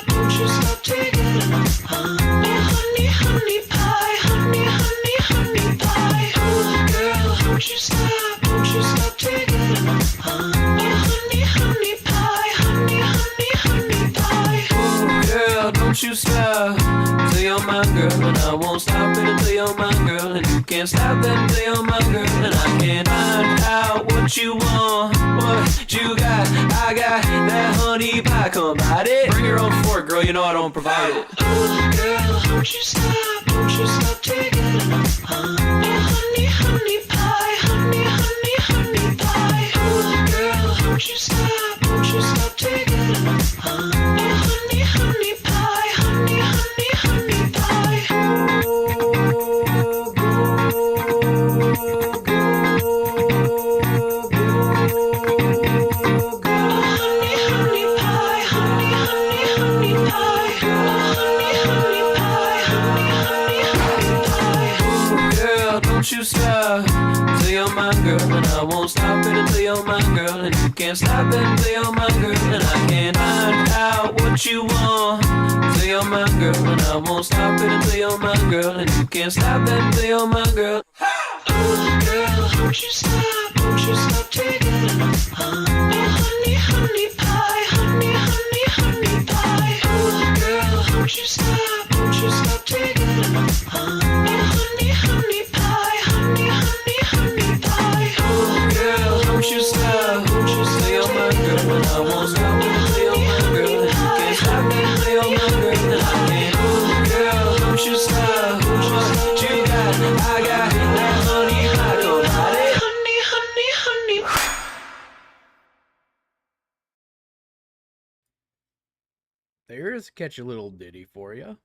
Won't you stop taking enough, huh? Oh, honey, honey pie, honey, honey, honey pie. Oh, girl, won't you stop taking enough, huh? Oh, honey, honey pie, honey, honey, honey pie. Oh, girl, don't you stop till you're my girl, and I won't stop it until you're my girl, and you can't stop it until you're my girl, and I can't find out what you want, what you got. I got that honey pie, come bite it. Bring your own fork, girl, you know I don't provide it. Oh, girl, won't you stop taking enough, huh? Oh, honey, honey pie, honey, honey, honey pie. Oh, girl, won't you stop taking enough, huh? Oh, honey, honey pie, honey, honey, honey pie. Oh, don't you stop till you're my girl, and I won't stop it until you're my girl, and you can't stop it until you're my girl, and I can't find out what you want till you're my girl, and I won't stop it until you're my girl, and you can't stop it until you're my girl. Oh, girl, won't you stop taking enough, huh? Oh, honey, honey pie, honey, honey, honey pie. Oh, girl, won't you stop taking enough, huh? Oh, honey, honey pie, honey, honey, honey pie. Oh, girl, don't you stop till you're my girl, and I won't stop it until you're my girl, and you can't stop it until you're my girl, and I can't. Oh, girl, don't you stop what you got. I got that honey pie, go bite it. Honey, honey, honey. There's a catchy little ditty for you.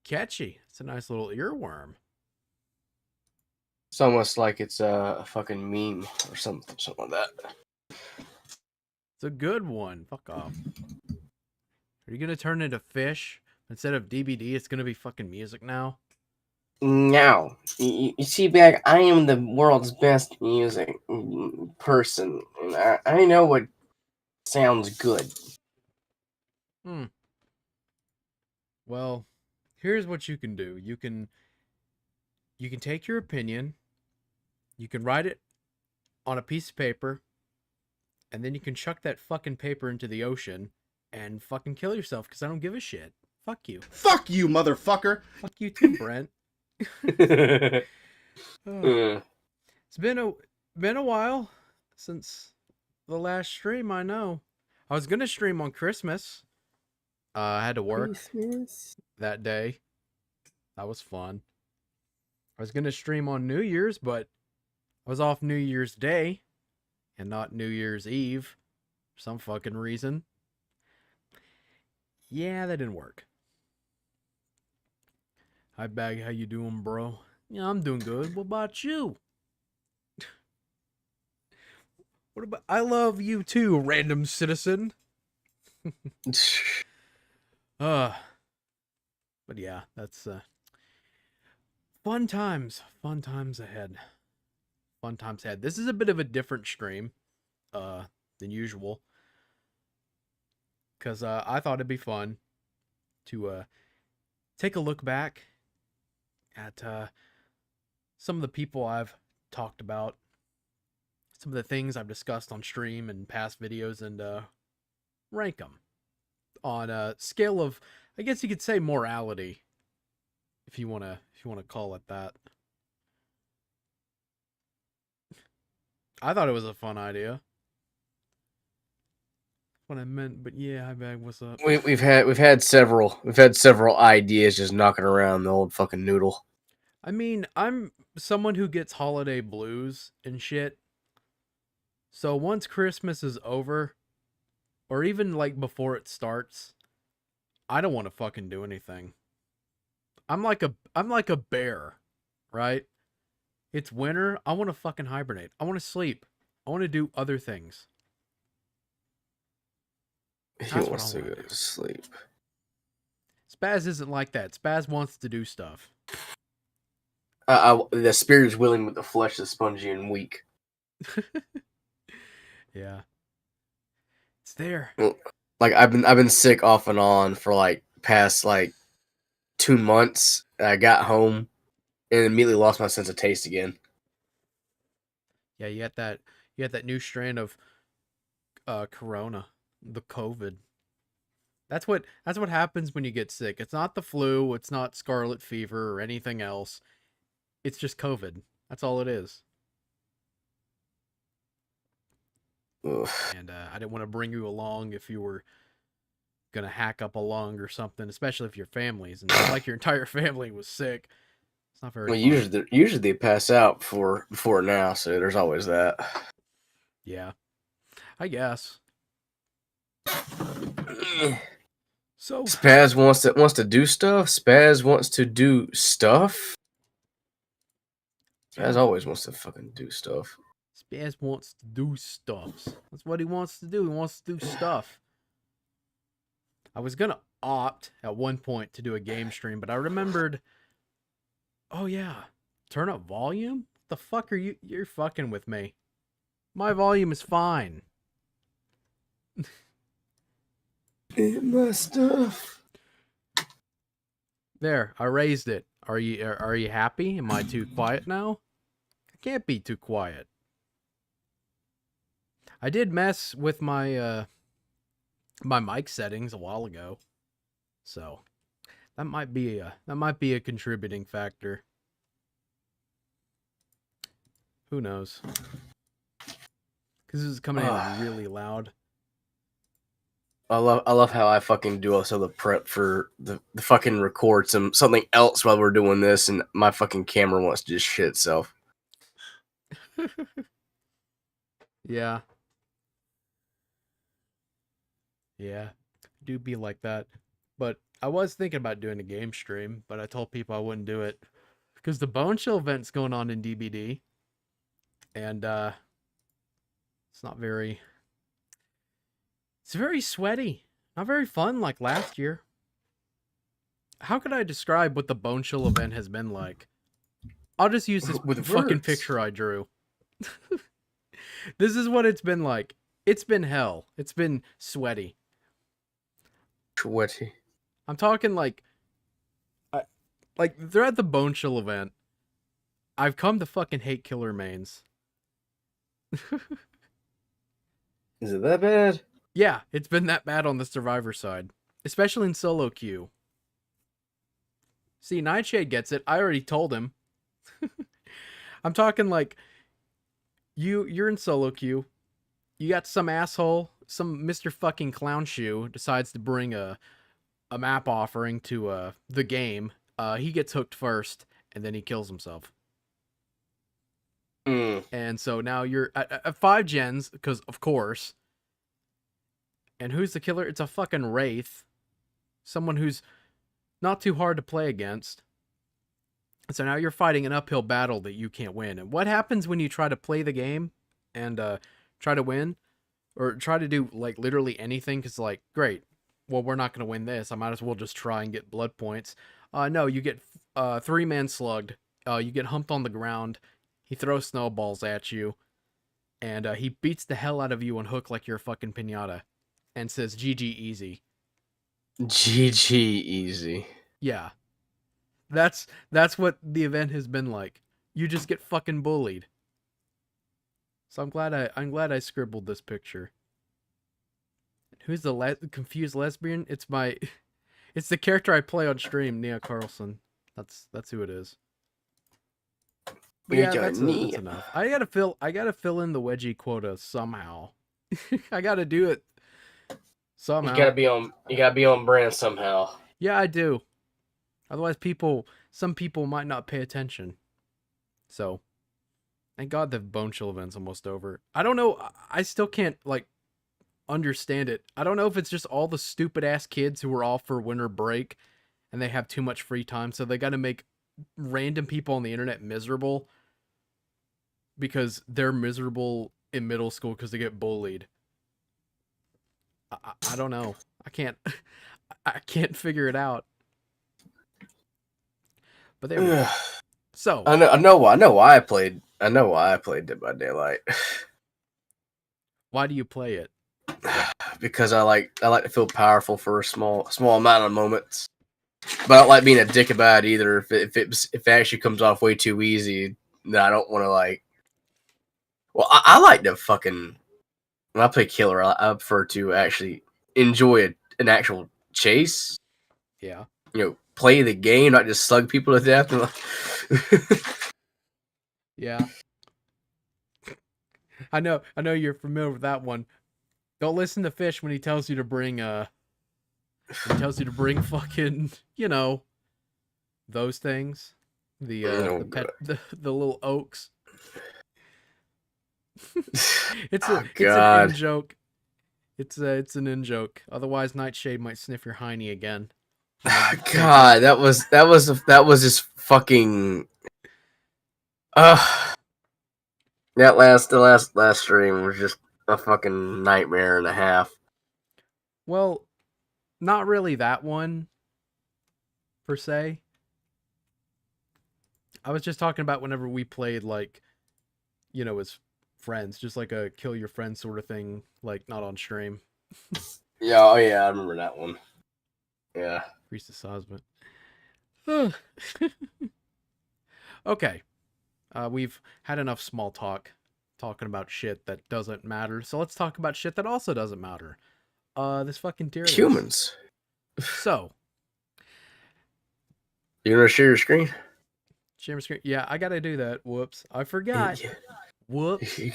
Catchy. It's a nice little earworm. It's almost like it's a fucking meme or something like that. It's a good one. Fuck off. Are you gonna turn into fish? Instead of DVD, it's gonna be fucking music now? Now, you see, Bag, I am the world's best music person. And I know what sounds good. Well, here's what you can do. You can take your opinion, you can write it on a piece of paper, and then you can chuck that fucking paper into the ocean and fucking kill yourself, because I don't give a shit. Fuck you. Fuck you, motherfucker! Fuck you too, Brent. It's been a while since the last stream, I know. I was gonna stream on Christmas. I had to work that day. That was fun. I was gonna stream on New Year's, but I was off New Year's Day and not New Year's Eve for some fucking reason. Yeah, that didn't work. Hi, Bag. How you doing, bro? Yeah, I'm doing good. What about you? What about... I love you too, random citizen. But yeah, that's fun times ahead. Fun times ahead. This is a bit of a different stream than usual, because I thought it'd be fun to take a look back at some of the people I've talked about, some of the things I've discussed on stream and past videos, and rank them on a scale of, I guess you could say, morality, if you wanna call it that. I thought it was a fun idea. What I meant, but yeah, hi Bag, what's up? We've had several ideas just knocking around the old fucking noodle. I mean, I'm someone who gets holiday blues and shit. So once Christmas is over, or even like before it starts, I don't want to fucking do anything. I'm like a bear, right? It's winter. I want to fucking hibernate. I want to sleep. I want to do other things. He That's what wants I to want go to do. to sleep. Spaz isn't like that. Spaz wants to do stuff. The spirit is willing, but the flesh is spongy and weak. Yeah. It's there. Like I've been sick off and on for like past like 2 months. I got home and immediately lost my sense of taste again. Yeah, you got that new strain of corona, the COVID. That's what happens when you get sick. It's not the flu, it's not scarlet fever or anything else. It's just COVID. That's all it is. Ugh. And I didn't want to bring you along if you were gonna hack up a lung or something, especially if your family's and like your entire family was sick. It's not very Well, fun. usually they pass out before now, so there's always that. Yeah, I guess. So Spaz wants to do stuff. Spaz wants to do stuff. Spaz yeah, always wants to fucking do stuff. Spaz wants to do stuffs. That's what he wants to do. He wants to do stuff. I was gonna opt at one point to do a game stream, but I remembered. Oh yeah, turn up volume. What the fuck are you? You're fucking with me. My volume is fine. My stuff. There, I raised it. Are you happy? Am I too quiet now? I can't be too quiet. I did mess with my my mic settings a while ago, so that might be a contributing factor. Who knows? Because this is coming in really loud. I love how I fucking do also the prep for the fucking record something else while we're doing this, and my fucking camera wants to just shit itself. Yeah. Yeah. Do be like that. But I was thinking about doing a game stream, but I told people I wouldn't do it. Because the Bone Chill event's going on in DBD. And it's not very it's very sweaty. Not very fun like last year. How could I describe what the Bone Chill event has been like? I'll just use this With fucking words. picture I drew. This is what it's been like. It's been hell. It's been sweaty. Sweaty. I'm talking like they're at the Bone Chill event. I've come to fucking hate killer mains. Is it that bad? Yeah, it's been that bad on the Survivor side, especially in solo queue. See, Nightshade gets it. I already told him. I'm talking like you're in solo queue. You got some asshole, some Mr. fucking Clown Shoe decides to bring a map offering to the game. He gets hooked first, and then he kills himself. And so now you're at 5 gens, because of course. And who's the killer? It's a fucking Wraith. Someone who's not too hard to play against. So now you're fighting an uphill battle that you can't win. And what happens when you try to play the game and try to win? Or try to do like literally anything? Because like, great. Well, we're not going to win this. I might as well just try and get blood points. No, you get 3-man slugged. You get humped on the ground. He throws snowballs at you. And he beats the hell out of you on hook like you're a fucking pinata. And says, GG easy. GG easy. Yeah. That's what the event has been like. You just get fucking bullied. So I'm glad I scribbled this picture. Who's the confused lesbian? It's the character I play on stream, Nia Carlson. That's who it is. But yeah, that's enough. I gotta fill in the wedgie quota somehow. I gotta do it somehow. You gotta be on brand somehow. Yeah, I do. Otherwise, some people might not pay attention. So, thank God the Bone Chill event's almost over. I don't know. I still can't like understand it. I don't know if it's just all the stupid ass kids who are off for winter break and they have too much free time, so they got to make random people on the internet miserable because they're miserable in middle school because they get bullied. I don't know. I can't I can't figure it out. But there we go. So I know why I played Dead by Daylight. why do you play it? Because I like to feel powerful for a small amount of moments. But I don't like being a dick about it either. If it actually comes off way too easy, then I don't want to like. Well, I like to fucking when I play killer. I prefer to actually enjoy an actual chase. Yeah. Play the game, not just slug people to death. Yeah. I know you're familiar with that one. Don't listen to Fish when he tells you to bring fucking, those things. The pet the little oaks. It's Oh, an in God. joke. It's an in joke. Otherwise Nightshade might sniff your hiney again. God, that was just fucking. The last stream was just a fucking nightmare and a half. Well, not really that one per se. I was just talking about whenever we played like, as friends, just like a kill your friend sort of thing, like not on stream. Yeah, oh yeah, I remember that one. Yeah. Priestess Osmond. Okay. We've had enough small talk talking about shit that doesn't matter. So let's talk about shit that also doesn't matter. This fucking tier list. Humans. So. You want to share your screen? Share my screen. Yeah, I gotta do that. Whoops. I forgot. Yeah. Whoops. You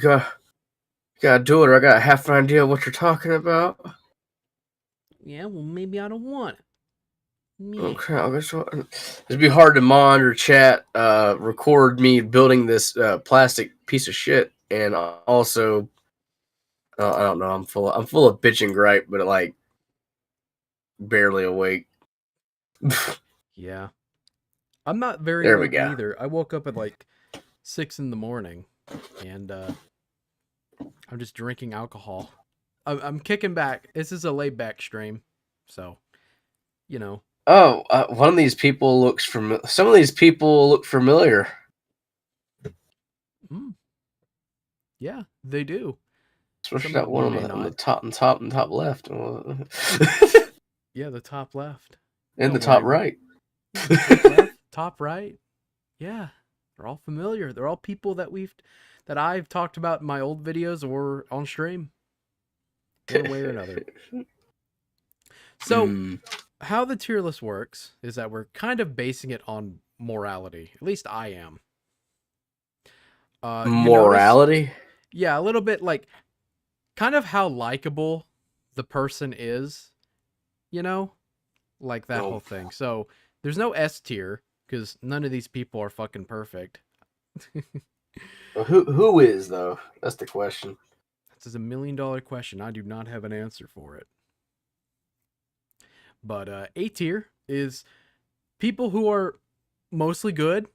gotta do it, or I got half an idea what you're talking about. Yeah, well, maybe I don't want it. Okay, I guess it'd be hard to monitor, chat, record me building this plastic piece of shit, and also, I don't know. I'm full of bitch and gripe, but like barely awake. Yeah, I'm not very There we awake go. either. I woke up at like 6 a.m, and I'm just drinking alcohol. I'm kicking back. This is a laid back stream, so Oh, one of these people looks familiar. Some of these people look familiar. Yeah, they do. Especially Some that of one them may on the not. top left. Yeah, the top left. And the Don't top worry. right. Top left, top right. Yeah, they're all familiar. They're all people that I've talked about in my old videos or on stream, one way or another. So, how the tier list works is that we're kind of basing it on morality. At least I am. Morality? Yeah, a little bit like kind of how likable the person is, like that whole thing. So there's no S tier because none of these people are fucking perfect. Who is though? That's the question. This is $1 million question. I do not have an answer for it. But A tier is people who are mostly good.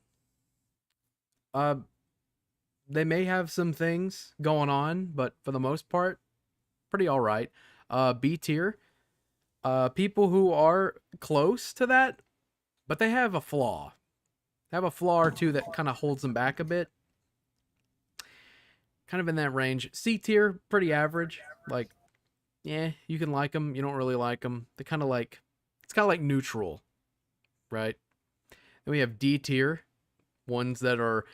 They may have some things going on, but for the most part, pretty all right. B tier, people who are close to that, but they have a flaw. They have a flaw or two that kind of holds them back a bit. Kind of in that range. C tier, pretty average. Like, yeah, you can like them. You don't really like them. They're kind of like, it's kind of like neutral, right? Then we have D tier, ones that are,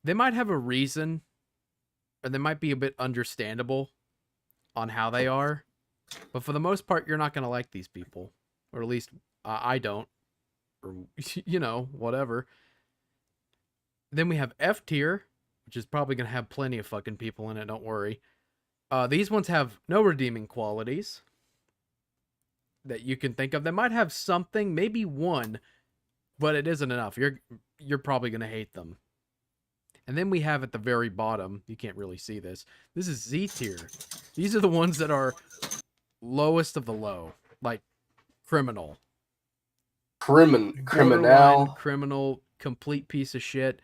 they might have a reason, or they might be a bit understandable on how they are, but for the most part, you're not going to like these people, or at least I don't, or whatever. Then we have F tier, which is probably going to have plenty of fucking people in it, don't worry. These ones have no redeeming qualities that you can think of. They might have something, maybe one, but it isn't enough. You're probably going to hate them. And then we have at the very bottom, you can't really see this. This is Z tier. These are the ones that are lowest of the low, like criminal. Criminal. Criminal, complete piece of shit.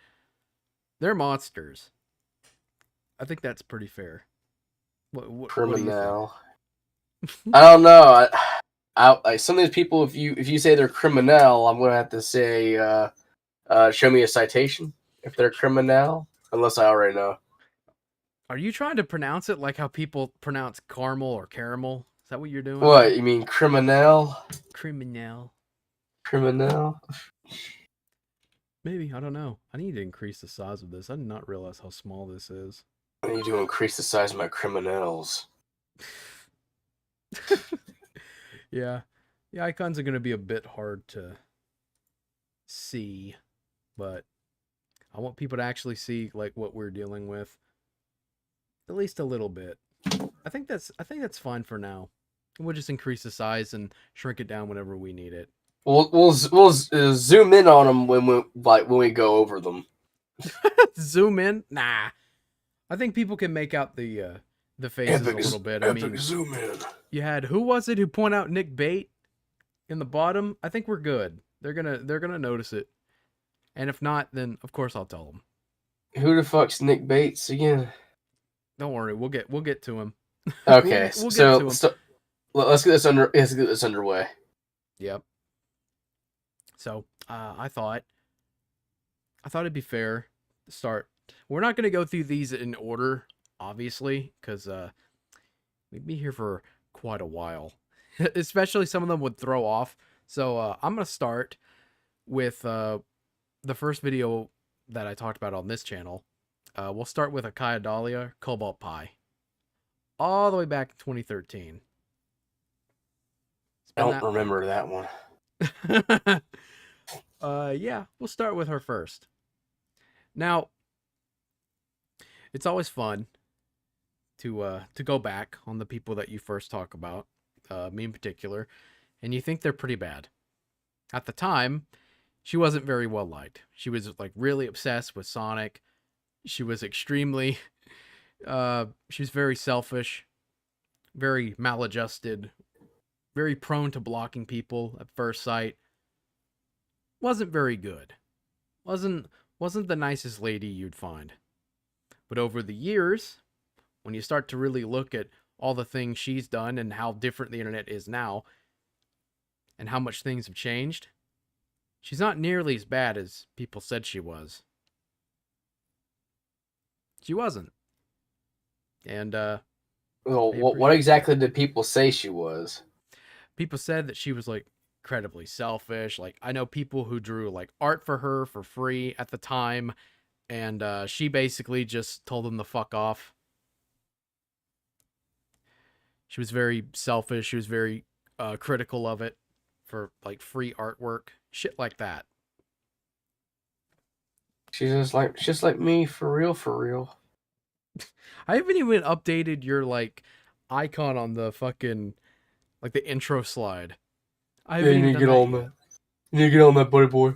They're monsters. I think that's pretty fair. What do you think? I don't know. Like some of these people, if you say they're criminal, I'm gonna have to say, show me a citation if they're criminal. Unless I already know. Are you trying to pronounce it like how people pronounce caramel or caramel? Is that what you're doing What there? you mean, criminal? Criminal. Criminal? Maybe, I don't know. I need to increase the size of this. I did not realize how small this is. I need to increase the size of my criminals. Yeah. The icons are going to be a bit hard to see, but I want people to actually see like what we're dealing with. At least a little bit. I think that's fine for now. We'll just increase the size and shrink it down whenever we need it. We'll zoom in on them when we go over them. Zoom in? Nah. I think people can make out the faces a little bit. I mean, zoom in. you had, who was it who pointed out Nick Bate in the bottom? I think we're good. They're gonna notice it, and if not, then of course I'll tell them. Who the fuck's Nick Bates again? Don't worry, we'll get to him. Okay, we'll get to him. so let's get this underway. Yep. So I thought it'd be fair to start. We're not gonna go through these in order, obviously, because we'd be here for quite a while. Especially some of them would throw off. So I'm gonna start with the first video that I talked about on this channel. We'll start with a Kaya Dahlia Cobalt Pie, all the way back in 2013. I don't remember that one. Yeah, we'll start with her first. Now, it's always fun to go back on the people that you first talk about, me in particular, and you think they're pretty bad. At the time, she wasn't very well liked. She was like really obsessed with Sonic. She was extremely, she was very selfish, very maladjusted, very prone to blocking people at first sight. Wasn't very good. Wasn't the nicest lady you'd find. But over the years, when you start to really look at all the things she's done and how different the internet is now, and how much things have changed, she's not nearly as bad as people said she was. She wasn't. And Well, what exactly did people say she was? people said that she was like incredibly selfish. Like, I know people who drew like art for her for free at the time, and she basically just told them to fuck off. She was very selfish. She was very critical of it for like free artwork, shit like that. She's just like me, for real, for real. I haven't even updated your like icon on the fucking like the intro slide. I haven't even done that. You need to get on that, buddy boy.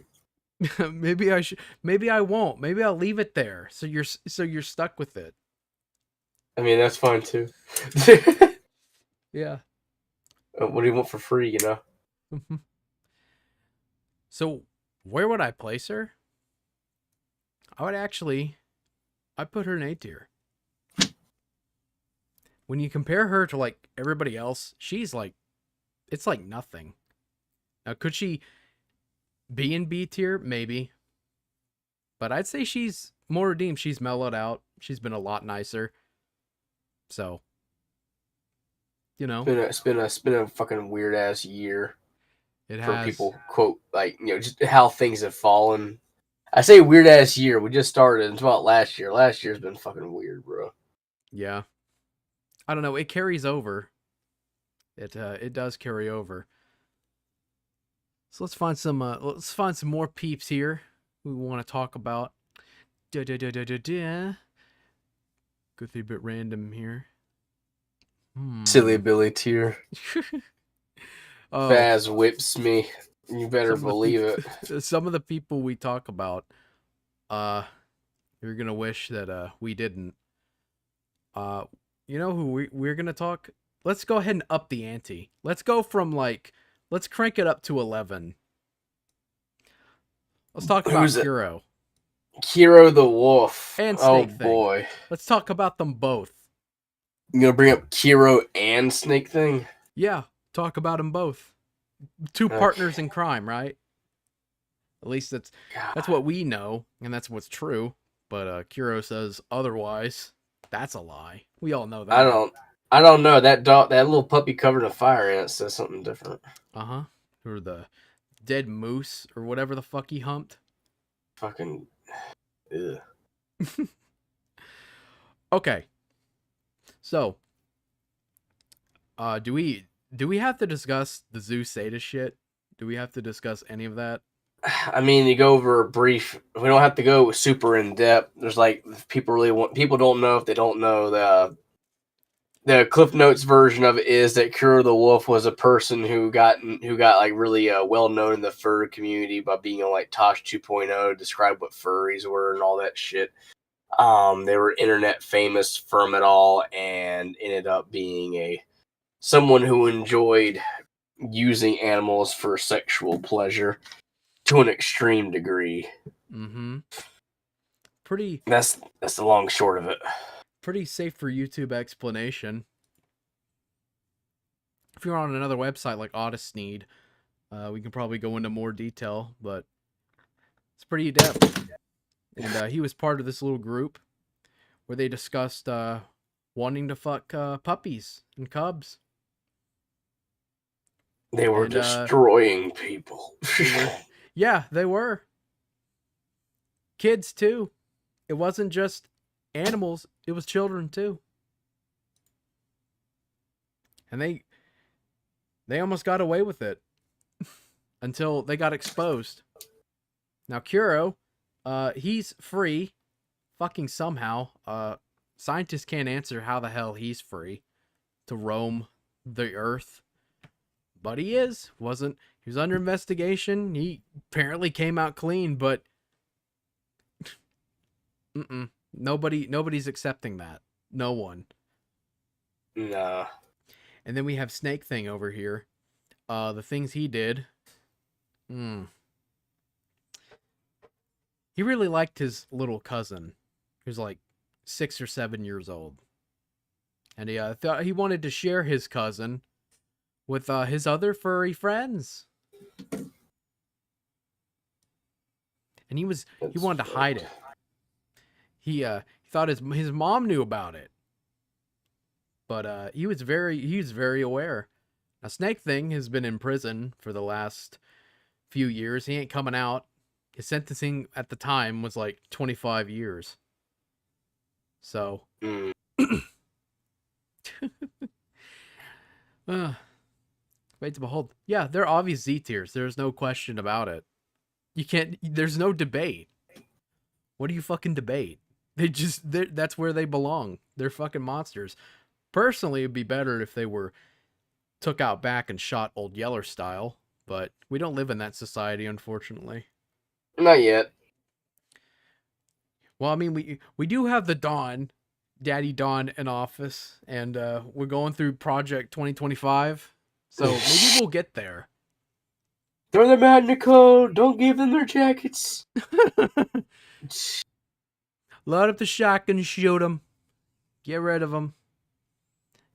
Maybe I should. Maybe I won't. Maybe I'll leave it there. So you're stuck with it. I mean, that's fine too. Yeah. What do you want for free, you know? So where would I place her? I'd put her in A tier. When you compare her to like everybody else, she's like, it's like nothing. Now, could she be in B tier? Maybe. But I'd say she's more redeemed. She's mellowed out. She's been a lot nicer. So, you know, It's been a fucking weird ass year it for has. people. Quote, like, you know, just how things have fallen. I say weird ass year. We just started. It's about last year. Last year's been fucking weird, bro. Yeah. I don't know. It carries over. It does carry over. So let's find some more peeps here we want to talk about. Go through a bit random here. Silly Billy tier. Oh, Faz whips me. You better believe it. some of the people we talk about, you're gonna wish that we didn't. You know who we're gonna talk? Let's go ahead and up the ante. Let's go from let's crank it up to 11. Let's talk about Hero. Hero the Wolf. And Snake Thing. Boy. Let's talk about them both. You gonna bring up Kiro and Snake Thing? Yeah, talk about them both. Two partners in crime, right? At least that's what we know, and that's what's true. But Kuro says otherwise. That's a lie. We all know that. I don't know. That dog, that little puppy covered in fire ants says something different. Uh-huh. Or the dead moose or whatever the fuck he humped. Fucking. Ugh. Okay. So, do we have to discuss the Zeus Zeta shit? Do we have to discuss any of that? I mean, you go over a brief. We don't have to go super in depth. There's like people don't know if they don't know the Cliff Notes version of it is that Kuro the Wolf was a person who got like really well known in the fur community by being on like Tosh 2.0 to describe what furries were and all that shit. They were internet famous from it all and ended up being someone who enjoyed using animals for sexual pleasure to an extreme degree. Mm-hmm. That's the long short of it. Pretty safe for YouTube explanation. If you're on another website like Odyssey, we can probably go into more detail, but it's pretty in-depth. And he was part of this little group where they discussed wanting to fuck puppies and cubs. They were destroying people. Yeah, they were. Kids, too. It wasn't just animals, it was children, too. And they almost got away with it until they got exposed. Now, Kuro, he's free, fucking somehow. Scientists can't answer how the hell he's free to roam the earth. But he is. He was under investigation. He apparently came out clean, but nobody's accepting that. No one. Nah. And then we have Snake Thing over here. The things he did. He really liked his little cousin, who's like 6 or 7 years old. And he thought he wanted to share his cousin with his other furry friends. And he wanted to hide it. He thought his mom knew about it. But he was very aware. Now, Snake Thing has been in prison for the last few years. He ain't coming out. His sentencing at the time was like 25 years. So, wait to behold. Yeah, they're obvious Z tiers. There's no question about it. There's no debate. What do you fucking debate? That's where they belong. They're fucking monsters. Personally, it'd be better if they were took out back and shot Old Yeller style, but we don't live in that society, unfortunately. Not yet. Well, I mean, we do have the Dawn, Daddy Dawn in office, and we're going through Project 2025, so maybe we'll get there. Throw them out, Nicole. Don't give them their jackets. Load up the shotgun, shoot them. Get rid of them.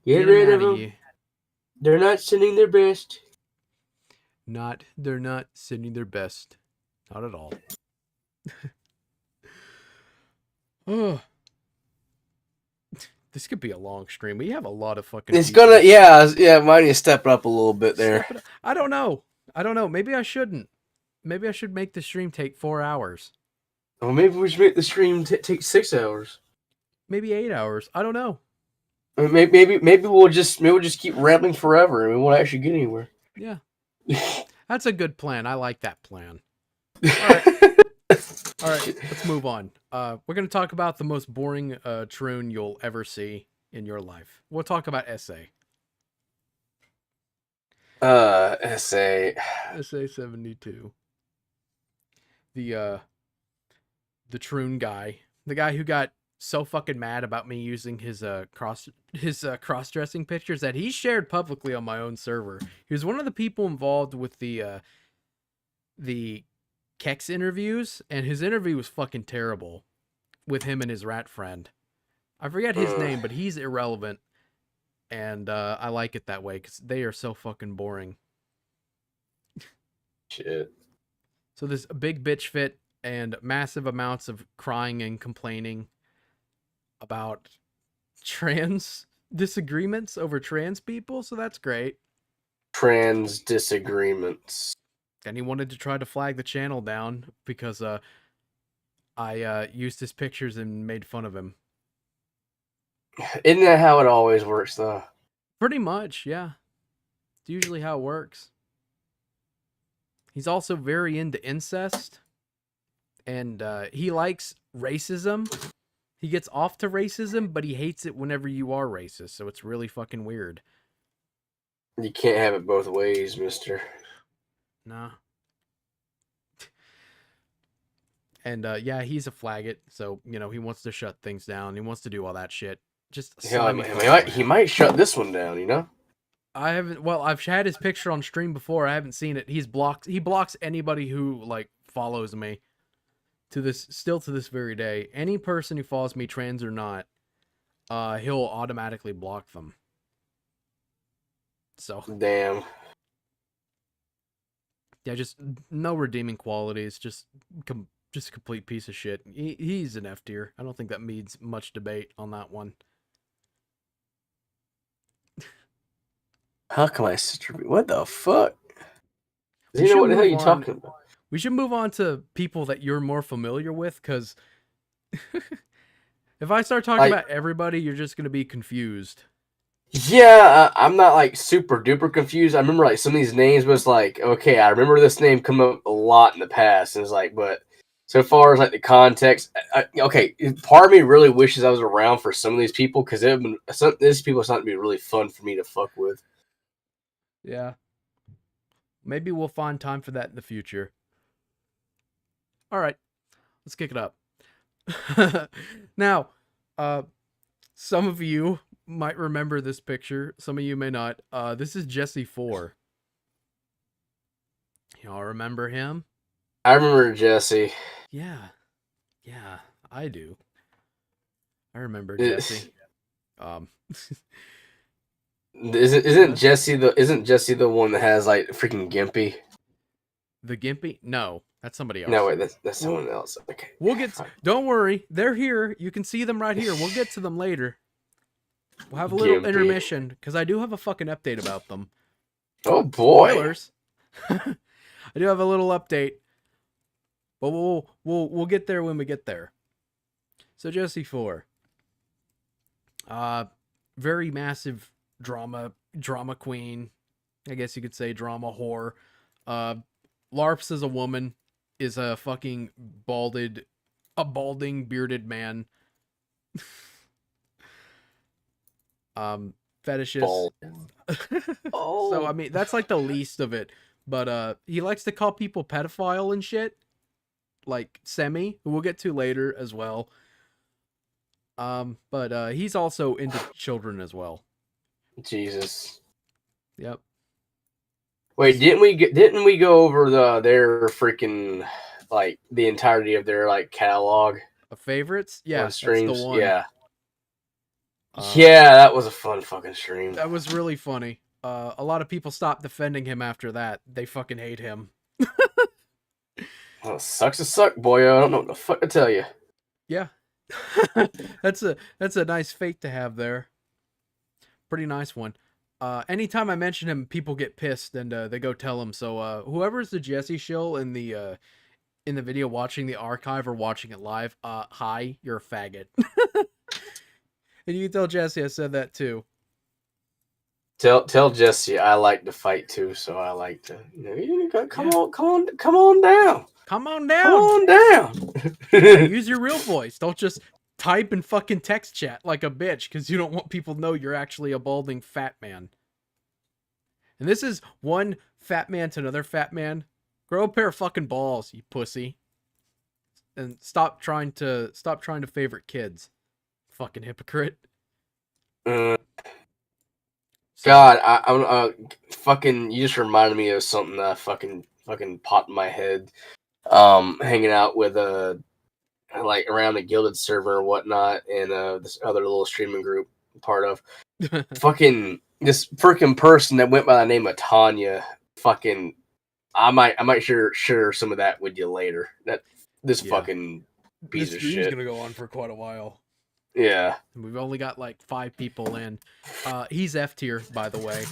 Get rid of them. They're not sending their best. They're not sending their best. Not at all. Oh. This could be a long stream. We have a lot of fucking... It's gonna... Yeah, might need to step up a little bit there. I don't know. Maybe I shouldn't. Maybe I should make the stream take 4 hours. Well, maybe we should make the stream take 6 hours. Maybe 8 hours. I don't know. Maybe we'll just keep rambling forever and we won't actually get anywhere. Yeah. That's a good plan. I like that plan. All right, let's move on. We're going to talk about the most boring troon you'll ever see in your life. We'll talk about SA. SA 72. The troon guy. The guy who got so fucking mad about me using his cross-dressing pictures that he shared publicly on my own server. He was one of the people involved with the Kex interviews, and his interview was fucking terrible with him and his rat friend. I forget his name, but he's irrelevant. and I like it that way because they are so fucking boring. Shit. So this big bitch fit and massive amounts of crying and complaining about trans disagreements over trans people, so that's great. Trans disagreements. And he wanted to try to flag the channel down because I used his pictures and made fun of him. Isn't that how it always works, though? Pretty much, yeah. It's usually how it works. He's also very into incest, and he likes racism. He gets off to racism, but he hates it whenever you are racist, so it's really fucking weird. You can't have it both ways, mister. Nah. And yeah, he's a faggot, so you know he wants to shut things down. He wants to do all that shit. Just Hell, he might shut this one down, you know? I haven't. Well, I've had his picture on stream before. I haven't seen it. He's blocked. He blocks anybody who like follows me. To this, still to this very day, any person who follows me, trans or not, he'll automatically block them. So Damn. yeah, just no redeeming qualities. Just a complete piece of shit. He's an F tier. I don't think that needs much debate on that one. How can my sister be? What the fuck? We You know should what the hell move you on. talking about? We should move on to people that you're more familiar with, because if I start talking about everybody, you're just gonna be confused. Yeah, I'm not like super duper confused. I remember like some of these names was like, okay, I remember this name come up a lot in the past, and it's like, but so far as like the context, okay, part of me really wishes I was around for some of these people because these people something to be really fun for me to fuck with. Yeah. Maybe we'll find time for that in the future. All right, let's kick it up. Now, some of you might remember this picture. Some of you may not. This is Jesse 4. Y'all remember him? I remember Jesse. Yeah, I do. I remember Jesse. Isn't Jesse the one that has like freaking Gimpy? The Gimpy? No, that's somebody else. No, wait, that's someone else. Okay, we'll get. Don't worry, they're here. You can see them right here. We'll get to them later. We'll have a little intermission because I do have a fucking update about them. Oh boy! Spoilers. I do have a little update, but we'll get there when we get there. So Jesse 4, very massive drama queen, I guess you could say drama whore. LARPs as a woman is a fucking balding bearded man. Fetishes. Oh. So I mean that's like the least of it. But he likes to call people pedophile and shit. Like Semi, who we'll get to later as well. But he's also into children as well. Jesus. Yep. Wait, didn't we go over their freaking like the entirety of their like catalog of favorites? Yeah, streams? That's the one. Yeah. Yeah, that was a fun fucking stream. That was really funny. A lot of people stopped defending him after that. They fucking hate him. Well, sucks to suck, boy. I don't know what the fuck to tell you. Yeah. That's a nice fate to have there. Pretty nice one. Anytime I mention him, people get pissed and they go tell him. So whoever's the Jesse shill in the video watching the archive or watching it live, hi, you're a faggot. And you can tell Jesse I said that too. Tell Jesse I like to fight too, so I like to. Come on down. Come on down. Come on down. Use your real voice. Don't just type in fucking text chat like a bitch because you don't want people to know you're actually a balding fat man. And this is one fat man to another fat man. Grow a pair of fucking balls, you pussy. And stop trying to favorite kids. Fucking hypocrite. God, I'm fucking. You just reminded me of something that fucking popped in my head. Hanging out with like around the Gilded server or whatnot, and this other little streaming group I'm part of. fucking this freaking person that went by the name of Tanya. Fucking, I might share some of that with you later. That this Yeah. fucking This piece of stream's shit. gonna go on for quite a while. Yeah. We've only got like 5 people in. He's F tier, by the way.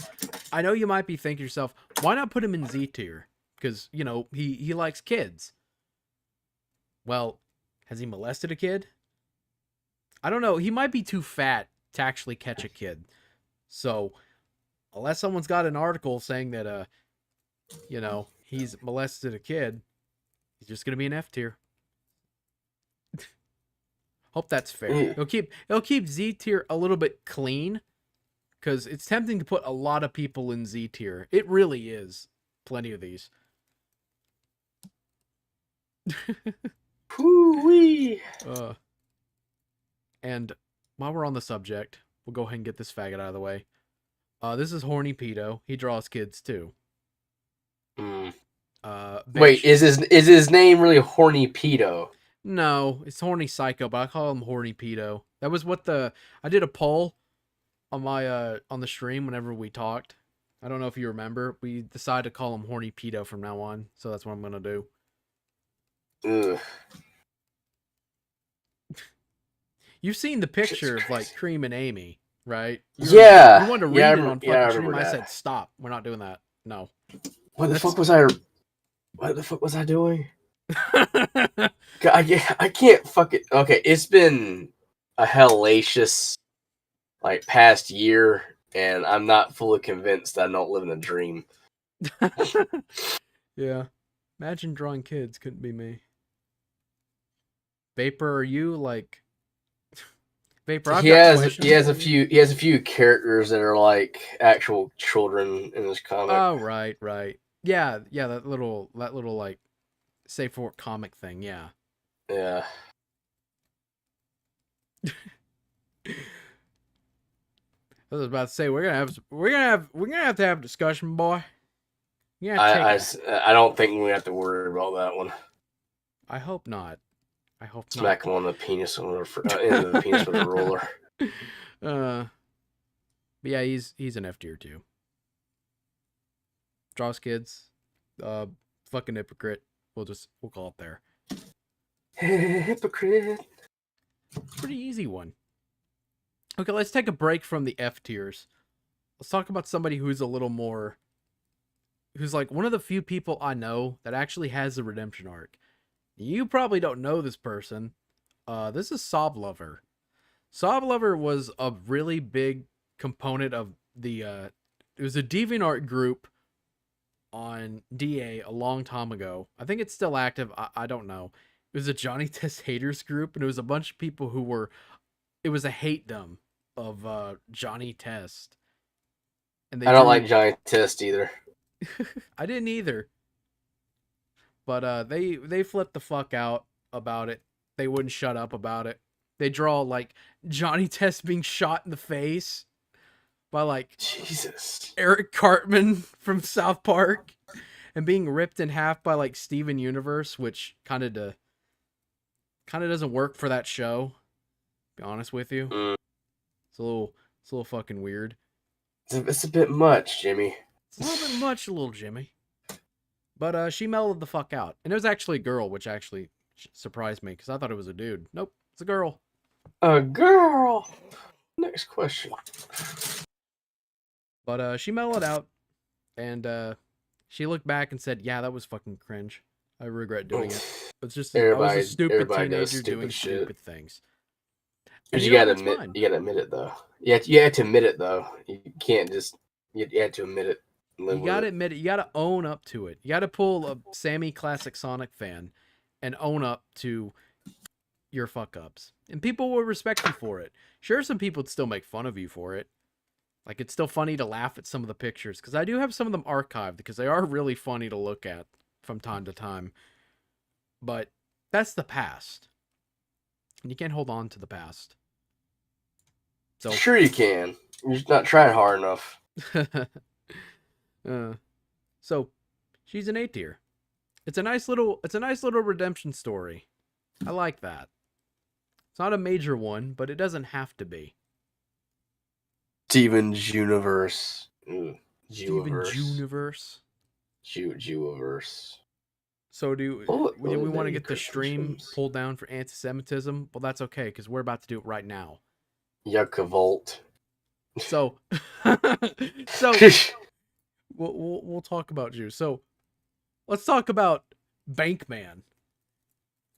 I know you might be thinking to yourself, why not put him in Z tier? Because, you know, he likes kids. Well, has he molested a kid? I don't know. He might be too fat to actually catch a kid. So, unless someone's got an article saying that, you know, he's molested a kid, he's just gonna be an F tier. Hope that's fair. It'll keep Z tier a little bit clean, because it's tempting to put a lot of people in Z tier. It really is. Plenty of these. Woo-wee. And while we're on the subject, we'll go ahead and get this faggot out of the way. This is Horny Pedo. He draws kids too. Wait, is his name really Horny Pedo? No, it's Horny Psycho, but I call him Horny Pedo. That was what I did a poll on my on the stream whenever we talked. I don't know if you remember. We decided to call him Horny Pedo from now on, so that's what I'm gonna do. Ugh. You've seen the picture of like Cream and Amy, right? You wanted to read it on fucking stream. I said, "Stop! We're not doing that." No. What the fuck was I doing? I can't fucking. Okay, it's been a hellacious like past year, and I'm not fully convinced that I'm not living a dream. Yeah. Imagine drawing kids. Couldn't be me. Vapor, are you like Vapor? He has a few characters that are like actual children in this comic. Oh, right. Yeah, that little like safe for work comic thing, yeah. Yeah. I was about to say we're gonna have to have a discussion, boy. I don't think we have to worry about that one. I hope not. Smack him on the penis into the penis with a roller. But yeah, he's an F tier too. Draws kids. Fucking hypocrite. We'll call it there. Hypocrite. Pretty easy one. Okay, let's take a break from the F tiers. Let's talk about somebody who's a little more, who's like one of the few people I know that actually has a redemption arc. You probably don't know this person. This is Sob Lover. Sob Lover was a really big component of the, it was a DeviantArt group on DA a long time ago. I think it's still active. I don't know. It was a Johnny Test haters group, and it was a bunch of people who were, it was a hate-dom of Johnny Test. And I don't like Johnny Test either. I didn't either. But they flipped the fuck out about it. They wouldn't shut up about it. They draw like Johnny Test being shot in the face by like Jesus Eric Cartman from South Park, and being ripped in half by like Steven Universe, which kind of doesn't work for that show. To be honest with you, it's a little fucking weird. It's a bit much, Jimmy. It's a little bit much, little Jimmy. But she mellowed the fuck out. And it was actually a girl, which actually surprised me, because I thought it was a dude. Nope, it's a girl. A girl! Next question. But she mellowed out, and she looked back and said, yeah, that was fucking cringe. I regret doing it. It's just, I was a stupid teenager doing stupid things. And you gotta admit it, though. You have to admit it, though. You can't just, you have to admit it. You gotta admit it. You gotta own up to it. You gotta pull a Sammy Classic Sonic fan and own up to your fuck ups. And people will respect you for it. Sure, some people would still make fun of you for it. Like, it's still funny to laugh at some of the pictures, because I do have some of them archived, because they are really funny to look at from time to time. But that's the past. And you can't hold on to the past. So sure you can. You're just not trying hard enough. So she's an A tier. It's a nice little redemption story. I like that. It's not a major one, but it doesn't have to be. Steven's Universe. Steven's Universe. Jewiverse. So do we want to get the stream pulled down for anti-Semitism? Well, that's okay because we're about to do it right now. Yuckavolt. So, we'll talk about Jews. So, let's talk about Bankman,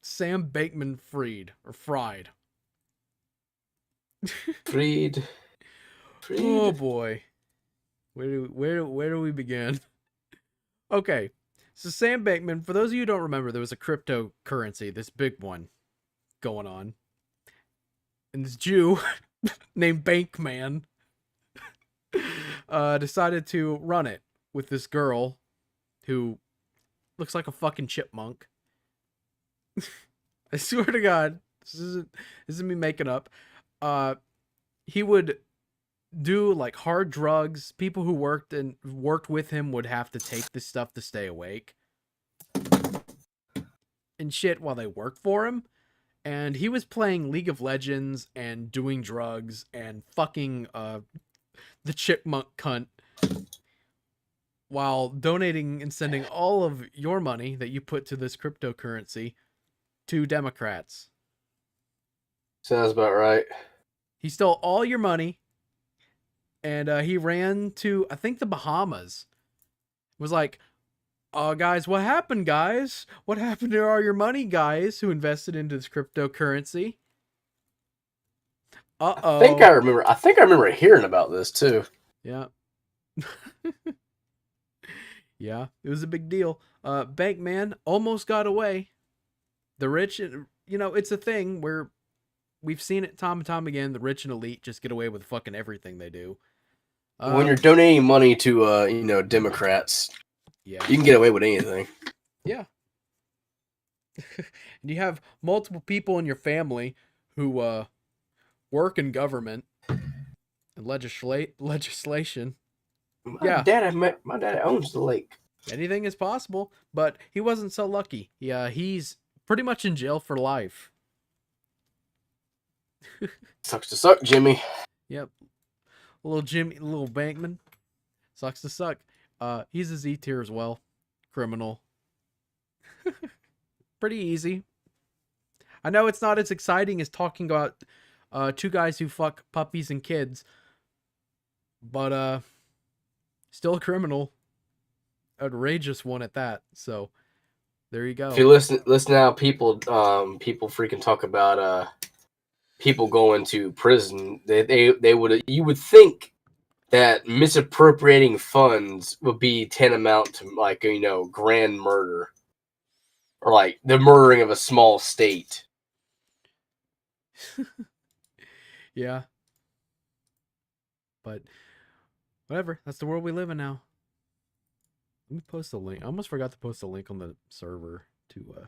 Sam Bankman-Fried or Fried. Fried. Oh boy, where do we begin? Okay, so Sam Bankman. For those of you who don't remember, there was a cryptocurrency, this big one, going on, and this Jew named Bankman decided to run it with this girl who looks like a fucking chipmunk. I swear to God, this isn't me making up. He would do like hard drugs. People who worked with him would have to take this stuff to stay awake and shit while they worked for him. And he was playing League of Legends and doing drugs and fucking the chipmunk cunt while donating and sending all of your money that you put to this cryptocurrency to Democrats. Sounds about right. He stole all your money, and he ran to, I think, the Bahamas. It was like, guys, what happened, guys? What happened to all your money, guys, who invested into this cryptocurrency? Uh-oh. I think I remember hearing about this too. Yeah. Yeah, it was a big deal. Bankman almost got away. The rich, it's a thing where we've seen it time and time again. The rich and elite just get away with fucking everything they do. When you're donating money to, Democrats, yeah, you can get away with anything. Yeah. And you have multiple people in your family who work in government and legislation. My dad owns the lake. Anything is possible, but he wasn't so lucky. He's pretty much in jail for life. Sucks to suck, Jimmy. Yep. Little Bankman. Sucks to suck. He's a Z tier as well. Criminal. Pretty easy. I know it's not as exciting as talking about two guys who fuck puppies and kids, but still a criminal. Outrageous one at that. So there you go. If you listen now, people freaking talk about people going to prison. You would think that misappropriating funds would be tantamount to like grand murder or like the murdering of a small state. Yeah. But whatever. That's the world we live in now. Let me post a link. I almost forgot to post a link on the server to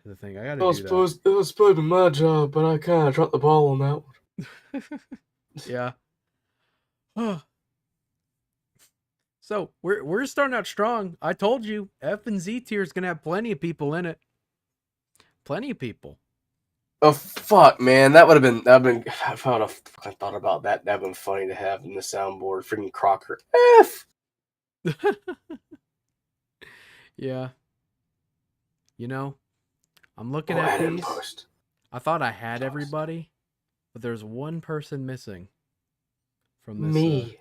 the thing. I gotta do that. It was supposed to be my job, but I kind of dropped the ball on that one. Yeah. So we're starting out strong. I told you, F and Z tier is gonna have plenty of people in it. Plenty of people. Oh fuck, man! That would have been. I thought about that. That'd been funny to have in the soundboard. Freaking Crocker. F. Yeah. I'm looking at these. I thought I had everybody, but there's one person missing from this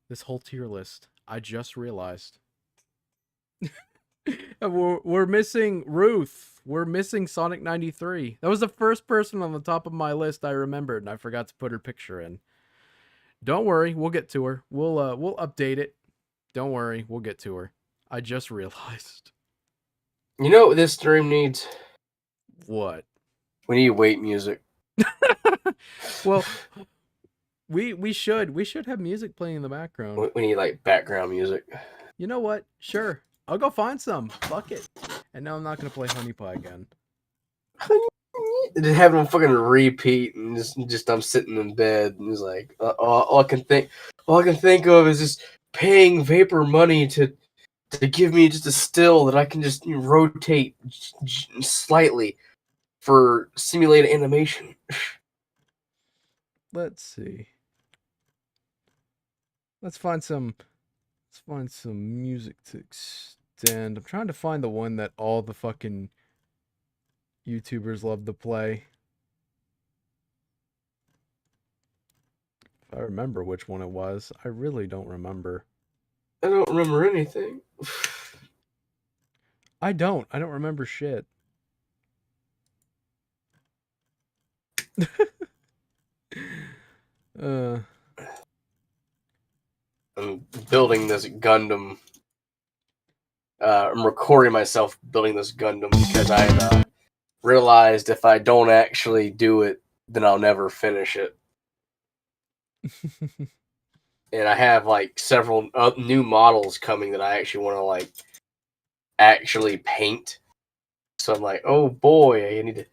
this whole tier list. I just realized. We're missing Ruth. We're missing Sonic 93. That was the first person on the top of my list I remembered, and I forgot to put her picture in. Don't worry, we'll get to her. We'll update it. Don't worry, we'll get to her. I just realized. You know what this stream needs? What? We need wait music. Well, we should have music playing in the background. We need like background music. You know what? Sure. I'll go find some. Fuck it. And now I'm not gonna play Honey Pie again. Just having a fucking repeat and just I'm sitting in bed and it's like all I can think of is just paying Vapor money to give me just a still that I can just rotate slightly for simulated animation. Let's see. Let's find some music to extend. I'm trying to find the one that all the fucking YouTubers love to play. If I remember which one it was. I really don't remember. I don't remember anything. I don't remember shit. I'm building this Gundam. I'm recording myself building this Gundam because I realized if I don't actually do it, then I'll never finish it. And I have like several new models coming that I actually want to like actually paint. So I'm like, oh boy, you need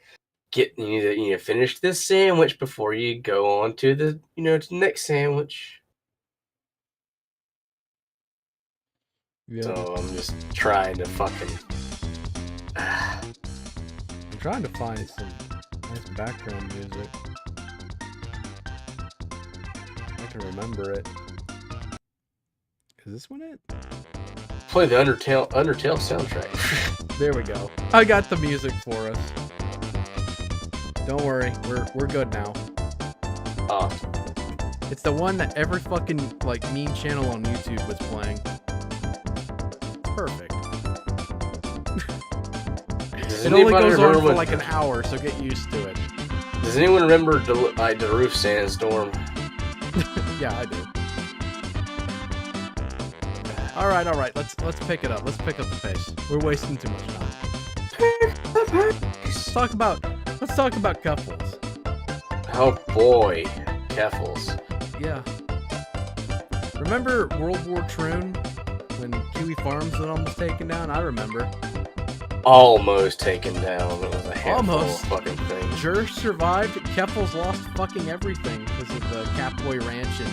to finish this sandwich before you go on to the to the next sandwich. Yeah. So I'm just trying to fucking. I'm trying to find some nice background music. I can remember it. Is this one it? Play the Undertale soundtrack. There we go. I got the music for us. Don't worry, we're good now. Awesome. It's the one that every fucking like meme channel on YouTube was playing. Perfect. It only goes on for like an hour, so get used to it. Does anyone remember Daruth Sandstorm? Yeah, I do. All right. Let's pick it up. Let's pick up the pace. We're wasting too much time. Let's talk about couples. Oh boy, Keffels. Yeah. Remember World War Troon when Kiwi Farms was almost taken down? I remember. Almost taken down. It was a handful Almost. of fucking things. Jur survived. Keffels lost fucking everything because of the Catboy Ranch and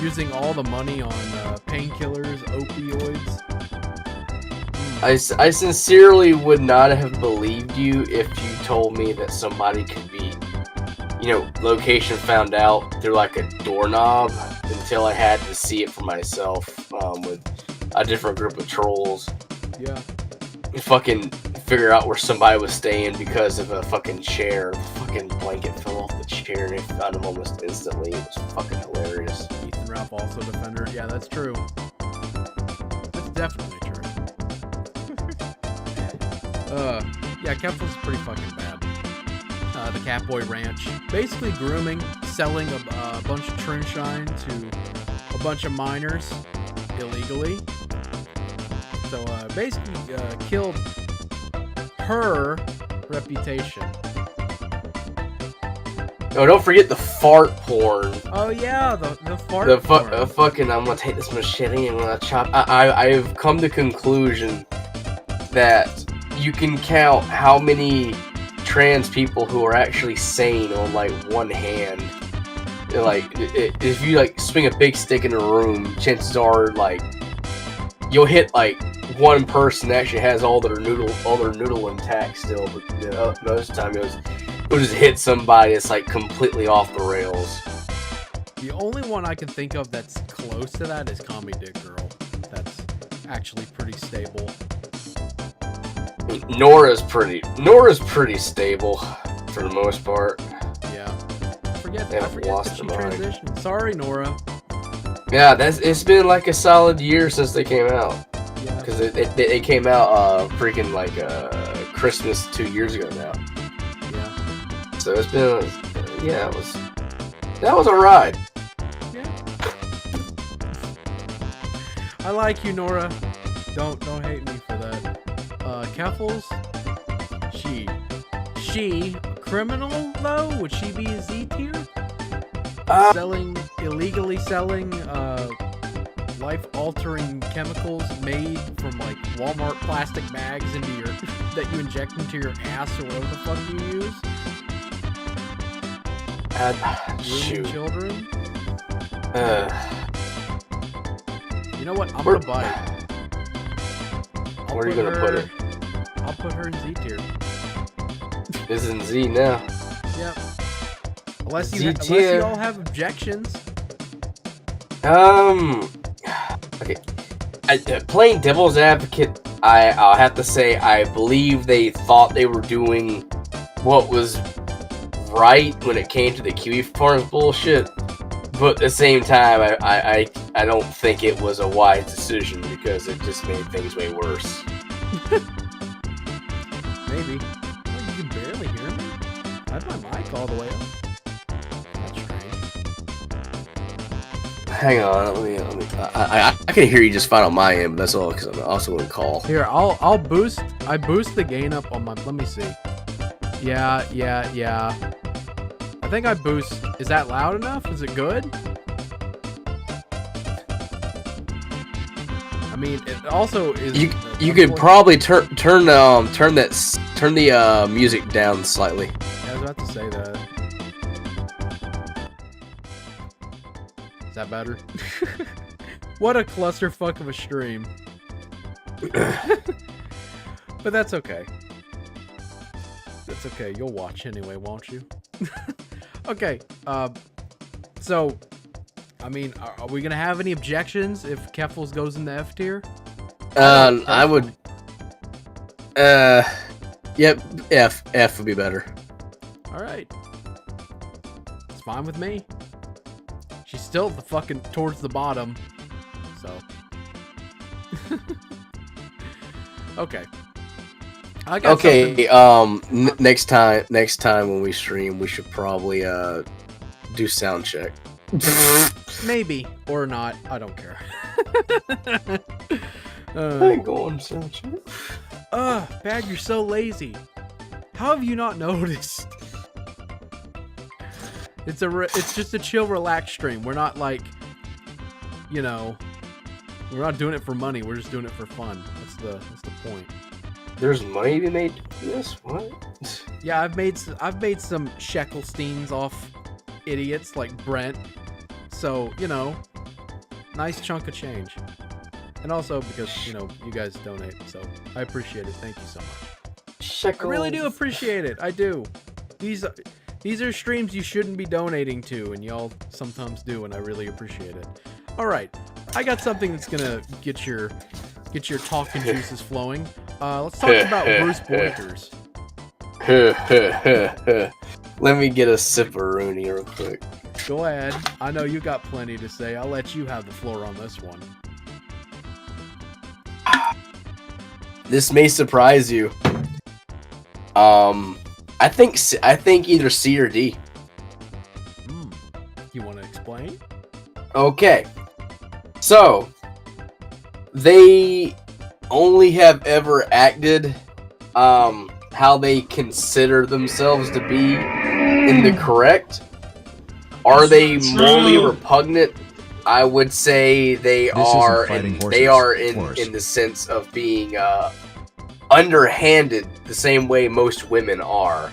using all the money on painkillers, opioids. I sincerely would not have believed you if you told me that somebody could be, location found out through like a doorknob until I had to see it for myself with a different group of trolls. Yeah. Fucking figure out where somebody was staying because of a fucking chair. The fucking blanket fell off the chair and they found him almost instantly. It was fucking hilarious. Ethan Ralph also defender. Yeah, that's true. That's definitely true. Yeah, Keffels is pretty fucking bad. The Catboy Ranch, basically grooming, selling a bunch of Trinshine to a bunch of minors illegally. So basically killed her reputation. Oh, don't forget the fart porn. Oh yeah, the fart porn. Fucking, I'm gonna take this machete and I'm gonna chop. I've come to conclusion that you can count how many trans people who are actually sane on like one hand. Like, if you like swing a big stick in a room, chances are like you'll hit like one person that actually has all their noodle intact still, but most of the time it'll just hit somebody that's like completely off the rails. The only one I can think of that's close to that is Commie Dick Girl. That's actually pretty stable. I mean, Nora's pretty stable for the most part. Yeah. I forget They that haven't lost she their mind. transitioned. Sorry, Nora. Yeah, it's been like a solid year since they came out. Yeah. Because they came out freaking like Christmas 2 years ago now. Yeah. So it's been that was a ride. Yeah. I like you, Nora. Don't hate me for that. Keffels, she criminal though? Would she be a Z tier? Illegally selling life-altering chemicals made from like Walmart plastic bags that you inject into your ass or whatever the fuck you use. Shoot. Children. You know what? I'm gonna buy it. Where are you gonna put it? I'll put her in Z tier. This is in Z now. Yep. Unless Z you tier. all have objections. Okay. Playing devil's advocate, I'll have to say I believe they thought they were doing what was right when it came to the kiwi farms bullshit, but at the same time, I don't think it was a wise decision because it just made things way worse. Maybe. Oh, you can barely hear me. I had my mic all the way up. That's strange. Hang on, let me. I can hear you just fine on my end, but that's all because I'm also in call. Here, I'll boost. I boost the gain up on my. Let me see. Yeah. I think I boost. Is that loud enough? Is it good? I mean, it also is. You could probably turn the music down slightly. Yeah, I was about to say that. Is that better? What a clusterfuck of a stream. But that's okay. That's okay. You'll watch anyway, won't you? Okay. So, I mean, are we gonna have any objections if Keffels goes in the F tier? I would. Yep. F would be better. All right. It's fine with me. She's still the fucking towards the bottom. So. Okay. I got Okay. something- Next time when we stream, we should probably do sound check. Maybe or not. I don't care. Going sound check. Bad, you're so lazy. How have you not noticed? It's just a chill, relaxed stream. We're not like, we're not doing it for money. We're just doing it for fun. That's the point. There's money to be made in this? What? Yeah, I've made some Sheckelsteins off idiots like Brent. So, nice chunk of change. And also because, you guys donate. So, I appreciate it. Thank you so much. I really do appreciate it. I do. These are streams you shouldn't be donating to, and y'all sometimes do, and I really appreciate it. All right, I got something that's gonna get your talking juices flowing. Let's talk about Bruce Boykers. Let me get a sip of Rooney real quick. Go ahead. I know you got plenty to say. I'll let you have the floor on this one. This may surprise you. I think either C or D. You want to explain? Okay. So, they only have ever acted how they consider themselves to be in the correct. Are they morally repugnant? I would say they are in the sense of being underhanded the same way most women are.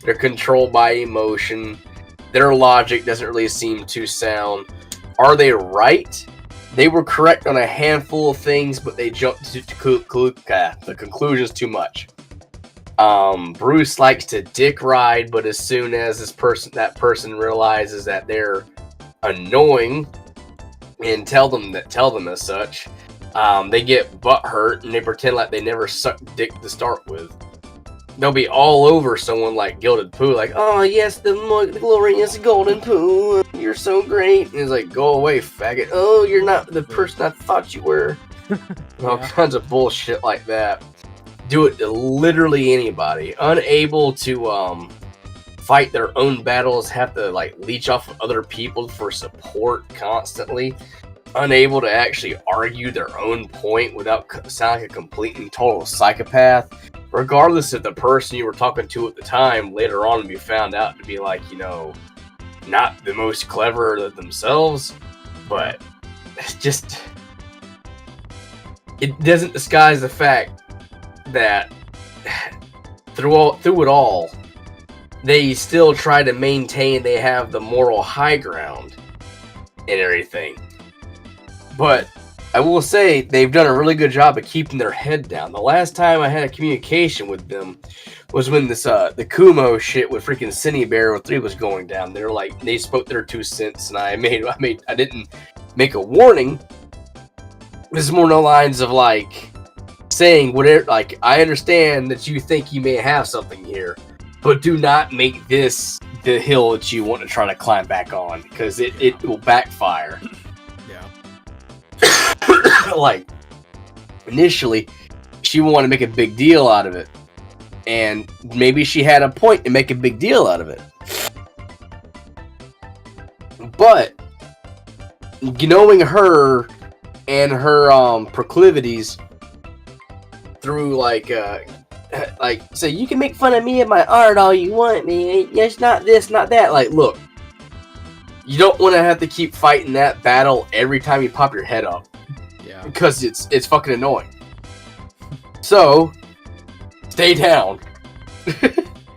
They're controlled by emotion. Their logic doesn't really seem too sound. Are they right? They were correct on a handful of things, but they jumped to the conclusions too much. Bruce likes to dick ride, but as soon as that person realizes that they're annoying and tell them as such, they get butthurt and they pretend like they never sucked dick to start with. They'll be all over someone like Gilded Pooh, like, oh yes, the glorious Golden Pooh, you're so great. And he's like, go away, faggot. Oh, you're not the person I thought you were. All kinds of bullshit like that. Do it to literally anybody. Unable to fight their own battles, have to like leech off of other people for support constantly. Unable to actually argue their own point without sounding like a complete and total psychopath. Regardless of the person you were talking to at the time, later on to be found out to be like, not the most clever themselves, but just it doesn't disguise the fact that through it all, they still try to maintain they have the moral high ground and everything. But I will say they've done a really good job of keeping their head down. The last time I had a communication with them was when this the Kumo shit with freaking Cine Bear 3 was going down. They spoke their 2 cents, and I didn't make a warning. This is more on the lines of like saying whatever. Like, I understand that you think you may have something here, but do not make this the hill that you want to try to climb back on, because it will backfire. Yeah. Like, initially, she wanted to make a big deal out of it, and maybe she had a point to make a big deal out of it. But knowing her and her proclivities through like say, you can make fun of me and my art all you want, man. It's not this, not that. Like, look, you don't want to have to keep fighting that battle every time you pop your head up. Yeah. Because it's fucking annoying. So, stay down.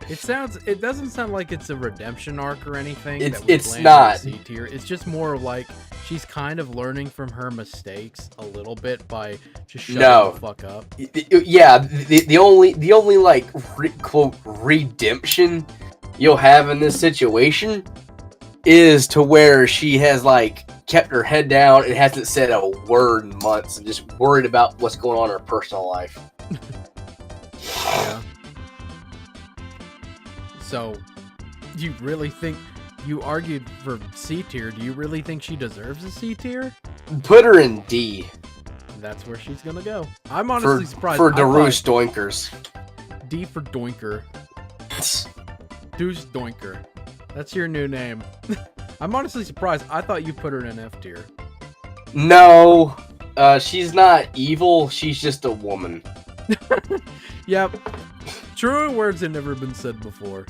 It doesn't sound like it's a redemption arc or anything. It's not. C tier. It's just more like she's kind of learning from her mistakes a little bit by just shutting the fuck up. Yeah, the only like quote redemption you'll have in this situation is to where she has like kept her head down and hasn't said a word in months and just worried about what's going on in her personal life. Yeah. So, do you really think you argued for C tier? Do you really think she deserves a C tier? Put her in D. That's where she's gonna go. I'm honestly surprised. For Darush Doinkers. D for Doinker. Deuce Doinker. That's your new name. I'm honestly surprised. I thought you put her in F tier. No, she's not evil. She's just a woman. Yep. Truer words have never been said before.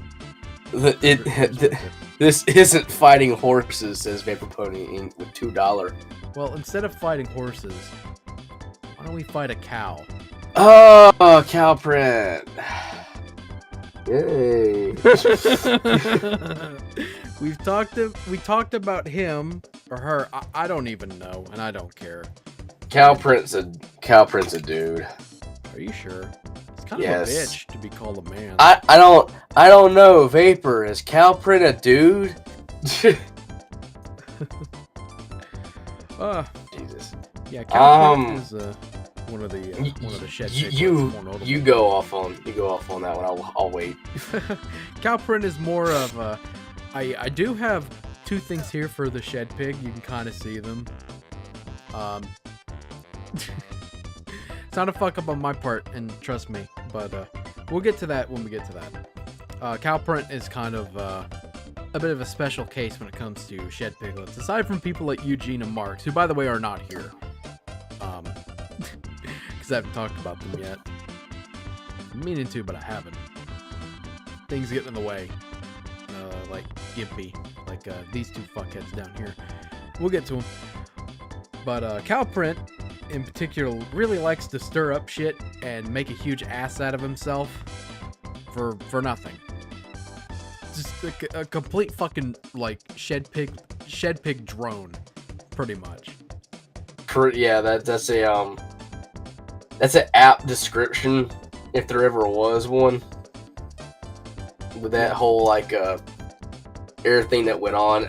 This isn't fighting horses, says Vapor Pony Inc. with $2. Well, instead of fighting horses, why don't we fight a cow? Oh, cow print. Yay. We talked about him or her. I don't even know, and I don't care. Cow print's a dude. Are you sure? It's kind Yes. of a bitch to be called a man. I don't know, Vapor. Is cow print a dude? Jesus. Yeah, cow print is one of the shed. You go off on that one. I'll wait. Cow print is more of a. I do have two things here for the shed pig. You can kind of see them. It's not a fuck up on my part, and trust me, but we'll get to that when we get to that. Cow print is kind of a bit of a special case when it comes to shed piglets, aside from people like Eugene and Marks, who, by the way, are not here. Because I haven't talked about them yet. I'm meaning to, but I haven't. Things get in the way. Like Gimpy. Like these two fuckheads down here. We'll get to them. But Cow print, in particular, really likes to stir up shit and make a huge ass out of himself for nothing. Just a complete fucking like shed pig drone, pretty much. Yeah, that's an apt description if there ever was one. With that whole like everything that went on,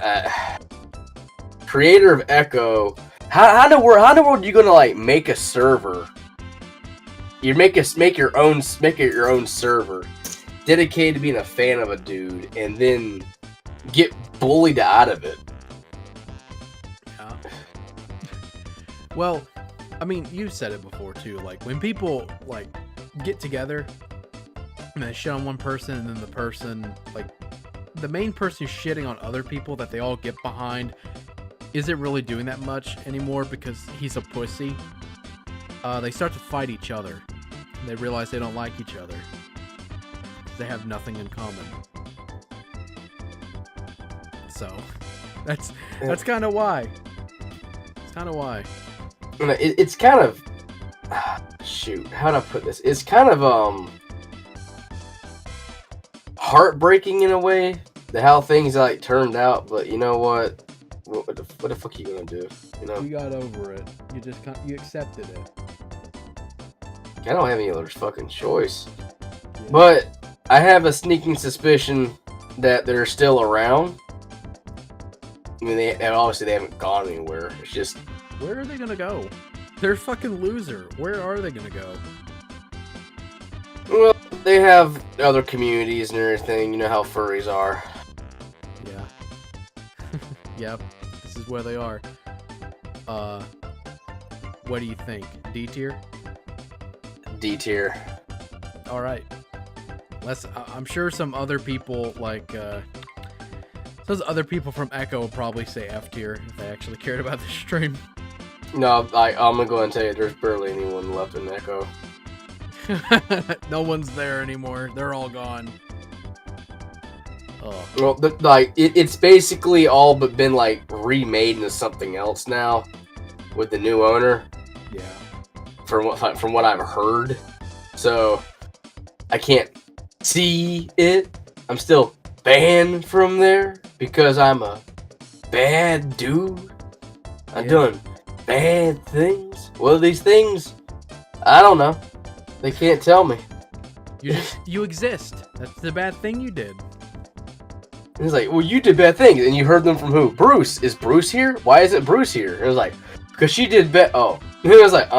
creator of Echo. How in the world are you gonna like make a server? You make your own server dedicated to being a fan of a dude, and then get bullied out of it. Yeah. Well, I mean, you said it before too. Like when people like get together and they shit on one person, and then the person like the main person who's shitting on other people that they all get behind isn't really doing that much anymore because he's a pussy. They start to fight each other. They realize they don't like each other. They have nothing in common. So, that's kind of why. It's kind of why. It's kind of shoot. How do I put this? It's kind of heartbreaking in a way, how things like turned out. But you know what? What the fuck are you gonna do? You know, you got over it. You accepted it. I don't have any other fucking choice. Yeah. But I have a sneaking suspicion that they're still around. mean, they obviously they haven't gone anywhere. It's just Where are they gonna go? They're a fucking loser. Where are they gonna go? well, they have other communities and everything. You know how furries are. Yeah. Yep. This is where they are. What do you think? D tier? D tier. All right. I'm sure some other people those other people from Echo will probably say F tier if they actually cared about the stream. No, I'm gonna go ahead and tell you, there's barely anyone left in Echo. No one's there anymore. They're all gone. Oh. Well, it's basically all but been like remade into something else now with the new owner. Yeah. From what I've heard, so I can't see it. I'm still banned from there because I'm a bad dude. I've done bad things. What are these things? I don't know. They can't tell me. You exist. That's the bad thing you did. And it's like, well, you did bad things, and you heard them from who? Bruce. Is Bruce here? Why isn't Bruce here? It was like, because she did bad. Oh, it was like,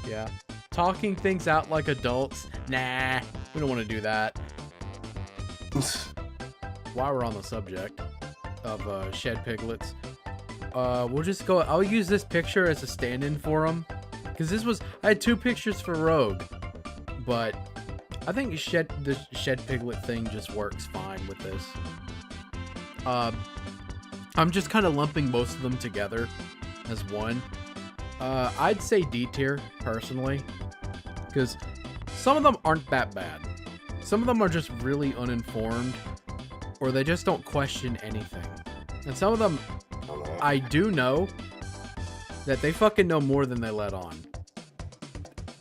Yeah. Talking things out like adults. Nah, we don't want to do that. While we're on the subject of shed piglets, we'll just go. I'll use this picture as a stand-in for them, because I had 2 pictures for Rogue, but I think the shed piglet thing just works fine with this. I'm just kind of lumping most of them together as one. I'd say D tier personally, because some of them aren't that bad. Some of them are just really uninformed, or they just don't question anything. And some of them, I do know that they fucking know more than they let on.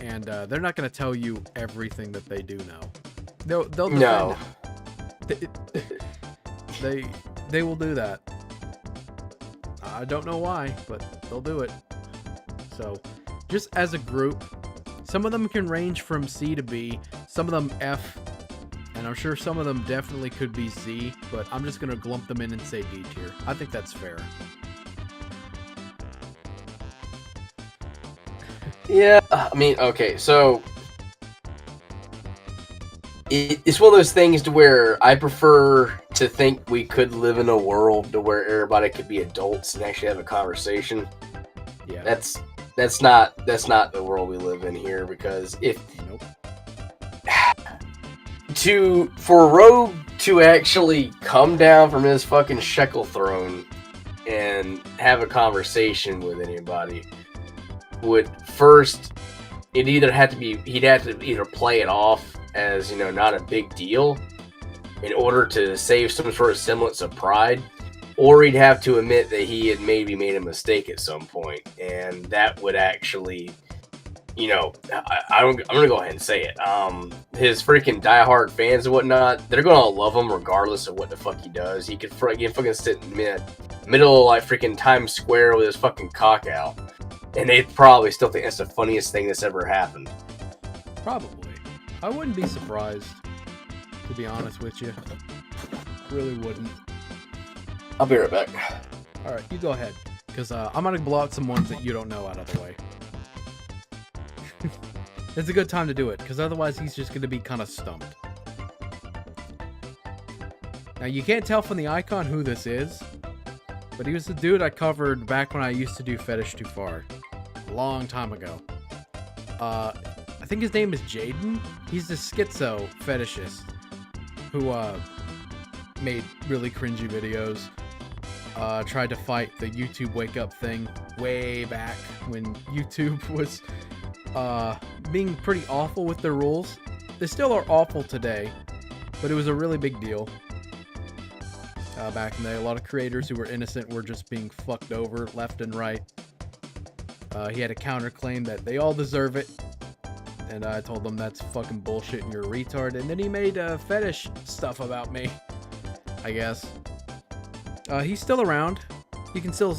And they're not going to tell you everything that they do know. They'll defend no. it. They will do that. I don't know why, but they'll do it. So, just as a group, some of them can range from C to B, some of them F, and I'm sure some of them definitely could be Z, but I'm just going to glump them in and say D tier. I think that's fair. Yeah, I mean, okay, so it's one of those things to where I prefer to think we could live in a world to where everybody could be adults and actually have a conversation. Yeah. That's not the world we live in here, because for Rogue to actually come down from his fucking shekel throne and have a conversation with anybody would first, he'd have to either play it off as, not a big deal in order to save some sort of semblance of pride, or he'd have to admit that he had maybe made a mistake at some point, and that would actually, I'm gonna go ahead and say it. His freaking diehard fans and whatnot, they're gonna love him regardless of what the fuck he does. He could fucking sit in middle of like freaking Times Square with his fucking cock out, and they'd probably still think that's the funniest thing that's ever happened. Probably. I wouldn't be surprised, to be honest with you. Really wouldn't. I'll be right back. Alright, you go ahead, because I'm going to blow out some ones that you don't know out of the way. It's a good time to do it, because otherwise he's just going to be kind of stumped. Now, you can't tell from the icon who this is, but he was the dude I covered back when I used to do Fetish Too Far. A long time ago. I think his name is Jaden. He's the schizo fetishist who made really cringy videos. Tried to fight the YouTube wake up thing way back when YouTube was being pretty awful with their rules. They still are awful today, but it was a really big deal. Back in the day, a lot of creators who were innocent were just being fucked over left and right. He had a counterclaim that they all deserve it, and I told him that's fucking bullshit and you're a retard, and then he made fetish stuff about me, I guess. He's still around. You can still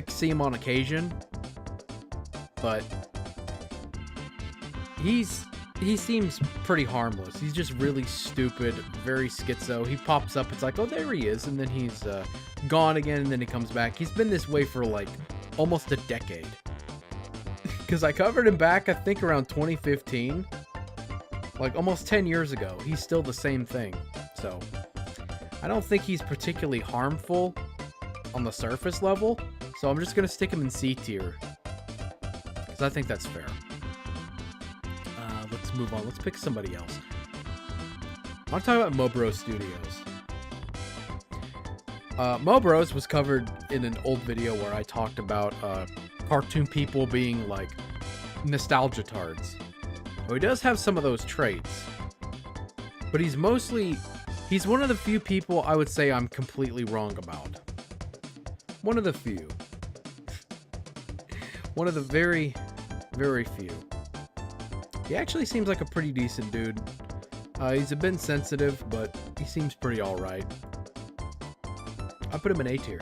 see him on occasion, but he's he seems pretty harmless. He's just really stupid, very schizo. He pops up, it's like, oh, there he is, and then he's gone again, and then he comes back. He's been this way for like almost a decade. Because I covered him back, I think, around 2015. Like almost 10 years ago. He's still the same thing. So I don't think he's particularly harmful on the surface level. So I'm just going to stick him in C tier. Because I think that's fair. Let's move on. Let's pick somebody else. I want to talk about Mobro Studios. Mobros was covered in an old video where I talked about cartoon people being like nostalgia tards. Well, he does have some of those traits, but he's one of the few people I would say I'm completely wrong about. One of the few. One of the very, very few. He actually seems like a pretty decent dude. He's a bit sensitive, but he seems pretty alright. I put him in A tier.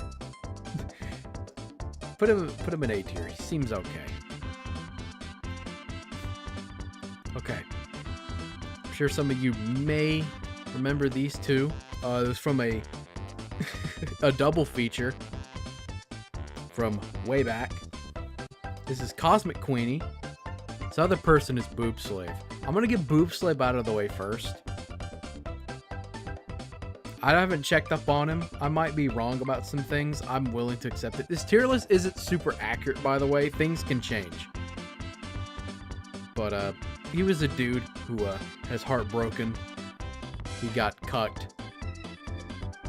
Put him in A tier. He seems okay. Okay. I'm sure some of you may remember these two. It was from a a double feature from way back. This is Cosmic Queenie. This other person is Boob Slave. I'm gonna get Boob Slave out of the way first. I haven't checked up on him. I might be wrong about some things. I'm willing to accept it. This tier list isn't super accurate, by the way. Things can change. But he was a dude who had his heart broken. He got cucked.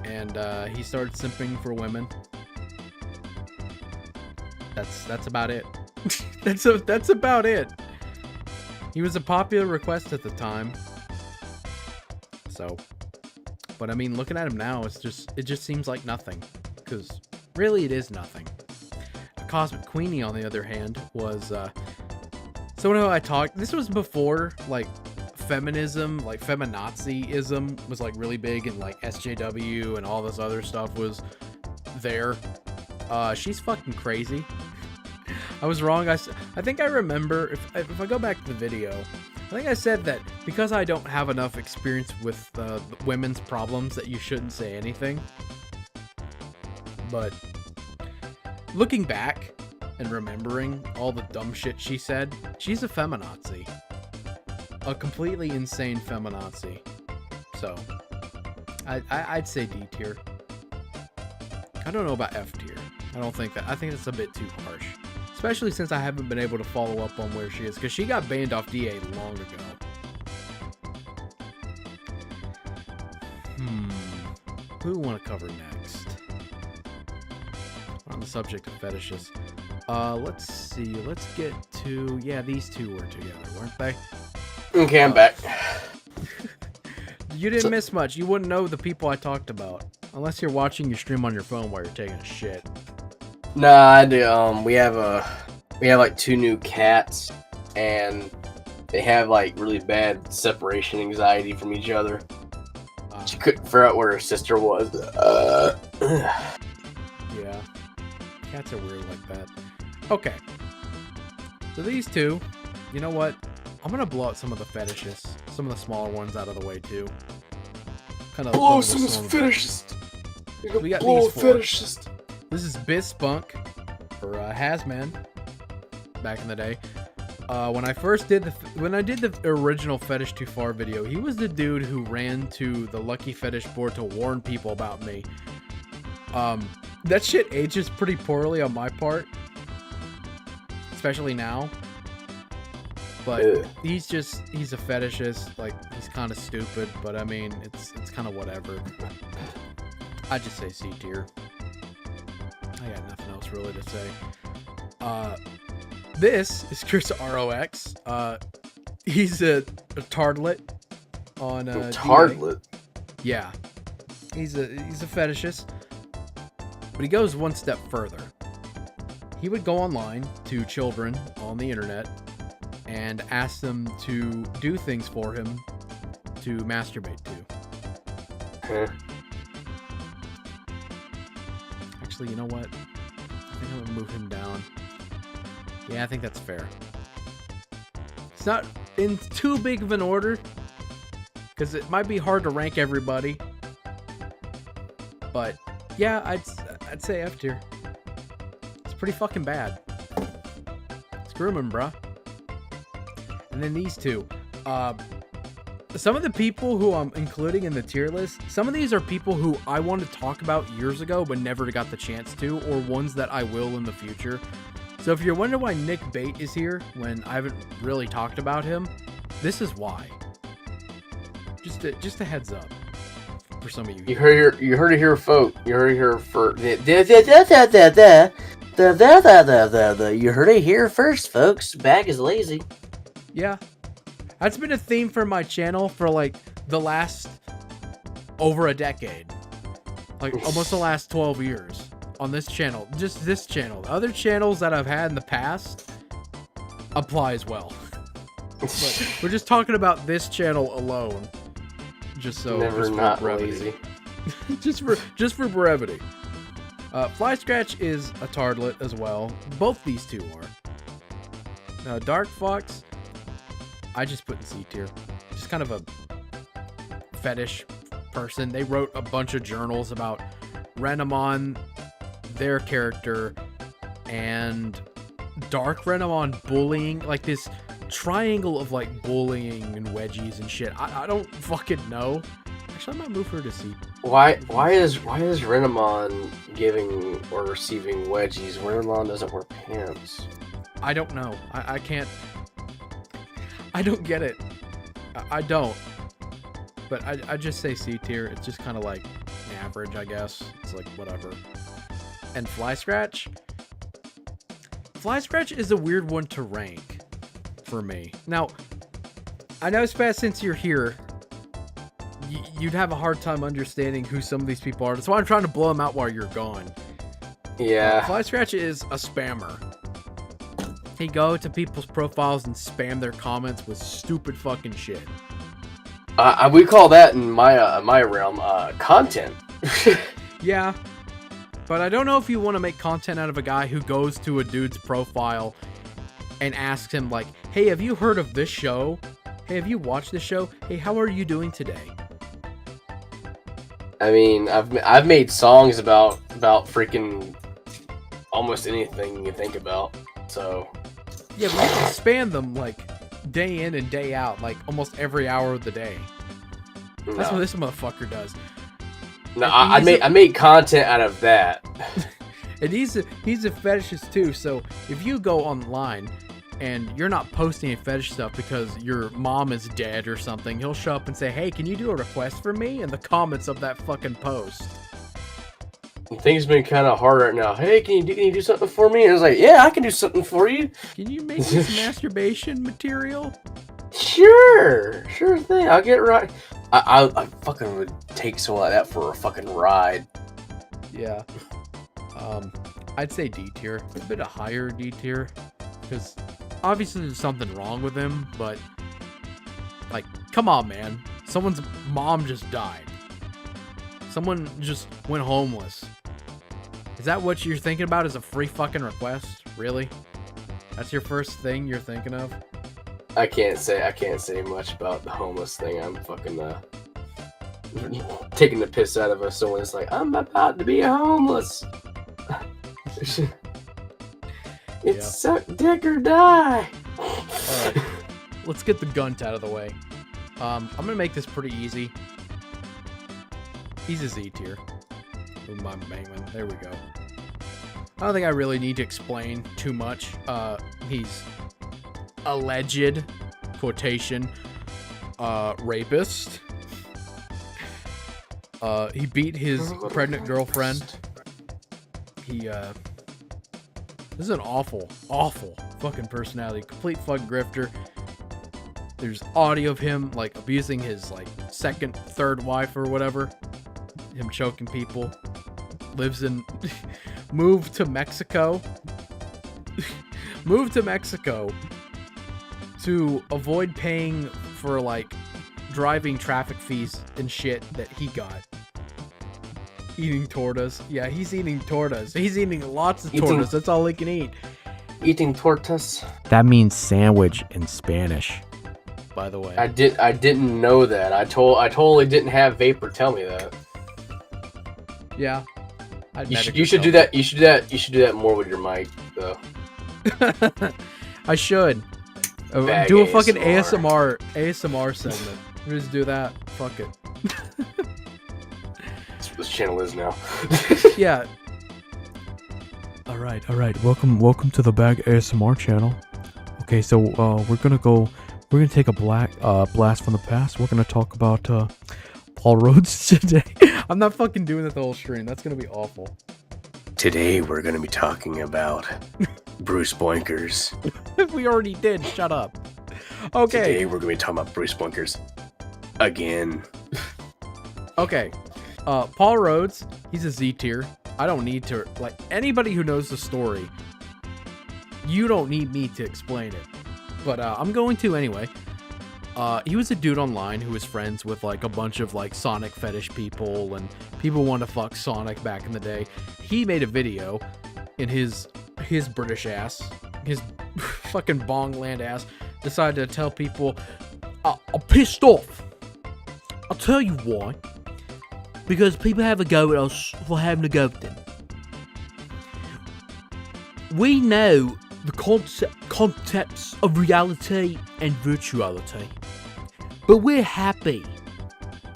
And he started simping for women. That's about it. that's about it. He was a popular request at the time. So, but I mean, looking at him now, it just seems like nothing. Because really, it is nothing. Cosmic Queenie, on the other hand, was someone who I talked. This was before like feminism, like feminazism was like really big, and like SJW and all this other stuff was there. She's fucking crazy. I was wrong. I think I remember, if I go back to the video, I think I said that because I don't have enough experience with women's problems that you shouldn't say anything. But looking back and remembering all the dumb shit she said, she's a feminazi. A completely insane feminazi. So, I'd say D tier. I don't know about F tier. I don't think that. I think it's a bit too harsh. Especially since I haven't been able to follow up on where she is. Because she got banned off DA long ago. Who do we want to cover next? On the subject of fetishes. Let's see. Let's get to... Yeah, these two were together, weren't they? Okay, I'm back. You didn't miss much. You wouldn't know the people I talked about. Unless you're watching your stream on your phone while you're taking a shit. Nah, I do. We have like 2 new cats, and they have like really bad separation anxiety from each other. She couldn't figure out where her sister was. Yeah, cats are weird like that. Okay, so these two, you know what? I'm gonna blow out some of the fetishes, some of the smaller ones out of the way too. Kind of blow some fetishes. We got blow these 4. fetishes. This is Bizspunk for Hazman back in the day. When I did the original Fetish Too Far video, he was the dude who ran to the Lucky Fetish board to warn people about me. That shit ages pretty poorly on my part, especially now. But he's a fetishist. Like, he's kind of stupid, but I mean, it's kind of whatever. I just say C tier. I got nothing else really to say. This is Chris ROX. He's a tardlet on tardlet. Yeah, he's a fetishist, but he goes one step further. He would go online to children on the internet and ask them to do things for him to masturbate to. Actually, you know what? I think I'm gonna move him down. Yeah, I think that's fair. in too big of an order, because it might be hard to rank everybody. But yeah, I'd say F tier. It's pretty fucking bad. Screw him, bruh. And then these two. Some of the people who I'm including in the tier list, some of these are people who I wanted to talk about years ago but never got the chance to, or ones that I will in the future. So if you're wondering why Nick Bate is here when I haven't really talked about him, this is why. Just a heads up for some of you. You heard it here, folk. You heard it here for you heard it here first, folks. Bag is lazy. Yeah. That's been a theme for my channel for like the last over a decade. Like almost the last 12 years on this channel. Just this channel. The other channels that I've had in the past apply as well. But we're just talking about this channel alone. Just so Never just for not brevity. lazy. just for brevity. Fly Scratch is a tardlet as well. Both these two are. Now Dark Fox, I just put in C tier. Just kind of a fetish person. They wrote a bunch of journals about Renamon, their character, and Dark Renamon bullying, like this triangle of like bullying and wedgies and shit. I don't fucking know. Actually, I might move her to C. Why is Renamon giving or receiving wedgies? Renamon doesn't wear pants. I don't know. I can't. I don't get it. I don't. But I just say C tier. It's just kind of like average, I guess. It's like whatever. And Fly Scratch? Fly Scratch is a weird one to rank for me. Now, I know, Spaz, since you're here, you'd have a hard time understanding who some of these people are. That's why I'm trying to blow them out while you're gone. Yeah. Fly Scratch is a spammer. He go to people's profiles and spam their comments with stupid fucking shit. We call that in my realm content. Yeah, but I don't know if you want to make content out of a guy who goes to a dude's profile and asks him like, "Hey, have you heard of this show? Hey, have you watched this show? Hey, how are you doing today?" I mean, I've made songs about freaking almost anything you think about. So Yeah, but you can spam them like day in and day out, like almost every hour of the day. That's what this motherfucker does. No, I made content out of that. And he's a fetishist too, so if you go online and you're not posting any fetish stuff because your mom is dead or something, he'll show up and say, "Hey, can you do a request for me?" in the comments of that fucking post. Things been kind of hard right now. Hey, can you do something for me? And I was like, yeah, I can do something for you. Can you make this masturbation material? Sure thing. I'll get right. I fucking would take someone like that for a fucking ride. Yeah. I'd say D tier. A bit of higher D tier. Because obviously there's something wrong with him, but like, come on, man. Someone's mom just died. Someone just went homeless. Is that what you're thinking about as a free fucking request? Really? That's your first thing you're thinking of? I can't say much about the homeless thing. I'm fucking taking the piss out of us. Someone's like, I'm about to be homeless. It's suck dick or die. Alright. Let's get the gunt out of the way. I'm gonna make this pretty easy. He's a Z tier. Ooh, my Bangman. There we go. I don't think I really need to explain too much. He's alleged, quotation, rapist. He beat his pregnant girlfriend. This is an awful fucking personality. Complete fuck grifter. There's audio of him, like, abusing his, like, second, third wife or whatever. Him choking people. Lives in... Moved to Mexico. Moved to Mexico to avoid paying for, like, driving traffic fees and shit that he got. Eating tortas. Yeah, he's eating tortas. He's eating lots of tortas. That's all he can eat. Eating tortas. That means sandwich in Spanish. by the way. I didn't know that. I totally didn't have Vapor tell me that. Yeah. You should do that. You should do that more with your mic, though. I should. Bag Do a fucking ASMR. ASMR segment. We just do that. Fuck it. That's what this channel is now. Yeah. All right. Welcome to the Bag ASMR channel. Okay, so we're gonna take a blast from the past. We're gonna talk about Paul Rhodes today. I'm not fucking doing it the whole stream. That's gonna be awful. Today we're gonna be talking about Bruce Boinkers. We already did. Shut up. Okay. Today we're gonna be talking about Bruce Boinkers again. Okay. Paul Rhodes, he's a Z tier. I don't need to, like, anybody who knows the story, you don't need me to explain it. But I'm going to anyway. He was a dude online who was friends with, like, a bunch of, like, Sonic fetish people, and people want to fuck Sonic back in the day. He made a video in his British ass, his fucking bongland ass, decided to tell people, I'm pissed off. I'll tell you why. Because people have a go at us for having a go at them. We know the concepts of reality and virtuality. But we're happy.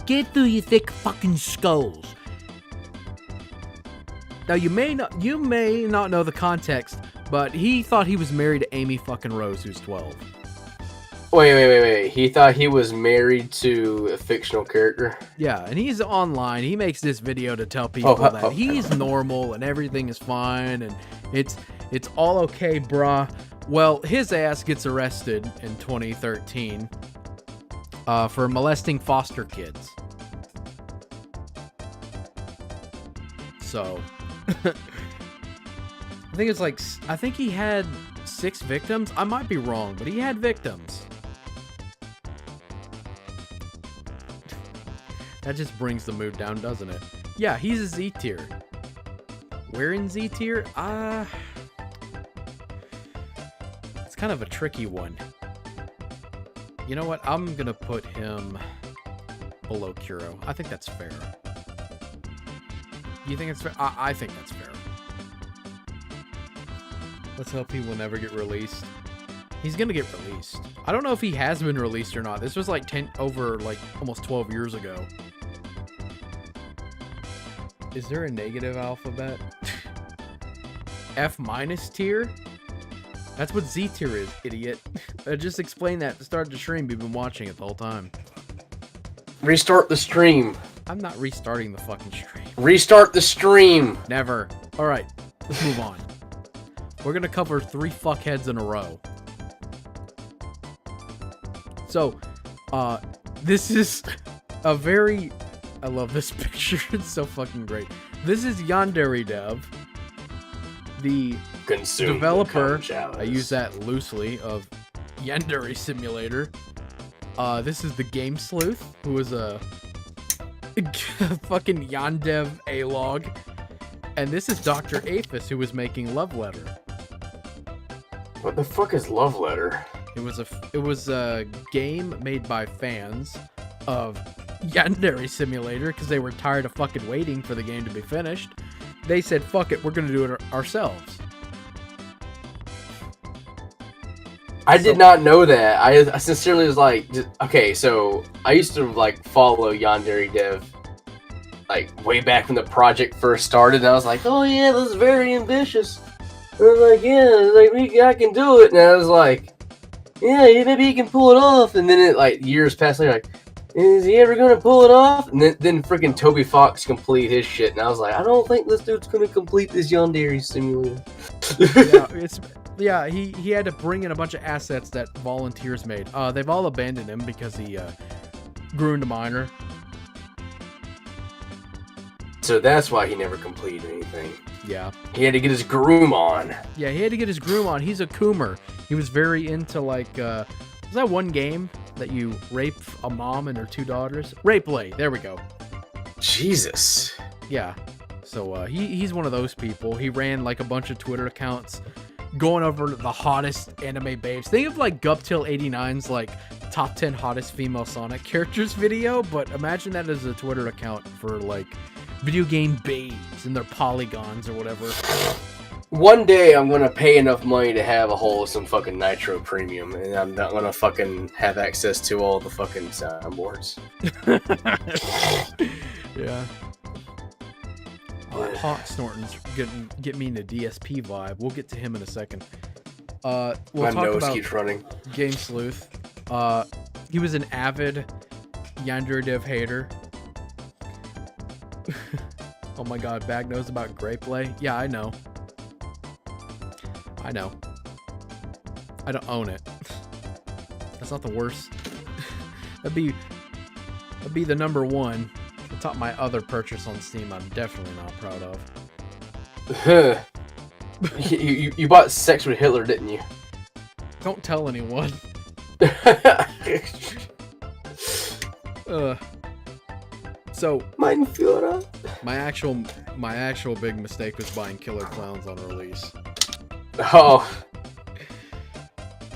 Get through your thick fucking skulls. Now you may not know the context, but he thought he was married to Amy fucking Rose, who's 12. Wait. He thought he was married to a fictional character? Yeah, and he's online. He makes this video to tell people that he's normal and everything is fine and it's all okay, bruh. Well, his ass gets arrested in 2013 for molesting foster kids. So, I think he had 6 victims. I might be wrong, but he had victims. That just brings the mood down, doesn't it? Yeah, he's a Z tier. Where in Z tier? It's kind of a tricky one. You know what? I'm gonna put him below Kuro. I think that's fair. You think it's fair? I think that's fair. Let's hope he will never get released. He's gonna get released. I don't know if he has been released or not. This was like almost 12 years ago. Is there a negative alphabet? F- tier? That's what Z tier is, idiot. I just explained that at the start of the stream. We've been watching it the whole time. Restart the stream. I'm not restarting the fucking stream. Restart the stream. Never. Alright, let's move on. We're gonna cover 3 fuckheads in a row. So, this is a very... I love this picture. It's so fucking great. This is Yandere Dev, the developer, I use that loosely, of Yandere Simulator. This is the Game Sleuth, who is a fucking Yandev A-log. And this is Dr. Aphis, who was making Love Letter. What the fuck is Love Letter? It was a game made by fans of Yandere Simulator because they were tired of fucking waiting for the game to be finished. They said, fuck it, we're gonna do it ourselves. I did not know that. I sincerely was like, okay, so I used to like follow Yandere Dev like way back when the project first started, and I was like, oh yeah, this is very ambitious. And I was like, yeah, like I can do it, and I was like, yeah, maybe he can pull it off. And then it like years passed later, like, is he ever gonna pull it off? And then freaking Toby Fox complete his shit, and I was like, I don't think this dude's gonna complete this Yandere Simulator. Yeah, he had to bring in a bunch of assets that volunteers made. They've all abandoned him because he grew into minor. So that's why he never completed anything. Yeah. He had to get his groom on. Yeah, he had to get his groom on. He's a coomer. He was very into, like, was that one game that you rape a mom and her 2 daughters? Rape Lay. There we go. Jesus. Yeah. So he's one of those people. He ran, like, a bunch of Twitter accounts going over the hottest anime babes. Think of, like, Guptil89's, like, top 10 hottest female Sonic characters video, but imagine that as a Twitter account for like video game babes and their polygons or whatever. One day I'm gonna pay enough money to have a wholesome fucking Nitro Premium, and I'm not gonna fucking have access to all the fucking soundboards. Yeah. Hawk Snorton's get me into DSP vibe. We'll get to him in a second. We'll My talk nose about keeps running. Game Sleuth. He was an avid Yandere Dev hater. Oh my god, Bag knows about Greyplay. Yeah, I know. I know. I don't own it. That's not the worst. That'd be the number one. On top of my other purchase on Steam, I'm definitely not proud of. You bought Sex with Hitler, didn't you? Don't tell anyone. So Mein Führer. my actual big mistake was buying Killer Clowns on release. Oh.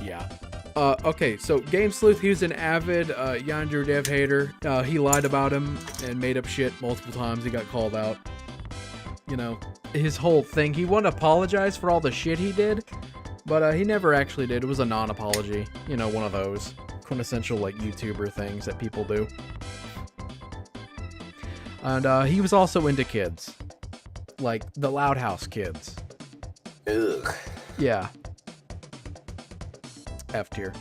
Yeah. Okay, so Game Sleuth, he was an avid Yandere Dev hater. He lied about him and made up shit multiple times. He got called out. You know, his whole thing. He wanted to apologize for all the shit he did, but he never actually did. It was a non-apology. You know, one of those quintessential like YouTuber things that people do. And he was also into kids, like the Loud House kids. Ugh. Yeah. F tier.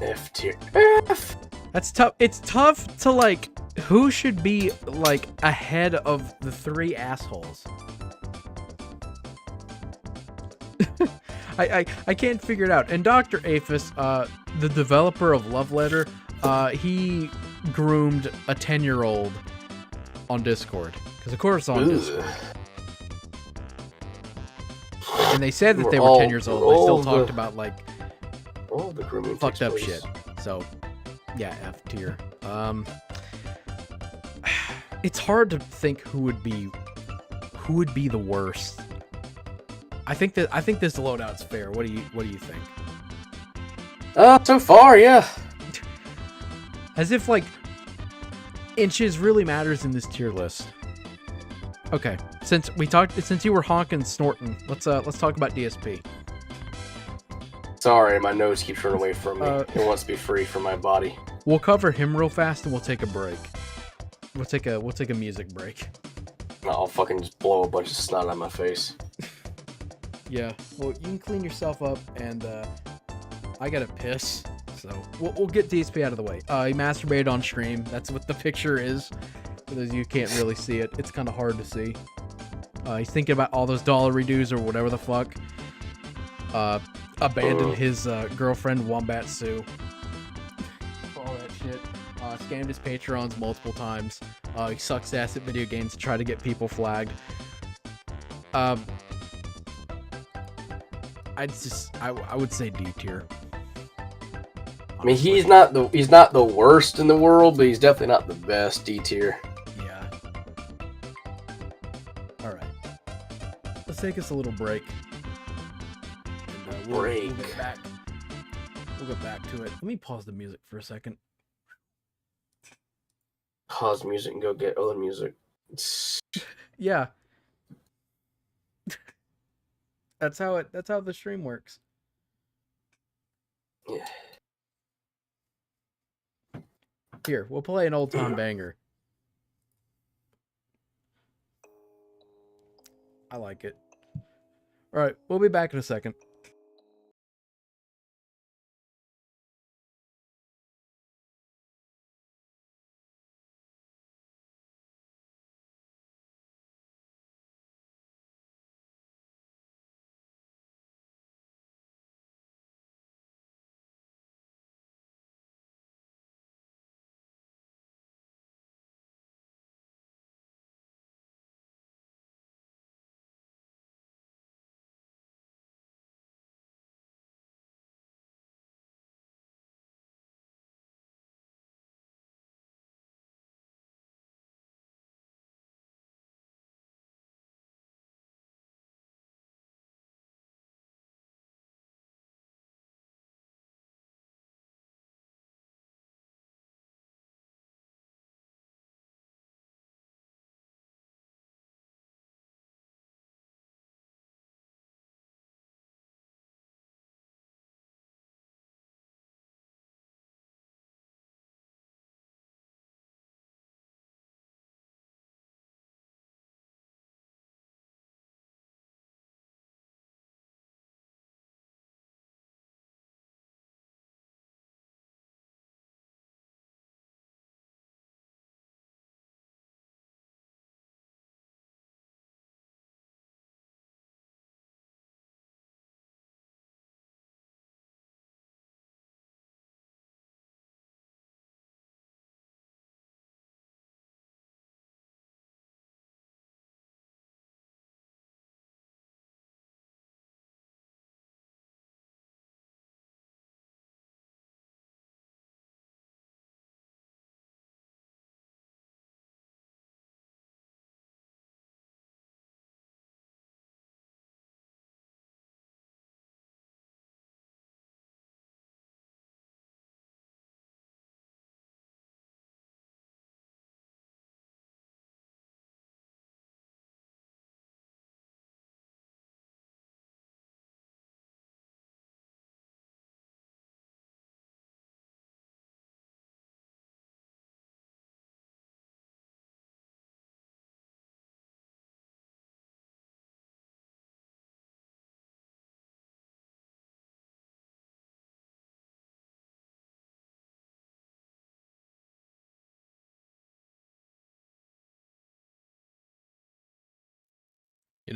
F tier. F. That's tough. It's tough to like. Who should be like ahead of the three assholes? I can't figure it out. And Dr. Aphis, the developer of Love Letter, he groomed a 10-year-old on Discord. Because of course it's on Discord. And they said that they were 10 years old. They still talked about like all the grooming fucked up place. shit. So yeah, F tier. It's hard to think who would be the worst. I think this loadout's fair. What do you think? So far, yeah. As if like inches really matters in this tier list. Okay, since you were honking Snorton, let's talk about DSP. Sorry, my nose keeps running away from me. It wants to be free from my body. We'll cover him real fast and we'll take a break. We'll take a music break. I'll fucking just blow a bunch of snot on my face. Yeah. Well, you can clean yourself up, and I gotta piss, so we'll get DSP out of the way. He masturbated on stream. That's what the picture is. For those of you who can't really see it, it's kind of hard to see. He's thinking about all those dollar redos or whatever the fuck. Abandoned his girlfriend Wombat Sue. All that shit. Scammed his patrons multiple times. He sucks ass at video games to try to get people flagged. I would say D tier. I mean, he's not the worst in the world, but he's definitely not the best. D tier. Yeah. All right. Let's take us a little break. And, Break. We'll get back. We'll get back to it. Let me pause the music for a second. Pause music and go get other music. Yeah. That's how the stream works. Yeah. Here, we'll play an old Tom banger. I like it. All right, we'll be back in a second.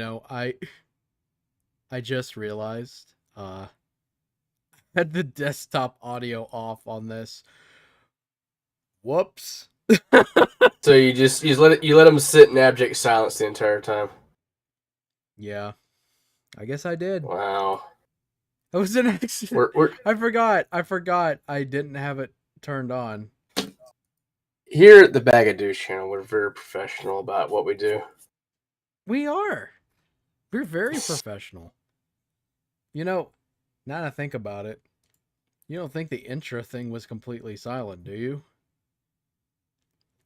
I just realized I had the desktop audio off on this. Whoops. So you let him sit in abject silence the entire time. Yeah. I guess I did. Wow. That was an accident. We're I forgot I didn't have it turned on. here at the Bag of Douche channel. We're very professional about what we do. We are. We're very professional. Now that I think about it, you don't think the intro thing was completely silent, do you?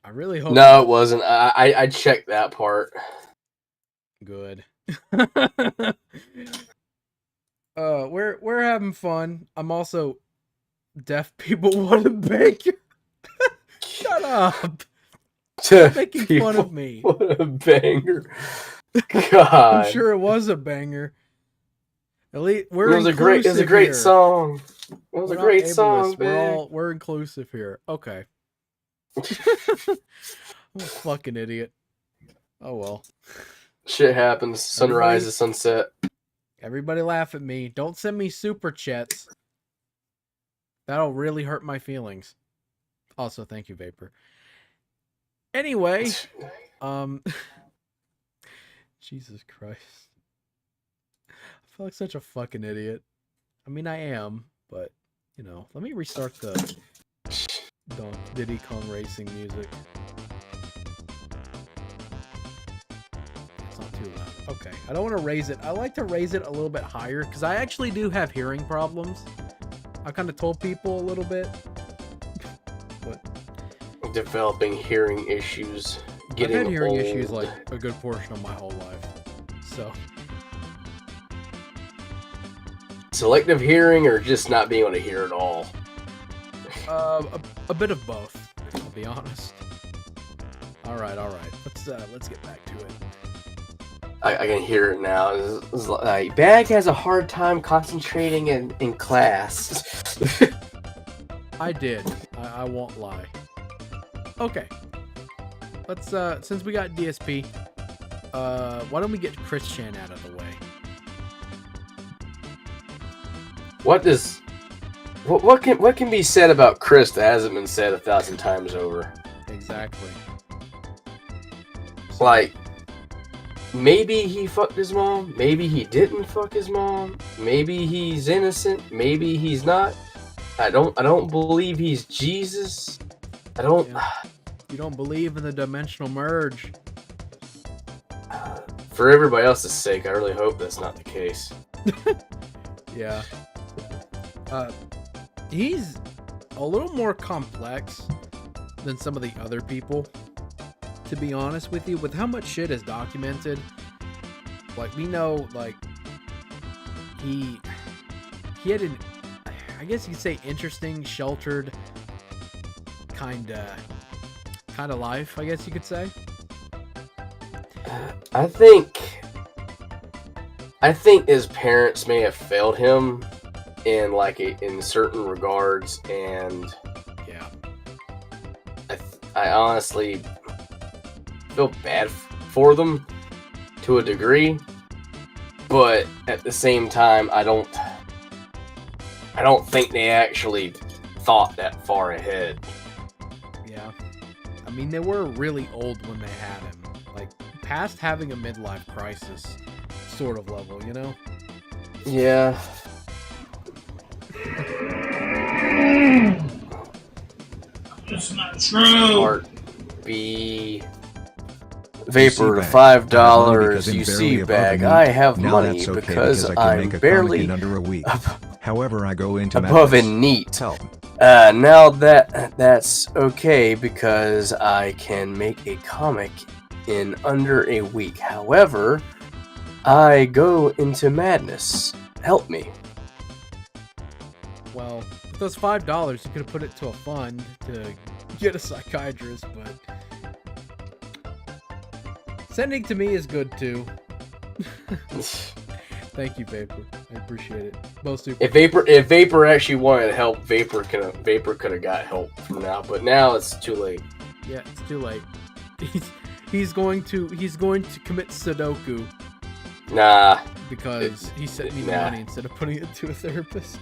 I really hope No, it wasn't. I checked that part. good. We're having fun. I'm also deaf people want to bake. Shut up. Making fun of me. What a banger. God. I'm sure it was a banger. At least It was a great here. song. It was a great song, man. We're inclusive here. Okay. I'm a fucking idiot. Oh well. Shit happens. Sunrise to sunset. Everybody laugh at me. Don't send me super chats. That'll really hurt my feelings. Also, thank you, Vapor. Anyway, Jesus Christ. I feel like such a fucking idiot. I mean, I am, but, let me restart the Diddy Kong Racing music. It's not too loud. Okay, I don't want to raise it. I like to raise it a little bit higher, because I actually do have hearing problems. I kind of told people a little bit. But developing hearing issues. I've had hearing issues like a good portion of my whole life. So selective hearing or just not being able to hear at all? A bit of both, I'll be honest. All right. Let's get back to it. I can hear it now. It's like, Bag has a hard time concentrating in class. I did. I won't lie. Okay. Let's since we got DSP, why don't we get Chris Chan out of the way? What can be said about Chris that hasn't been said 1,000 times over? Exactly. Like, maybe he fucked his mom, maybe he didn't fuck his mom, maybe he's innocent, maybe he's not. I don't believe he's Jesus. I don't. Yeah. You don't believe in the dimensional merge. For everybody else's sake, I really hope that's not the case. Yeah. He's a little more complex than some of the other people, to be honest with you, with how much shit is documented. Like, we know, like, he had an, I guess you could say, interesting, sheltered kind of life, I guess you could say. I think his parents may have failed him in certain regards, and yeah, I honestly feel bad for them to a degree, but at the same time, I don't think they actually thought that far ahead. Yeah, I mean, they were really old when they had him, like past having a midlife crisis sort of level, you know? Yeah. It's not true. Part B. Vapor to $5. You see, Bag. I have money because I'm barely under a week. However, I go into above in neat. Help. Now that's okay because I can make a comic in under a week. However, I go into madness. Help me. Well, with those $5, you could have put it to a fund to get a psychiatrist, but sending to me is good too. Thank you, Vapor. I appreciate it. Most super. If Vapor actually wanted help, Vapor could have got help from now, but now it's too late. Yeah, it's too late. He's going to commit Sudoku Nah, because he sent me the Nah. money instead of putting it to a therapist.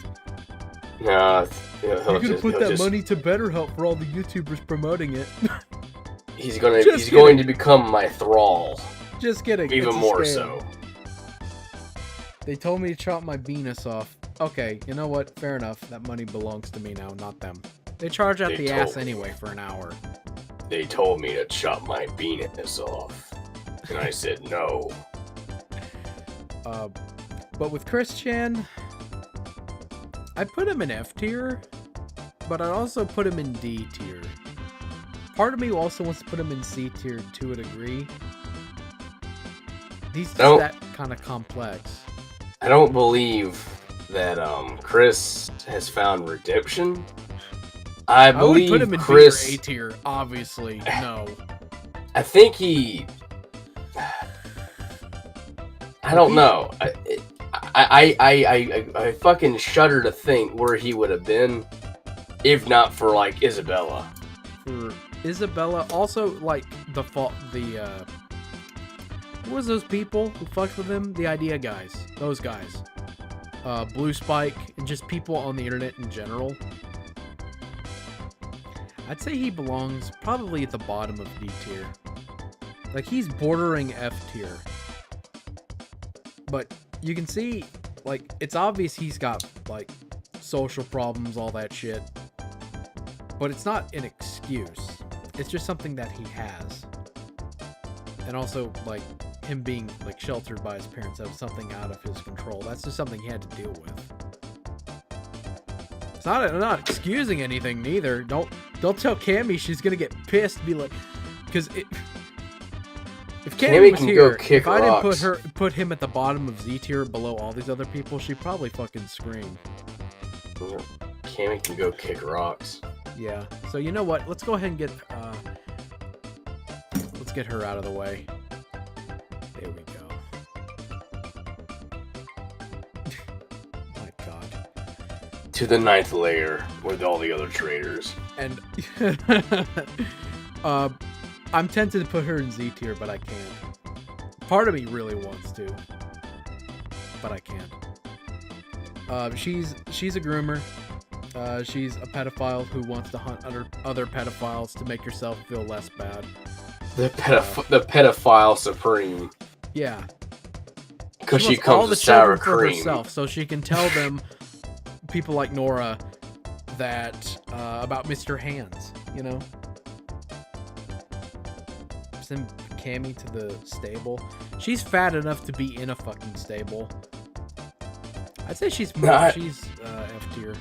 nah. You're gonna put that money to BetterHelp for all the YouTubers promoting it. He's Just going kidding. to become my thrall, Just kidding. even it's a more scam. so. They told me to chop my penis off. Okay, you know what? Fair enough. That money belongs to me now, not them. They charge out They the ass told me. anyway for an hour. They told me to chop my penis off, and I said no. But with Chris Chan, I put him in F tier, but I also put him in D tier. Part of me also wants to put him in C tier to a degree. He's just Don't- that kind of complex. I don't believe that Chris has found redemption. I I would believe put him in Chris. B or A tier, obviously. No. I think he. I don't know. I fucking shudder to think where he would have been if not for like Isabella. For Isabella, also like the what was those people who fucked with him? The idea guys. Those guys. Blue Spike and just people on the internet in general. I'd say he belongs probably at the bottom of D tier. Like he's bordering F tier. But you can see, like, it's obvious he's got like social problems, all that shit. But it's not an excuse. It's just something that he has. And also, like, him being like sheltered by his parents, that was something out of his control. That's just something he had to deal with. It's not I'm not excusing anything neither. Don't tell Cammy she's gonna get pissed. Be like, because if Cammy Cammy was can here, go kick if I rocks. didn't put him at the bottom of Z tier below all these other people, she'd probably fucking scream. Cammy can go kick rocks. Yeah. So you know what? Let's go ahead and get her out of the way. There we go. My God. To the 9th layer with all the other traitors. And I'm tempted to put her in Z tier, but I can't. Part of me really wants to, but I can't. She's a groomer. She's a pedophile who wants to hunt other pedophiles to make herself feel less bad. The pedophile supreme. Yeah. Because she wants all comes the with sour children for cream. herself, so she can tell them, people like Nora, that about Mr. Hands, you know. Send Cammy to the stable. She's fat enough to be in a fucking stable. I'd say she's F tier.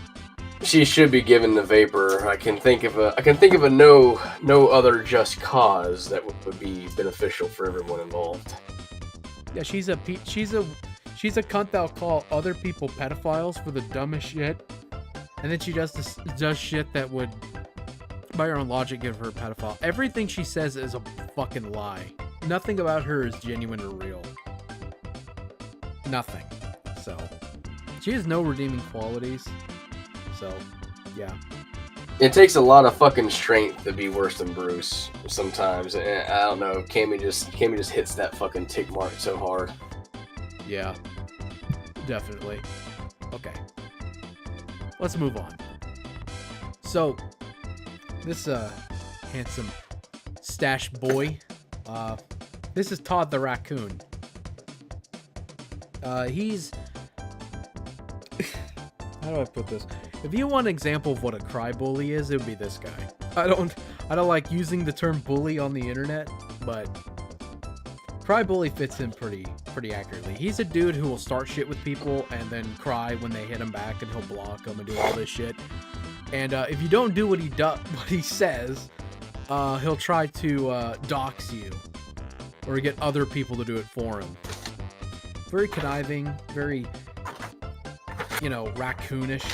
She should be given the vapor. I can think of a no other just cause that would be beneficial for everyone involved. Yeah, she's a cunt that'll call other people pedophiles for the dumbest shit, and then she does shit that would, by her own logic, give her a pedophile. Everything she says is a fucking lie. Nothing about her is genuine or real. Nothing. So she has no redeeming qualities. So yeah. It takes a lot of fucking strength to be worse than Bruce sometimes. And I don't know. Cammy just hits that fucking tick mark so hard. Yeah. Definitely. Okay. Let's move on. So this handsome stash boy, this is Todd the raccoon. He's how do I put this? If you want an example of what a crybaby is, it would be this guy. I don't like using the term bully on the internet, but crybaby fits in pretty accurately. He's a dude who will start shit with people and then cry when they hit him back, and he'll block them and do all this shit. And if you don't do what he says, he'll try to dox you or get other people to do it for him. Very conniving, very, raccoonish.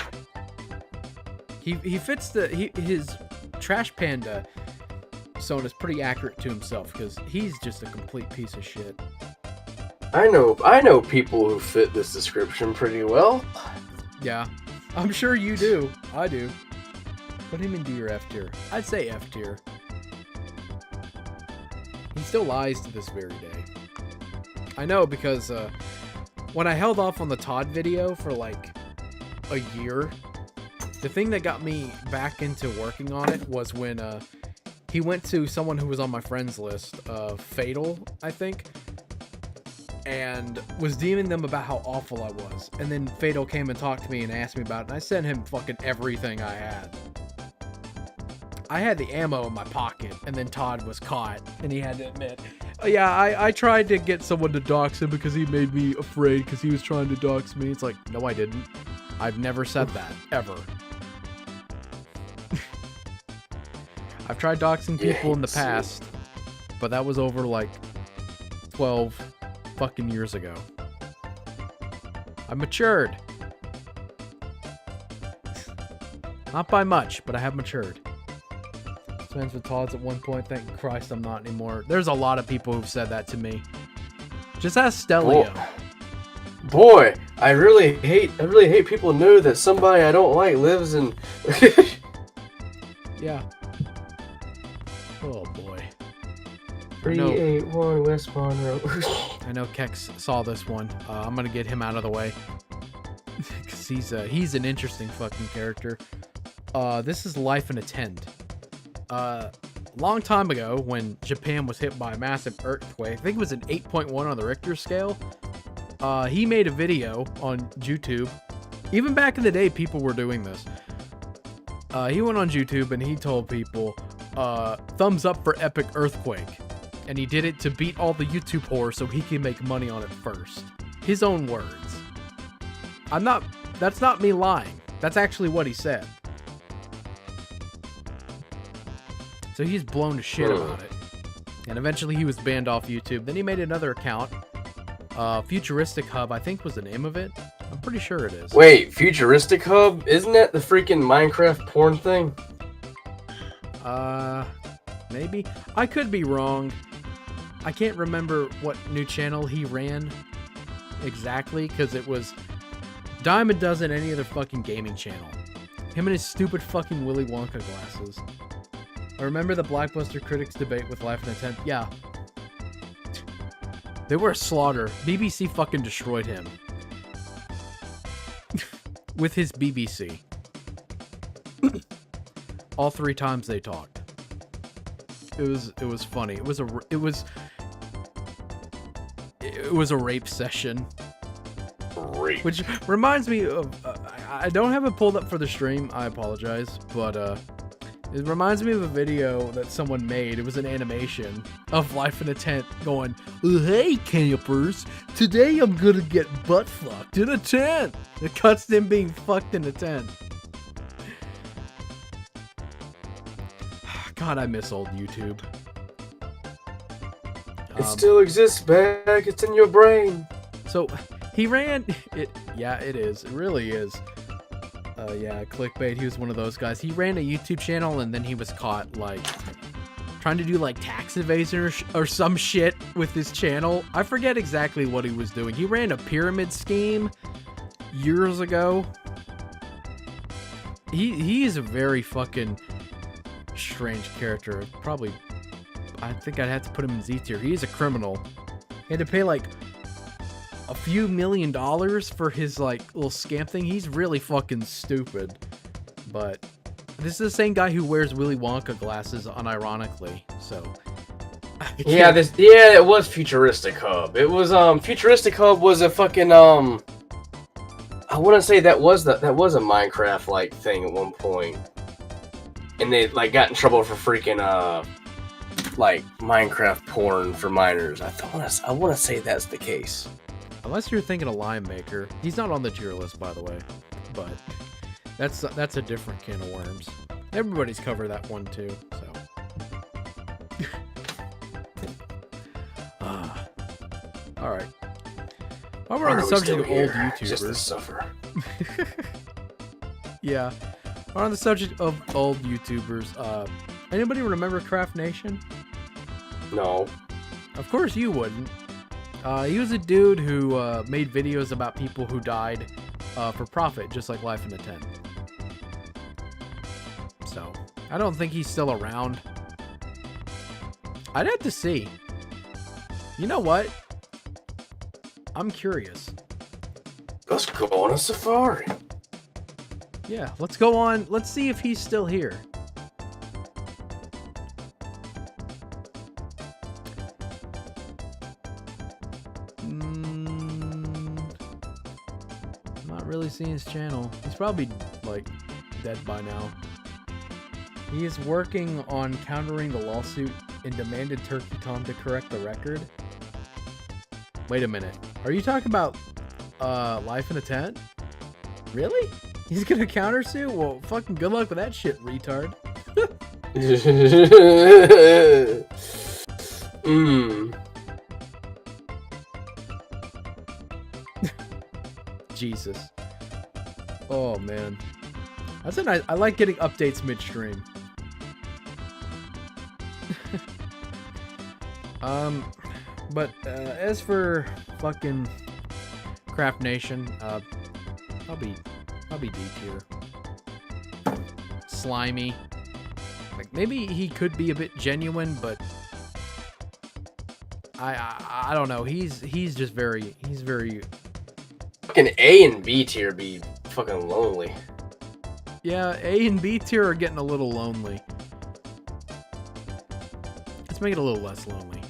He fits his Trash Panda persona is pretty accurate to himself because he's just a complete piece of shit. I know people who fit this description pretty well. Yeah, I'm sure you do. I do. Put him in D or F tier. I'd say F tier. He still lies to this very day. I know because when I held off on the Todd video for like a year, the thing that got me back into working on it was when he went to someone who was on my friends list, Fatal, I think, and was DMing them about how awful I was. And then Fatal came and talked to me and asked me about it, and I sent him fucking everything I had. I had the ammo in my pocket, and then Todd was caught, and he had to admit, oh, yeah, I tried to get someone to dox him because he made me afraid because he was trying to dox me. It's like, no, I didn't. I've never said that, ever. I've tried doxing people in the past, but that was over like 12 fucking years ago. I matured. Not by much, but I have matured. Friends with Todd's at one point. Thank Christ I'm not anymore. There's a lot of people who've said that to me. Just ask Stelio. Boy, I really hate people who know that somebody I don't like lives in. Yeah. Oh boy. 381 West Monroe. I know Kex saw this one. I'm gonna get him out of the way because he's an interesting fucking character. This is Life in a Tent. Long time ago, when Japan was hit by a massive earthquake, I think it was an 8.1 on the Richter scale. He made a video on YouTube. Even back in the day, people were doing this. He went on YouTube and he told people, thumbs up for epic earthquake. And he did it to beat all the YouTube whores so he can make money on it first. His own words. That's not me lying. That's actually what he said. So he's blown to shit about it. And eventually he was banned off YouTube. Then he made another account. Futuristic Hub, I think was the name of it. I'm pretty sure it is. Wait, Futuristic Hub? Isn't that the freaking Minecraft porn thing? Maybe. I could be wrong. I can't remember what new channel he ran exactly, because it was Diamond doesn't any other fucking gaming channel. Him and his stupid fucking Willy Wonka glasses. I remember the Blockbuster critics debate with Life in a Tent. Yeah. They were a slaughter. BBC fucking destroyed him. With his BBC. All 3 times they talked. It was funny. It was a rape session. Rape. Which reminds me of I don't have it pulled up for the stream. I apologize, but it reminds me of a video that someone made. It was an animation of Life in a Tent going, hey campers, today I'm gonna get butt fucked in a tent. It cuts to him being fucked in a tent. God, I miss old YouTube. It still exists, back. It's in your brain. So he ran it. Yeah, it is. It really is. Yeah, clickbait. He was one of those guys. He ran a YouTube channel and then he was caught like trying to do like tax evasion or some shit with his channel. I forget exactly what he was doing. He ran a pyramid scheme years ago. He is a very fucking strange character. Probably, I think I'd have to put him in Z tier. He's a criminal. He had to pay like a few $1 million for his like little scam thing. He's really fucking stupid. But this is the same guy who wears Willy Wonka glasses unironically. So yeah, it was Futuristic Hub. It was Futuristic Hub was a fucking I want to say that was a Minecraft like thing at one point. And they like got in trouble for freaking like Minecraft porn for minors. I want to say that's the case. Unless you're thinking of Lime Maker. He's not on the tier list, by the way. But that's a different can of worms. Everybody's covered that one too, so. Alright. While we're on the subject of old YouTubers. Just to suffer. Yeah. While on the subject of old YouTubers, anybody remember Craft Nation? No. Of course you wouldn't. He was a dude who made videos about people who died for profit, just like Life in a Tent. So, I don't think he's still around. I'd have to see. You know what? I'm curious. Let's go on a safari. Yeah, let's go on. Let's see if he's still here. Not really seeing his channel. He's probably, like, dead by now. He is working on countering the lawsuit and demanded Turkey Tom to correct the record. Wait a minute. Are you talking about Life in a Tent? Really? He's gonna countersuit? Well, fucking good luck with that shit, retard. Jesus. Oh man. That's a nice. I like getting updates midstream. But as for fucking Craft Nation, I'll be D tier. Slimy. Like maybe he could be a bit genuine, but I don't know. He's just very Fucking A and B tier be fucking lonely. Yeah, A and B tier are getting a little lonely. Let's make it a little less lonely.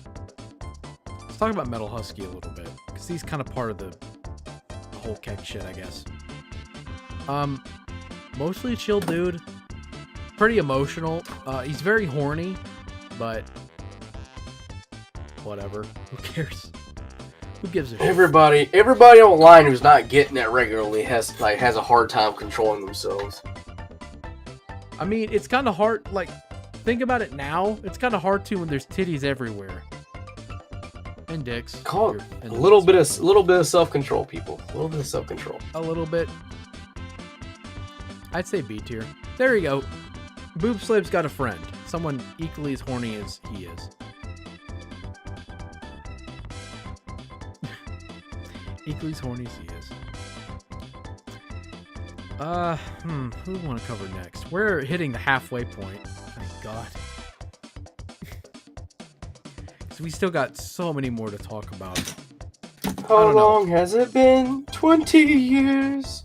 Let's talk about Metal Husky a little bit, because he's kind of part of the whole keck shit, I guess. Mostly a chill dude. Pretty emotional. He's very horny, but whatever. Who cares? Who gives a shit? Everybody online who's not getting it regularly has a hard time controlling themselves. I mean, it's kind of hard. Like, think about it now. It's kind of hard to when there's titties everywhere and dicks. Call it a little bit of self-control, people. A little bit of self-control. A little bit. I'd say B tier. There you go. Boob Slave's got a friend. Someone equally as horny as he is. Equally as horny as he is. Who do we want to cover next? We're hitting the halfway point. Thank God. So we still got so many more to talk about. How long has it been? 20 years.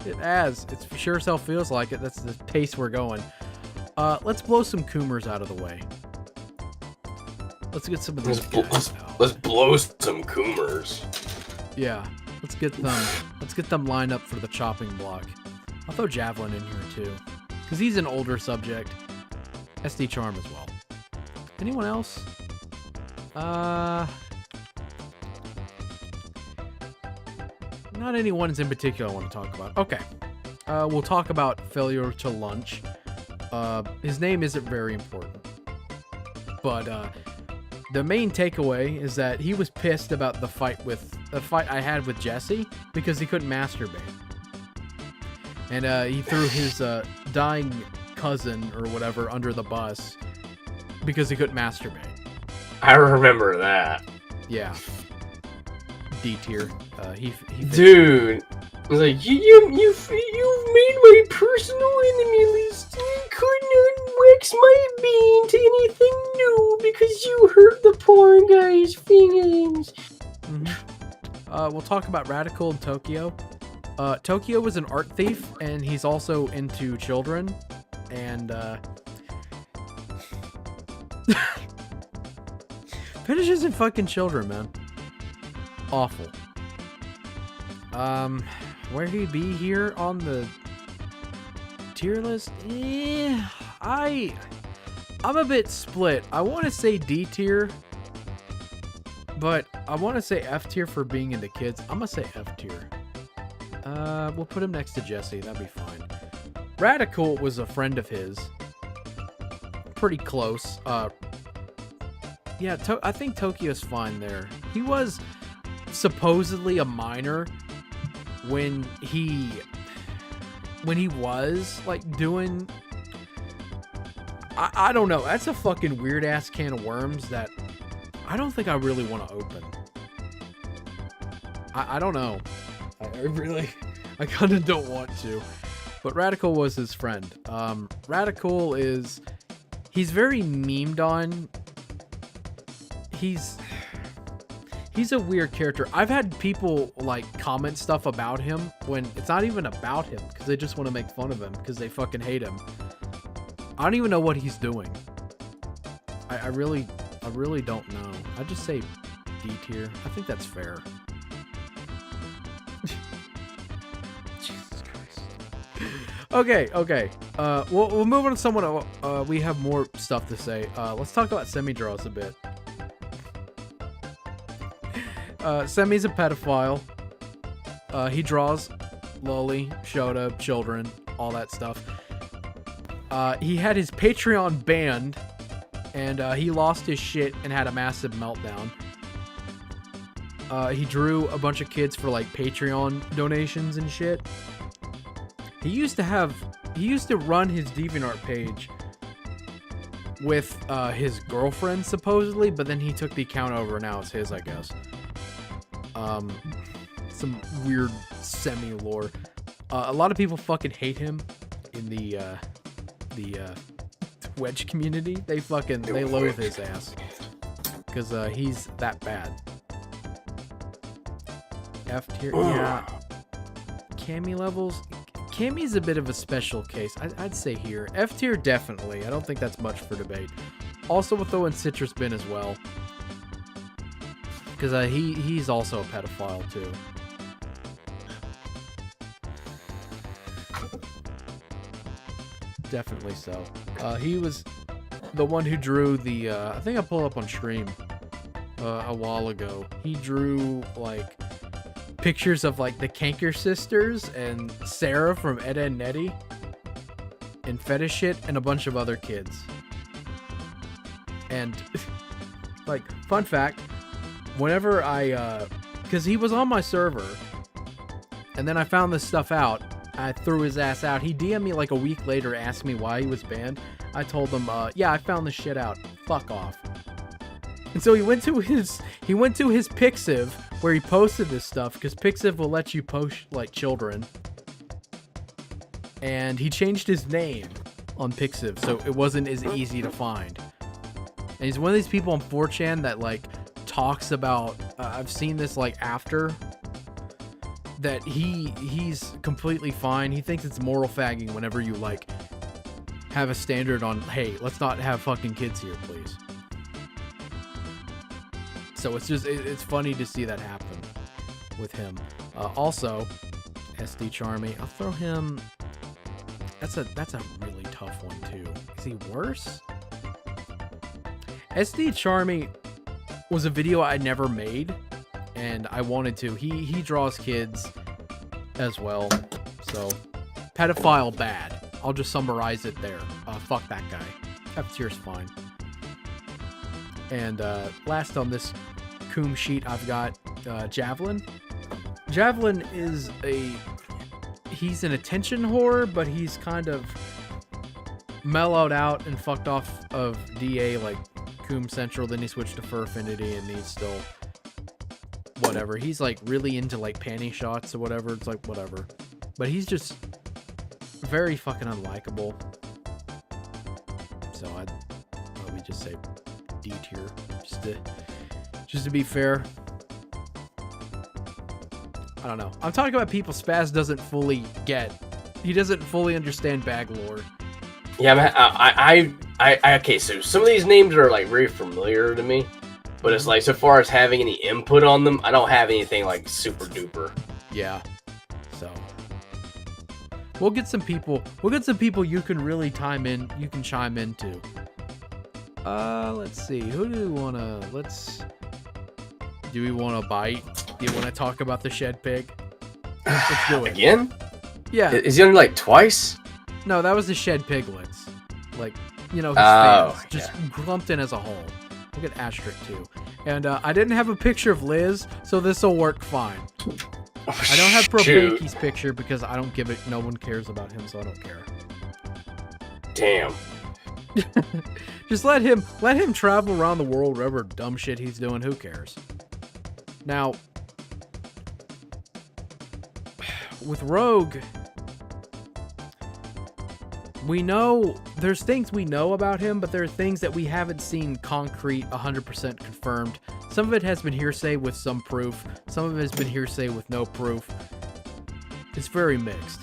It has. It sure as hell feels like it. That's the pace we're going. Let's blow some Coomers out of the way. Let's get some of these guys out. Let's blow some Coomers. Yeah, let's get them lined up for the chopping block. I'll throw Javelin in here too, because he's an older subject. SD Charm as well. Anyone else? Not anyone's in particular I want to talk about. Okay, we'll talk about Failure to Lunch. His name isn't very important, but the main takeaway is that he was pissed about the fight I had with Jesse because he couldn't masturbate. And he threw his dying cousin or whatever under the bus because he couldn't masturbate. I remember that. Yeah. D tier. He Dude, I was like, you made my personal enemy list. You could not wax my bean to anything new because you hurt the poor guy's feelings. Mm-hmm. We'll talk about Radical and Tokyo. Tokyo was an art thief, and he's also into children. And fetishes and fucking children, man. Awful. Where he be here on the tier list? I'm a bit split. I want to say D tier, but I want to say F tier for being into kids. I'm gonna say F tier. We'll put him next to Jesse. That'd be fine. Radical was a friend of his. Pretty close. Yeah, I think Tokyo's fine there. He was supposedly a minor when he was like doing. I don't know. That's a fucking weird ass can of worms that I don't think I really want to open. I don't know. I kind of don't want to. But Radical was his friend. Radical he's very memed on. He's He's a weird character. I've had people like comment stuff about him when it's not even about him because they just want to make fun of him because they fucking hate him. I don't even know what he's doing. I really don't know. I just say D tier. I think that's fair. Jesus Christ. Okay. We'll move on to someone. We have more stuff to say. Let's talk about semi-draws a bit. Semi's a pedophile. He draws loli, Shota, children, all that stuff. He had his Patreon banned, and he lost his shit and had a massive meltdown. He drew a bunch of kids for like Patreon donations and shit. He used to run his DeviantArt page with his girlfriend supposedly, but then he took the account over and now it's his, I guess. Some weird semi-lore. A lot of people fucking hate him in the Wedge community. They loathe his ass because he's that bad. F tier, yeah. Cammy levels. Cammy's a bit of a special case. I'd say here. F tier definitely. I don't think that's much for debate. Also with throwing Citrus Bin as well. Because he's also a pedophile too. Definitely so. He was the one who drew the, I think I pulled up on stream a while ago. He drew like pictures of like the Kanker sisters and Sarah from Ed, Edd n Eddy and Fetish Shit and a bunch of other kids. And like, fun fact, whenever because he was on my server and then I found this stuff out, I threw his ass out. He DM'd me like a week later, asked me why he was banned. I told him, yeah, I found this shit out. Fuck off. And so he went to his Pixiv where he posted this stuff because Pixiv will let you post like children. And he changed his name on Pixiv so it wasn't as easy to find. And he's one of these people on 4chan that like talks about, I've seen this like after, that he's completely fine. He thinks it's moral fagging whenever you like have a standard on, hey, let's not have fucking kids here, please. So it's funny to see that happen with him. Also, SD Charmy, I'll throw him. That's a really tough one too. Is he worse? SD Charmy was a video I never made, and I wanted to. He draws kids as well, so pedophile bad. I'll just summarize it there. Fuck that guy. F tier's fine. And last on this Coom sheet, I've got Javelin. Javelin is he's an attention whore, but he's kind of mellowed out and fucked off of DA like Coom Central. Then he switched to Fur Affinity, and he's still whatever. He's like really into like panty shots or whatever. It's like whatever, but he's just very fucking unlikable. So I'd probably just say D tier, just to be fair. I don't know. I'm talking about people Spaz doesn't fully get. He doesn't fully understand bag lore. Yeah, man, I okay, so some of these names are like very familiar to me, but it's like so far as having any input on them, I don't have anything like super duper. Yeah. So we'll get some people you can really chime into. Let's see. Who do we wanna do we wanna bite? Do you wanna talk about the shed pig? Let's do it. Again? Yeah. Is he only like twice? No, that was the shed piglets. Like, you know, his fans. Just lumped in as a whole. Look at Asterisk too. And I didn't have a picture of Liz, so this will work fine. I don't have Probaki's picture because I don't give it. No one cares about him, so I don't care. Damn. Just let him travel around the world, whatever dumb shit he's doing. Who cares? Now, with Rogue, we know there's things we know about him, but there are things that we haven't seen concrete, 100% confirmed. Some of it has been hearsay with some proof. Some of it has been hearsay with no proof. It's very mixed.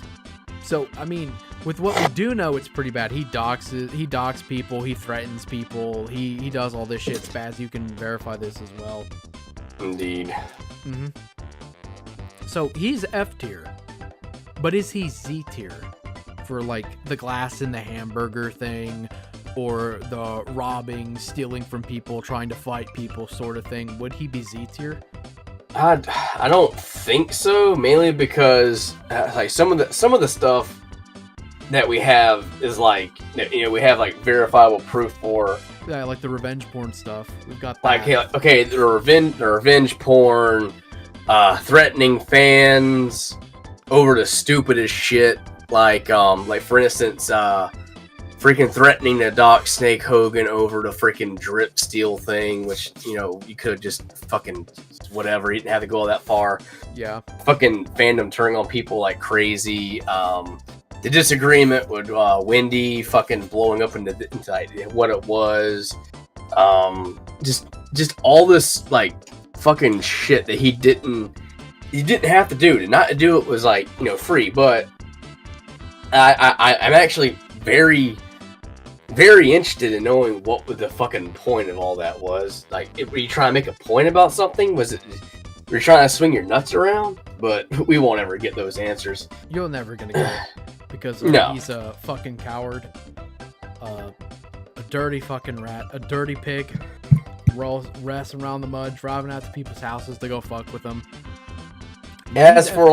So, I mean, with what we do know, it's pretty bad. He doxes people, he threatens people, he does all this shit. Spaz, you can verify this as well. Indeed. Mm-hmm. So, he's F tier. But is he Z tier? For, like, the glass in the hamburger thing, or the robbing, stealing from people, trying to fight people sort of thing. Would he be Z tier? I don't think so. Mainly because like some of the stuff that we have is like, you know, we have like verifiable proof for. Yeah, like the revenge porn stuff. We've got that. Like, okay, the revenge porn, threatening fans over the stupidest shit. Like for instance, freaking threatening to dock Snake Hogan over the freaking drip steal thing, which, you know, you could have just fucking whatever. You didn't have to go that far. Yeah. Fucking fandom turning on people like crazy. The disagreement with Wendy fucking blowing up into like, what it was. Just all this like fucking shit that he didn't have to do. Not to do it was like, you know, free. But I'm actually very, very interested in knowing what the fucking point of all that was. Like, were you trying to make a point about something? Was it, were you trying to swing your nuts around? But we won't ever get those answers. You're never gonna get it. Because No. He's a fucking coward. A dirty fucking rat. A dirty pig. Wrestling around the mud, driving out to people's houses to go fuck with them. As for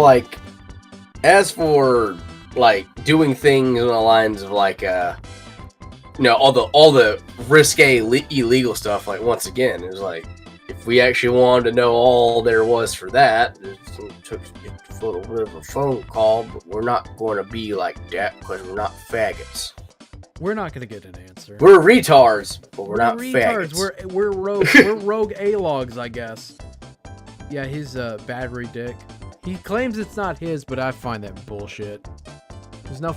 doing things on the lines of like you know, all the risque illegal stuff, like, once again, it was like, if we actually wanted to know all there was for that, it took a little bit of a phone call, but we're not going to be like that because we're not faggots. We're not gonna get an answer. We're retards, but we're not retards. faggots. We're rogue. We're rogue A-logs, I guess. Yeah, his battery dick. He claims it's not his, but I find that bullshit. There's no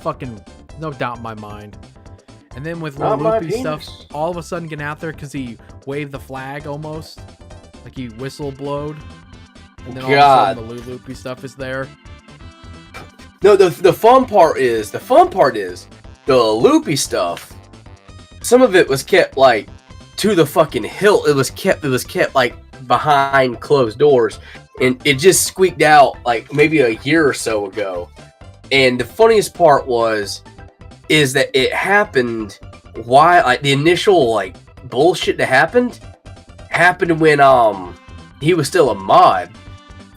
doubt in my mind. And then with Not little my loopy stuff, penis. all of a sudden getting out there because he waved the flag almost, like he whistle blowed. And then all of a sudden the loopy stuff is there. No, the fun part is the loopy stuff. Some of it was kept like to the fucking hilt. It was kept like behind closed doors, and it just squeaked out like maybe a year or so ago. And the funniest part is that it happened. Why? Like, the initial like bullshit that happened when he was still a mod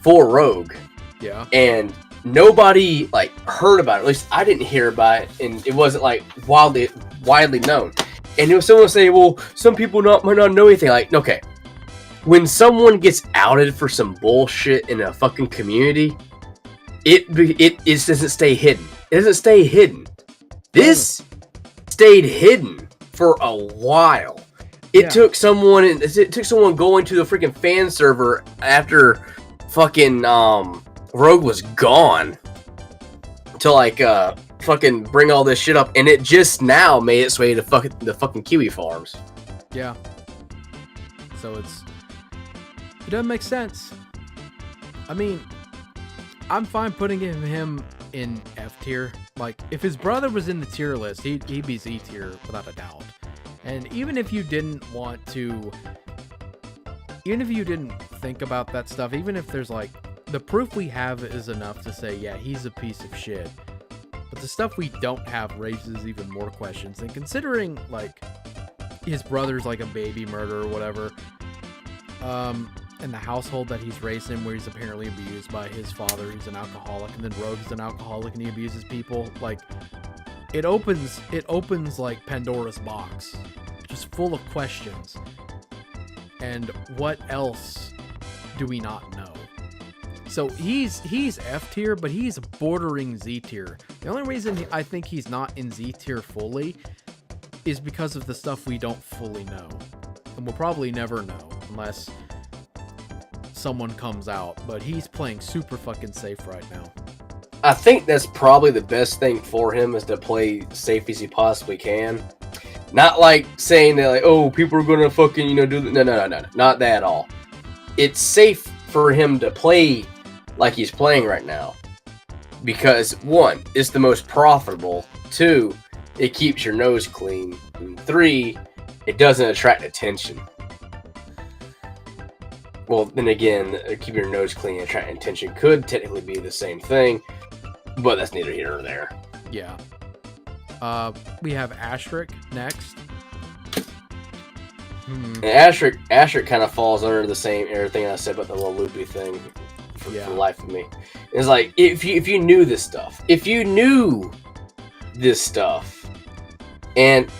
for Rogue. Yeah. And nobody like heard about it. At least I didn't hear about it, and it wasn't like widely known. And it was someone saying, "Well, some people might not know anything." Like, okay, when someone gets outed for some bullshit in a fucking community, it doesn't stay hidden. It doesn't stay hidden. This stayed hidden for a while. It took someone going to the freaking fan server after fucking Rogue was gone to like fucking bring all this shit up, and it just now made its way to the fucking Kiwi farms. Yeah. So it doesn't make sense. I mean, I'm fine putting him in F tier. Like, if his brother was in the tier list, he'd be Z tier without a doubt. And even if you didn't think about that stuff, even if there's like, the proof we have is enough to say, yeah, he's a piece of shit. But the stuff we don't have raises even more questions. And considering, like, his brother's like a baby murderer or whatever, and the household that he's raised in, where he's apparently abused by his father, he's an alcoholic, and then Rogue's an alcoholic and he abuses people, like, it opens like Pandora's box, just full of questions. And what else do we not know? So he's F tier, but he's bordering Z tier. The only reason I think he's not in Z tier fully is because of the stuff we don't fully know. And we'll probably never know unless someone comes out. But he's playing super fucking safe right now. I think that's probably the best thing for him, is to play safe as he possibly can. Not like saying that, like, oh, people are gonna fucking, do that. No, not that at all. it's safe for him to play like he's playing right now. Because 1, it's the most profitable. 2, it keeps your nose clean. And 3, it doesn't attract attention. Well, then again, keeping your nose clean and attracting attention could technically be the same thing, but that's neither here nor there. Yeah. We have Asterisk next. And Asterisk kind of falls under the same everything I said about the little loopy thing for the life of me. It's like, if you knew this stuff, and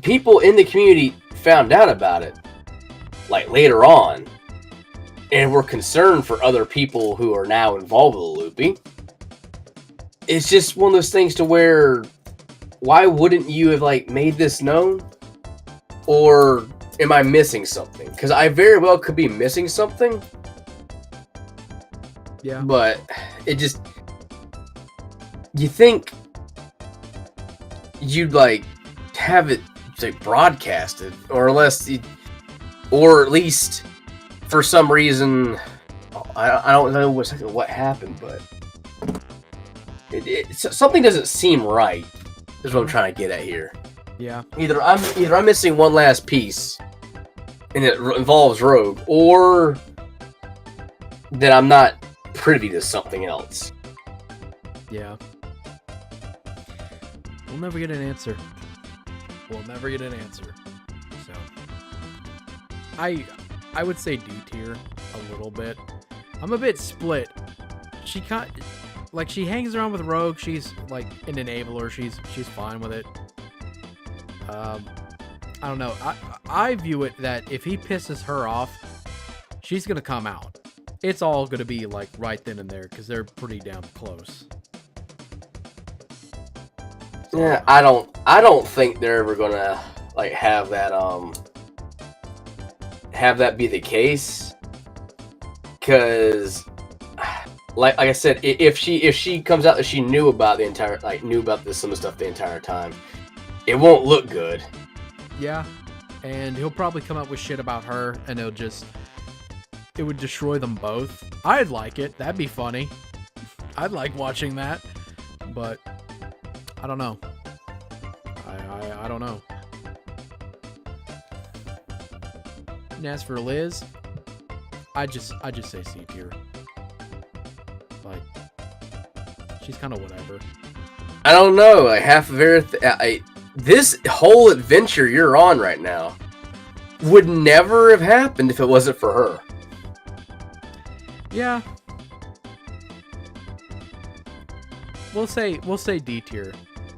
people in the community found out about it, like later on, and were concerned for other people who are now involved with the loopy, it's just one of those things to where, why wouldn't you have like made this known? Or am I missing something? Because I very well could be missing something. Yeah. But it just, you think you'd like have it say broadcasted, or at least for some reason, I don't know what happened, but something doesn't seem right. Is what I'm trying to get at here. Yeah. Either I'm missing one last piece, and it involves Rogue, or that I'm not privy to something else. Yeah. We'll never get an answer. So, I would say D tier a little bit. I'm a bit split. She hangs around with Rogue. She's like an enabler. She's fine with it. I don't know. I view it that if he pisses her off, she's gonna come out. It's all gonna be like right then and there because they're pretty damn close. Yeah, I don't think they're ever gonna like have that be the case, because like I said, if she comes out that she knew about some of the stuff the entire time, it won't look good. Yeah, and he'll probably come up with shit about her, and it would destroy them both. I'd like it. That'd be funny. I'd like watching that, but I don't know. I don't know. And as for Liz, I just say C tier. Like, she's kind of whatever. I don't know. Like half of everything. This whole adventure you're on right now would never have happened if it wasn't for her. Yeah. We'll say D tier.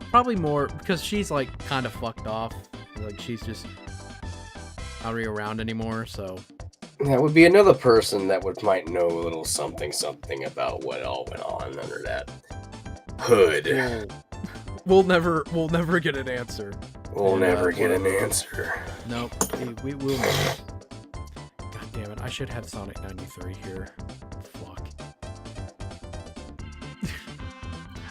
Probably more because she's like kind of fucked off. Like she's just not really around anymore, so that would be another person that might know a little something about what all went on under that hood. We'll never get an answer. We'll never get an answer. Nope. We will never. God damn it! I should have Sonic 93 here. Fuck.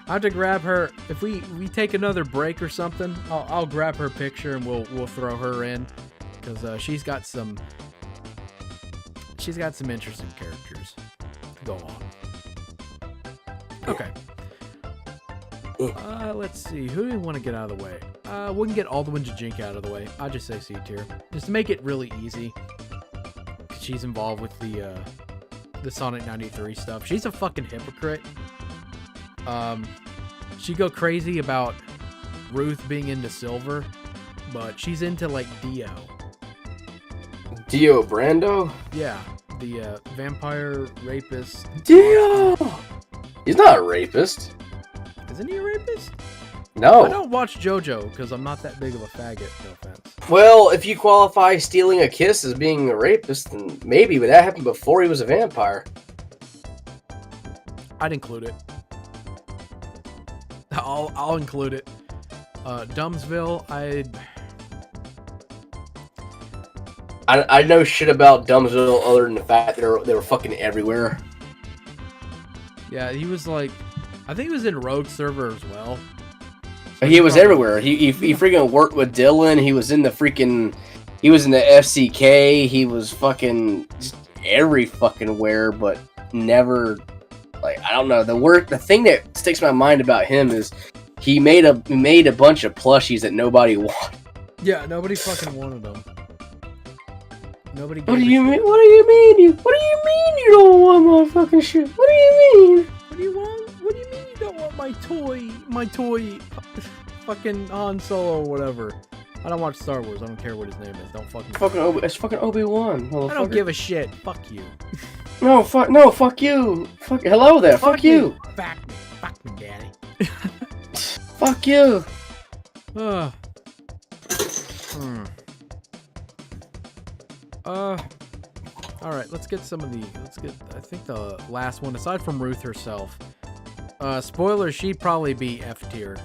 I have to grab her. If we take another break or something, I'll grab her picture and we'll throw her in, because she's got some interesting characters to go on. Okay. Let's see. Who do we want to get out of the way? We can get Alduin Jajink out of the way. I'll just say C tier, just to make it really easy. She's involved with the Sonic 93 stuff. She's a fucking hypocrite. She go crazy about Ruth being into Silver, but she's into like Dio. Dio Brando? Yeah, the vampire rapist. Dio! He's not a rapist. Isn't he a rapist? No. I don't watch JoJo because I'm not that big of a faggot, no offense. Well, if you qualify stealing a kiss as being a rapist, then maybe, but that happened before he was a vampire. I'd include it. I'll include it. Dumbsville, I know shit about Dumbsville other than the fact that they were fucking everywhere. Yeah, he was like, I think he was in Rogue server as well. So he was everywhere. He freaking worked with Dylan. He was in the FCK. He was fucking every fucking where, but never, like, I don't know. The thing that sticks in my mind about him is he made a bunch of plushies that nobody wanted. Yeah, nobody fucking wanted them. Nobody. What do you mean? What do you mean? You don't want my fucking shit? What do you mean? What do you want? What do you mean you don't want my toy? My toy, fucking Han Solo or whatever. I don't watch Star Wars. I don't care what his name is. Don't fucking. It's fucking Obi-Wan. I don't give a shit. Fuck you. No, fuck you. Fuck. Hello there. Fuck you. Fuck me, daddy. Fuck you. All right. Let's get some of the. I think the last one, aside from Ruth herself. Spoiler: she'd probably be F tier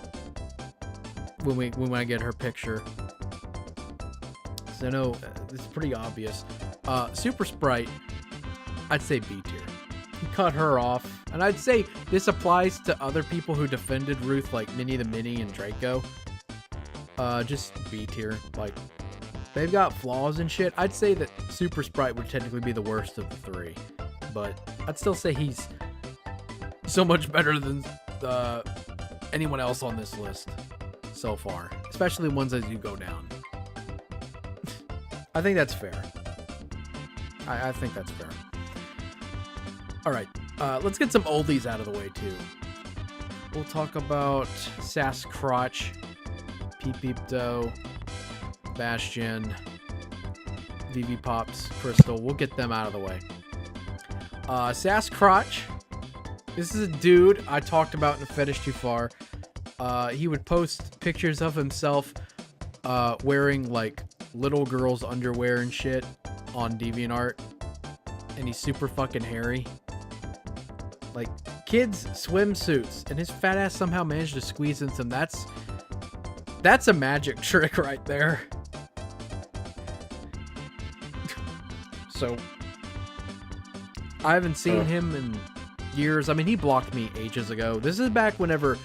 when I get her picture. So I know it's pretty obvious. Super Sprite, I'd say B tier. He cut her off, and I'd say this applies to other people who defended Ruth, like Minnie the Mini and Draco. Just B tier. Like, they've got flaws and shit. I'd say that Super Sprite would technically be the worst of the three, but I'd still say he's so much better than anyone else on this list so far, especially ones as you go down. I think that's fair. I think that's fair. All right, let's get some oldies out of the way too. We'll talk about Sass Crotch, Peep Peep Doe, Bastion, VV Pops, Crystal. We'll get them out of the way. Sass Crotch. This is a dude I talked about in the Fetish Too Far. He would post pictures of himself wearing like little girls' underwear and shit on DeviantArt, and he's super fucking hairy. Like kids' swimsuits, and his fat ass somehow managed to squeeze in some. That's a magic trick right there. So I haven't seen him in years. I mean, he blocked me ages ago. This is back whenever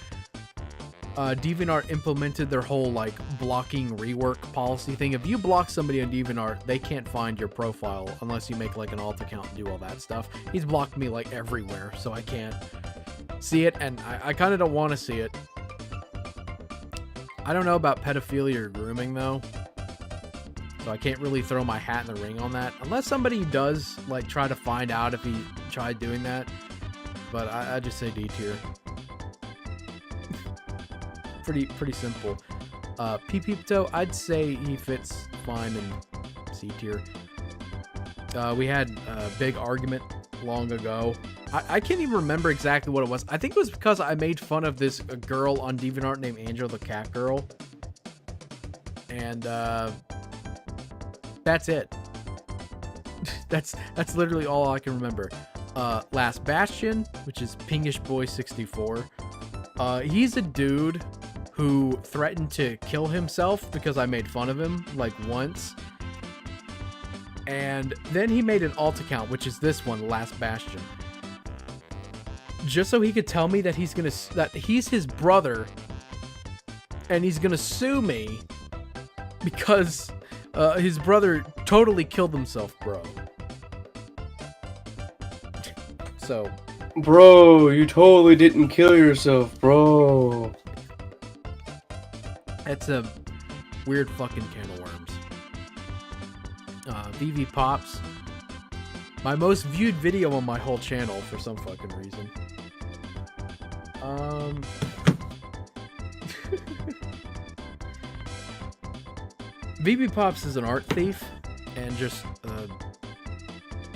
DeviantArt implemented their whole like blocking rework policy thing. If you block somebody on DeviantArt, they can't find your profile unless you make like an alt account and do all that stuff. He's blocked me like everywhere, so I can't see it, and I kind of don't want to see it. I don't know about pedophilia or grooming though, so I can't really throw my hat in the ring on that, unless somebody does like try to find out if he tried doing that. But I just say D tier. Pretty simple. Peep Peep Toe, I'd say he fits fine in C tier. We had a big argument long ago. I can't even remember exactly what it was. I think it was because I made fun of this girl on DeviantArt named Angel the Cat Girl. And that's it. That's literally all I can remember. Last Bastion, which is Pingish Boy 64. He's a dude who threatened to kill himself because I made fun of him like once. And then he made an alt account, which is this one, Last Bastion, just so he could tell me that he's his brother and he's gonna sue me because his brother totally killed himself, bro. So, bro, you totally didn't kill yourself, bro. That's a weird fucking can of worms. VV Pops. My most viewed video on my whole channel for some fucking reason. VV Pops is an art thief and just a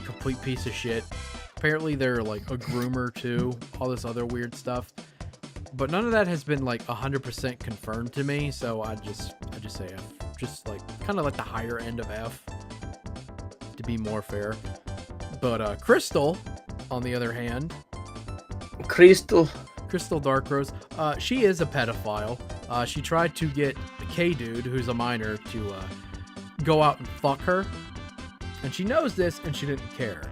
complete piece of shit. Apparently they're like a groomer too, all this other weird stuff. But none of that has been like 100% confirmed to me, so I just say F. Just like kind of like the higher end of F to be more fair. But Crystal, on the other hand, Crystal Darkrose, she is a pedophile. She tried to get the K-dude, who's a minor, to go out and fuck her, and she knows this, and she didn't care.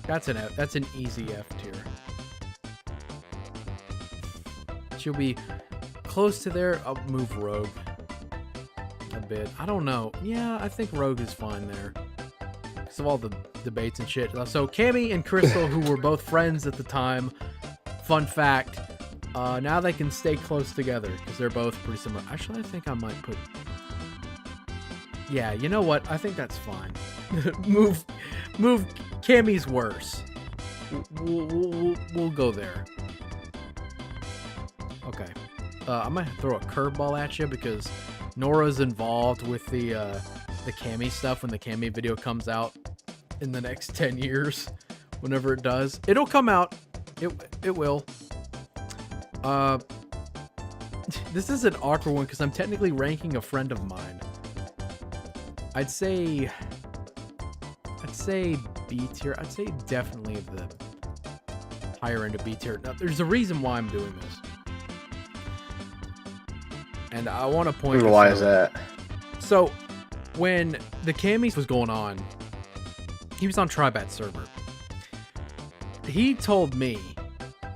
That's an F. That's an easy F tier. She'll be close to there. I'll move Rogue a bit. I don't know. Yeah, I think Rogue is fine there. of all the debates and shit. So Cammy and Crystal, who were both friends at the time, fun fact, now they can stay close together because they're both pretty similar. Actually, I think I might put... Yeah, you know what? I think that's fine. move Cammy's worse. We'll go there. Okay. I'm gonna throw a curveball at you because Nora's involved with the Cammy stuff when the Cammy video comes out in the next 10 years. Whenever it does. It'll come out. It will. This is an awkward one because I'm technically ranking a friend of mine. I'd say B tier. I'd say definitely the higher end of B tier. Now, there's a reason why I'm doing this. And I want to point this Why out. is that? So, when the Cammies was going on, he was on Tribat's server. He told me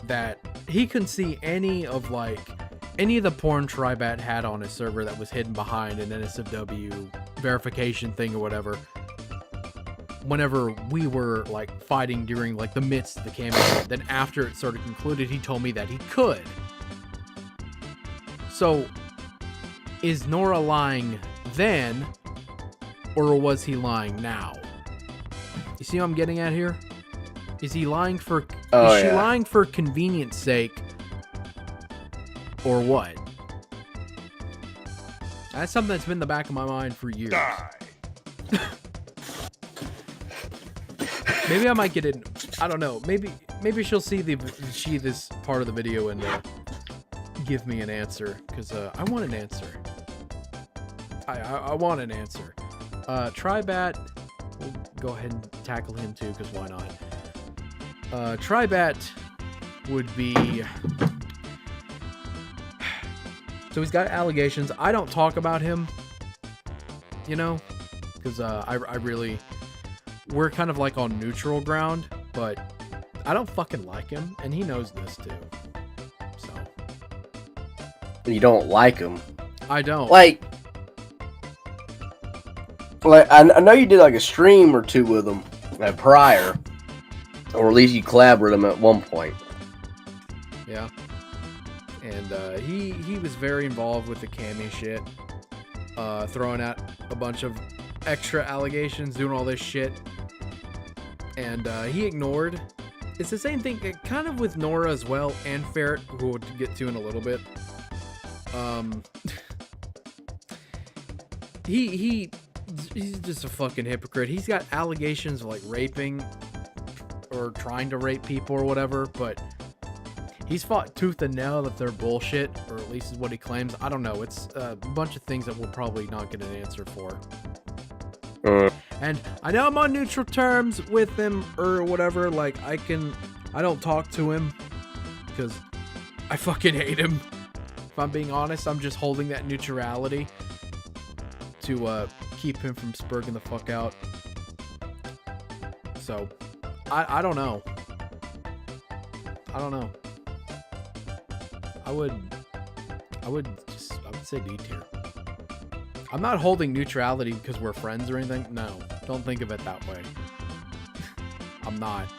that he couldn't see any of the porn Tribat had on his server that was hidden behind an NSFW verification thing or whatever. Whenever we were fighting during the midst of the Cammy, then after it sort of concluded, he told me that he could. So, is Nora lying then, or was he lying now? You see what I'm getting at here? Is he lying for? Is she lying for convenience sake, or what? That's something that's been in the back of my mind for years. Maybe I might get it. I don't know. Maybe she'll see this part of the video and give me an answer because I want an answer. I want an answer. Tribat, we'll go ahead and tackle him too because why not? Tribat would be... So he's got allegations. I don't talk about him, you know, because I really... We're kind of on neutral ground, but I don't fucking like him, and he knows this too. So... You don't like him? I don't. I know you did a stream or two with him prior, or at least you collabed with him at one point. Yeah, and he was very involved with the Cammy shit, throwing out a bunch of extra allegations, doing all this shit, and he ignored. It's the same thing, kind of with Nora as well, and Ferret, who we'll get to in a little bit. He's just a fucking hypocrite. He's got allegations of raping or trying to rape people or whatever, but he's fought tooth and nail that they're bullshit, or at least is what he claims. I don't know. It's a bunch of things that we'll probably not get an answer for. And I know I'm on neutral terms with him or whatever. I don't talk to him because I fucking hate him. If I'm being honest, I'm just holding that neutrality to keep him from spurging the fuck out. So, I don't know. I don't know. I would say D tier. I'm not holding neutrality because we're friends or anything. No, don't think of it that way. I'm not.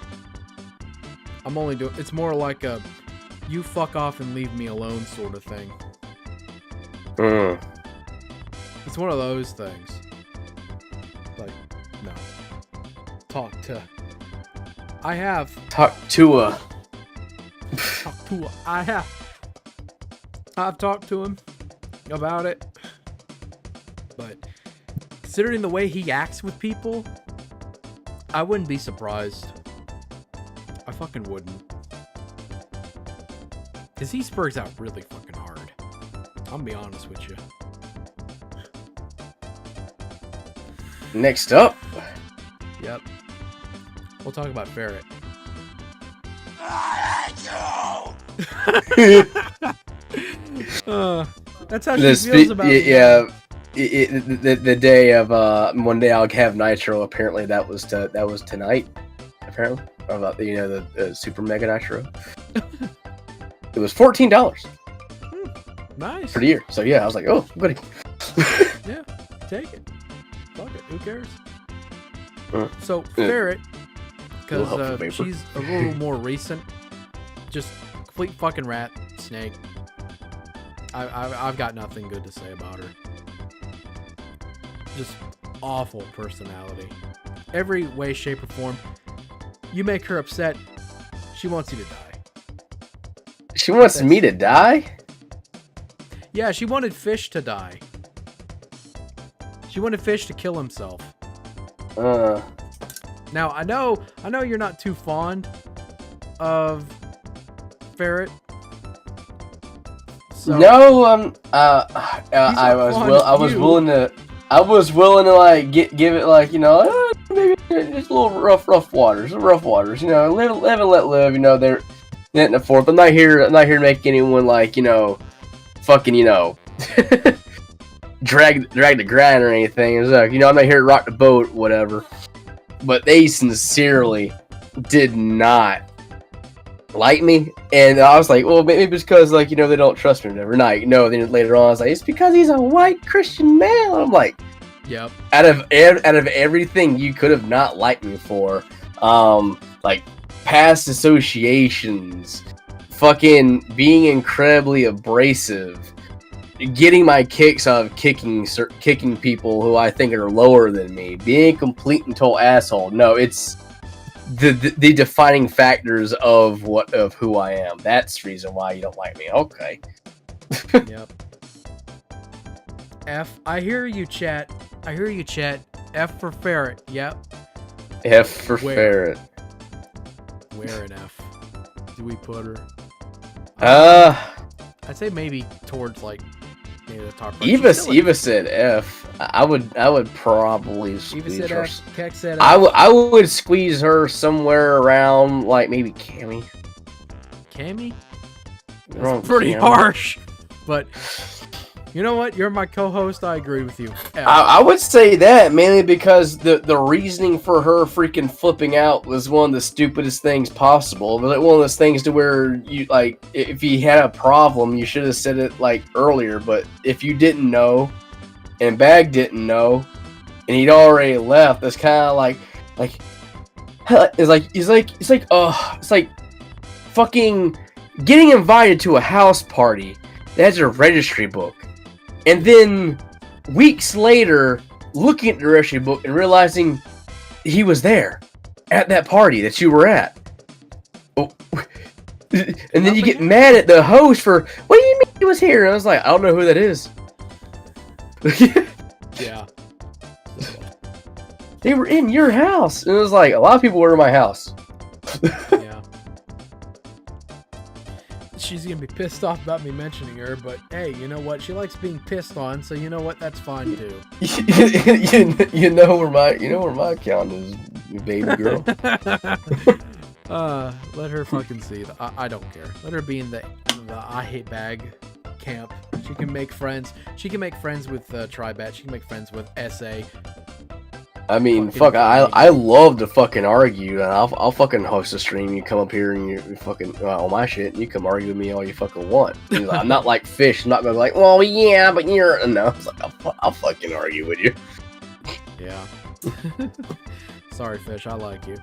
I'm only doing... It's more like a you fuck off and leave me alone sort of thing. It's one of those things. No. Talk to... I have... Talk to a... Talk to a... I've talked to him about it. But considering the way he acts with people, I wouldn't be surprised. I fucking wouldn't. Because he spurs out really fucking hard. I'm gonna be honest with you. Next up. Yep. We'll talk about Ferret. That's how she feels about it. Yeah. The day of one day I'll have Nitro. Apparently that was tonight. Apparently, or about the Super Mega Nitro. It was $14. Nice for the year. So yeah, I was like, oh, buddy. Yeah, take it. Fuck it. Who cares? So ferret, because Little huff of vapor. she's a little more recent. Just complete fucking rat snake. I've got nothing good to say about her. Just awful personality. Every way, shape, or form. You make her upset, she wants you to die. She wants me to die? Yeah, she wanted Fish to die. She wanted Fish to kill himself. Now I know you're not too fond of ferret. So, No, I was willing to like give it like, you know, maybe just a little rough waters, you know, live and let live, you know, they're in the fourth. I'm not here to make anyone like, you know, fucking, you know, drag the grind or anything. It's like, you know, I'm not here to rock the boat, whatever. But they sincerely did not like me, and I was like, well, maybe it's because, like, you know, they don't trust me every night. No, then later on, I was like, it's because he's a white Christian male. And I'm like, yep. Out of everything you could have not liked me for, like past associations, fucking being incredibly abrasive, getting my kicks out of kicking people who I think are lower than me, being a complete and total asshole. No, it's the defining factors of who I am. That's the reason why you don't like me. Okay. Yep. F. I hear you, chat. F for ferret. Yep. F for ferret. Where an F do we put her? I'd say maybe towards like maybe the top. Eva said F. I would probably squeeze said her. F. Keck said F. I would squeeze her somewhere around like maybe Cammy. Cammy? That's pretty harsh. But you know what? You're my co-host. I agree with you. I would say that mainly because the reasoning for her freaking flipping out was one of the stupidest things possible. But like one of those things to where you like, if you had a problem, you should have said it like earlier. But if you didn't know, and Bag didn't know, and he'd already left, it's kind of like it's like fucking getting invited to a house party that has a registry book. And then, weeks later, looking at the registry book and realizing he was there at that party that you were at. Oh. And then you get mad at the host for, what do you mean he was here? And I was like, I don't know who that is. Yeah. They were in your house. And it was like, a lot of people were in my house. Yeah. She's gonna be pissed off about me mentioning her, but hey, you know what? She likes being pissed on, so you know what? That's fine too. you know where my account is, baby girl. Let her fucking see. I don't care. Let her be in the I hate Bag camp. She can make friends. She can make friends with Tribat. She can make friends with SA. I mean, fuck, I love to fucking argue, and I'll fucking host a stream. You come up here and you fucking on my shit, and you come argue with me all you fucking want. I'm not like Fish. I'm not gonna be like, well, yeah, but you're no. It's like I'll fucking argue with you. Yeah. Sorry, Fish. I like you.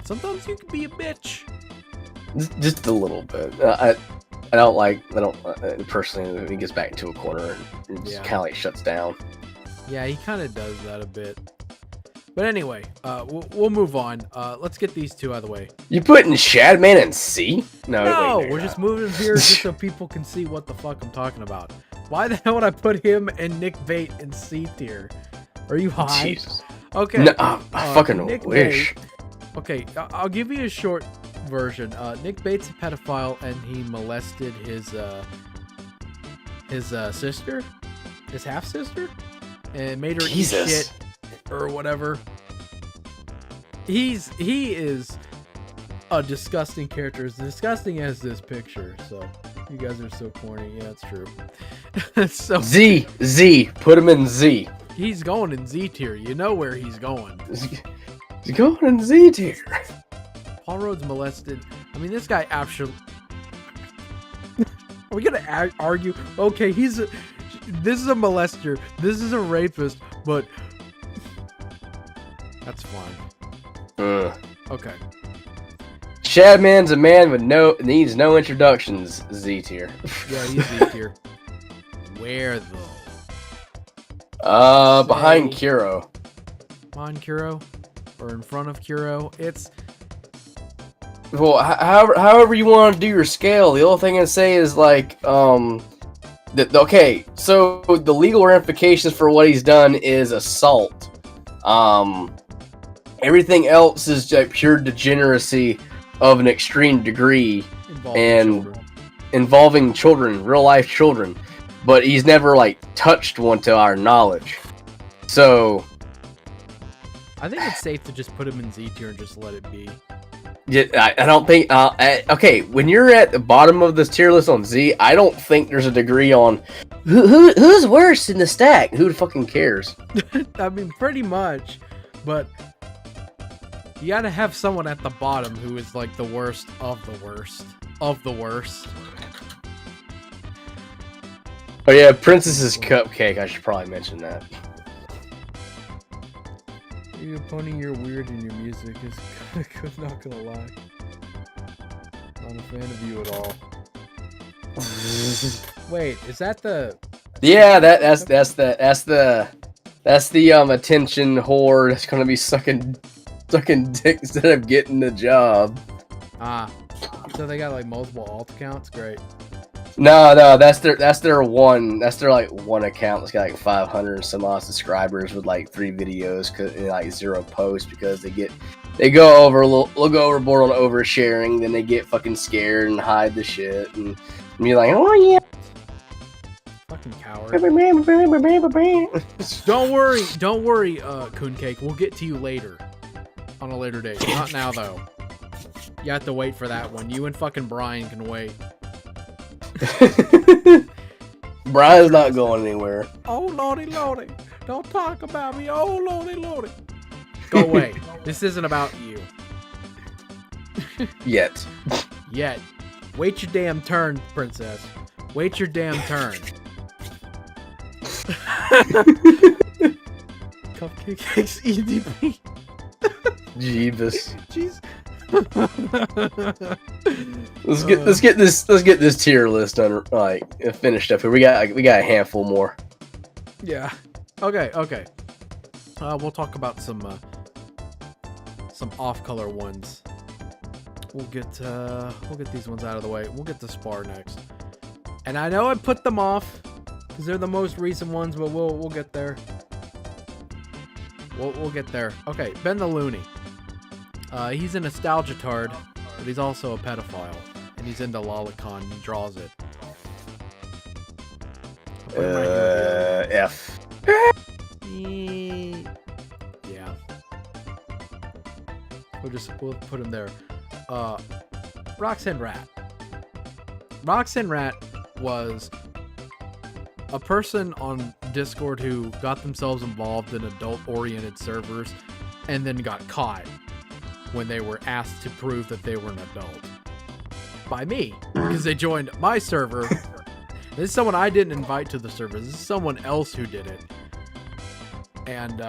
Sometimes you can be a bitch. Just a little bit. I don't personally. He gets back into a corner and just kind of like shuts down. Yeah, he kind of does that a bit. But anyway, we'll move on. Let's get these two out of the way. You putting Shadman in C? No, we're just moving him here just so people can see what the fuck I'm talking about. Why the hell would I put him and Nick Bait in C tier? Are you high? Jesus. Okay. No, I fucking Nick wish. Bait, okay, I'll give you a short version. Nick Bait's a pedophile, and he molested his sister, his half sister, and made her eat shit or whatever. He is a disgusting character, as disgusting as this picture. So you guys are so corny. Yeah, it's true. So Z, put him in Z. He's going in Z tier. You know where he's going. He's going in Z tier. Paul Rhodes molested. I mean, this guy actually. Are we gonna argue? Okay, this is a molester. This is a rapist, but That's fine. Mm. Okay. Shadman's a man with needs no introductions. Z tier. Yeah, he's Z tier. Where though? Behind Say- Kuro. On Kuro? Or in front of Kuro? It's Well, however you want to do your scale. The only thing I say is like, okay, so the legal ramifications for what he's done is assault. Everything else is like pure degeneracy of an extreme degree involving children, real life children. But he's never like touched one to our knowledge. So I think it's safe to just put him in Z tier and just let it be. yeah, I don't think. Okay, when you're at the bottom of this tier list on Z, I don't think there's a degree on who's worse in the stack. Who fucking cares? I mean, pretty much, but you gotta have someone at the bottom who is like the worst of the worst of the worst. Oh yeah, Princess's Cupcake. I should probably mention that. You're putting your weird in your music is kind of good, not gonna lie. Not a fan of you at all. Wait, is that the? Yeah, that's the attention whore that's gonna be sucking dick instead of getting the job. Ah, so they got like multiple alt accounts. Great. No, that's their one. That's their like one account that's got like 500 and some odd subscribers with like 3 videos and like 0 posts because they go overboard on oversharing. Then they get fucking scared and hide the shit and be like, oh yeah, Fucking coward. Don't worry, Coon Cake. We'll get to you later, on a later date. Not now though. You have to wait for that one. You and fucking Brian can wait. Brian's not going anywhere. Oh lordy lordy, don't talk about me. Oh lordy lordy. Go away. This isn't about you. Yet. Yet. Wait your damn turn, princess. Wait your damn turn. Cupcakes EDP. Jeebus. Jeez. Let's get this tier list done, like finished up here. We got a handful more. Yeah. Okay. We'll talk about some off-color ones. We'll get these ones out of the way. We'll get to Spar next. And I know I put them off because they're the most recent ones, but we'll get there. We'll get there. Okay, Ben the Looney. He's a nostalgia tard, but he's also a pedophile, and he's into lolicon. He draws it. I'll put him right here. F. Yeah. We'll put him there. Roxanne Rat. Roxanne Rat was a person on Discord who got themselves involved in adult-oriented servers and then got caught when they were asked to prove that they were an adult. By me, because they joined my server. This is someone I didn't invite to the server. This is someone else who did it. And,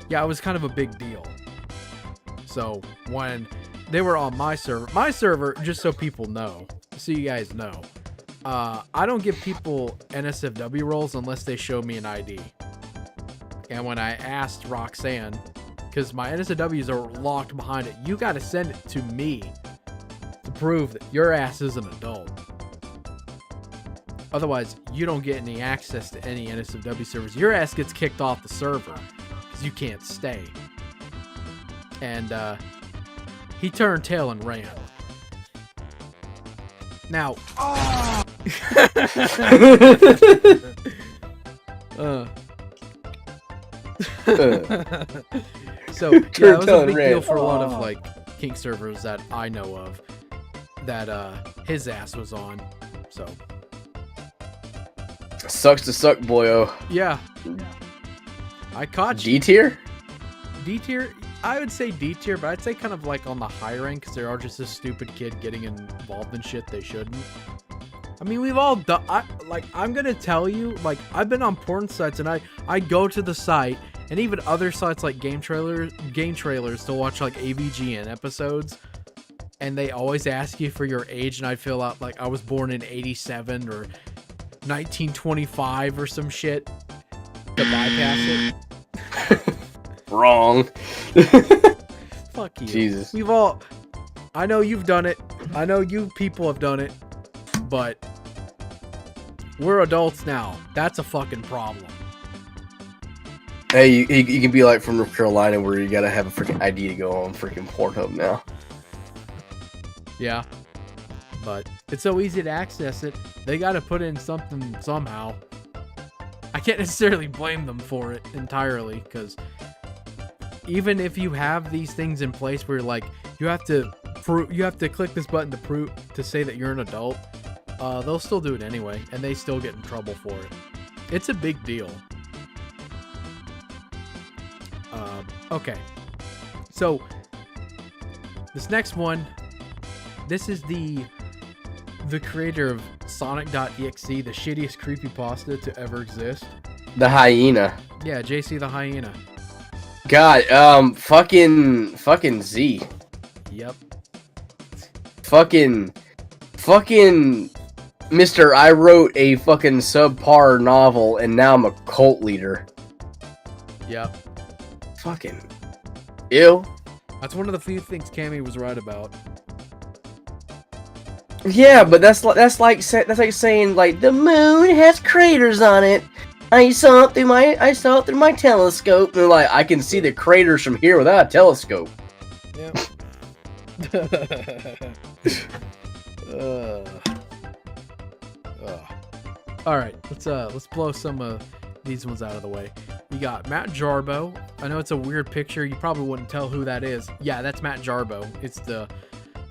yeah, it was kind of a big deal. So, when they were on my server, just so people know, so you guys know, I don't give people NSFW roles unless they show me an ID. And when I asked Roxanne, because my NSFWs are locked behind it, you got to send it to me to prove that your ass is an adult. Otherwise, you don't get any access to any NSFW servers. Your ass gets kicked off the server because you can't stay. And he turned tail and ran. Now, so yeah, it was a big deal for a lot of like kink servers that I know of that his ass was on. So Sucks to suck, boyo. yeah, I caught you. D tier? D tier. I would say D tier, but I'd say kind of like on the higher end because there are just a stupid kid getting involved in shit they shouldn't. I mean, we've all done. I'm gonna tell you, like, I've been on porn sites and I go to the site and even other sites like game trailers to watch like AVGN episodes, and they always ask you for your age, and I'd fill out like I was born in 87 or 1925 or some shit to bypass it. Wrong. Fuck you. Jesus. I know you've done it. I know you people have done it, but we're adults now. That's a fucking problem. Hey, you can be like from North Carolina where you gotta have a freaking ID to go on freaking Pornhub now. Yeah. But it's so easy to access it. They gotta put in something somehow. I can't necessarily blame them for it entirely, because even if you have these things in place where like you have to click this button to say that you're an adult, they'll still do it anyway, and they still get in trouble for it. It's a big deal. Okay, so this next one, this is the creator of Sonic.exe, the shittiest creepypasta to ever exist. The hyena. Yeah, JC the hyena. God, fucking Z. Yep. Fucking Mr. I wrote a fucking subpar novel and now I'm a cult leader. Yep. Fucking ew. That's one of the few things Cammy was right about. Yeah, but that's like saying like the moon has craters on it. I saw it through my telescope, and like I can see the craters from here without a telescope. Yep. All right, let's blow some of these ones out of the way. We got Matt Jarbo. I know it's a weird picture. You probably wouldn't tell who that is. Yeah, that's Matt Jarbo. It's the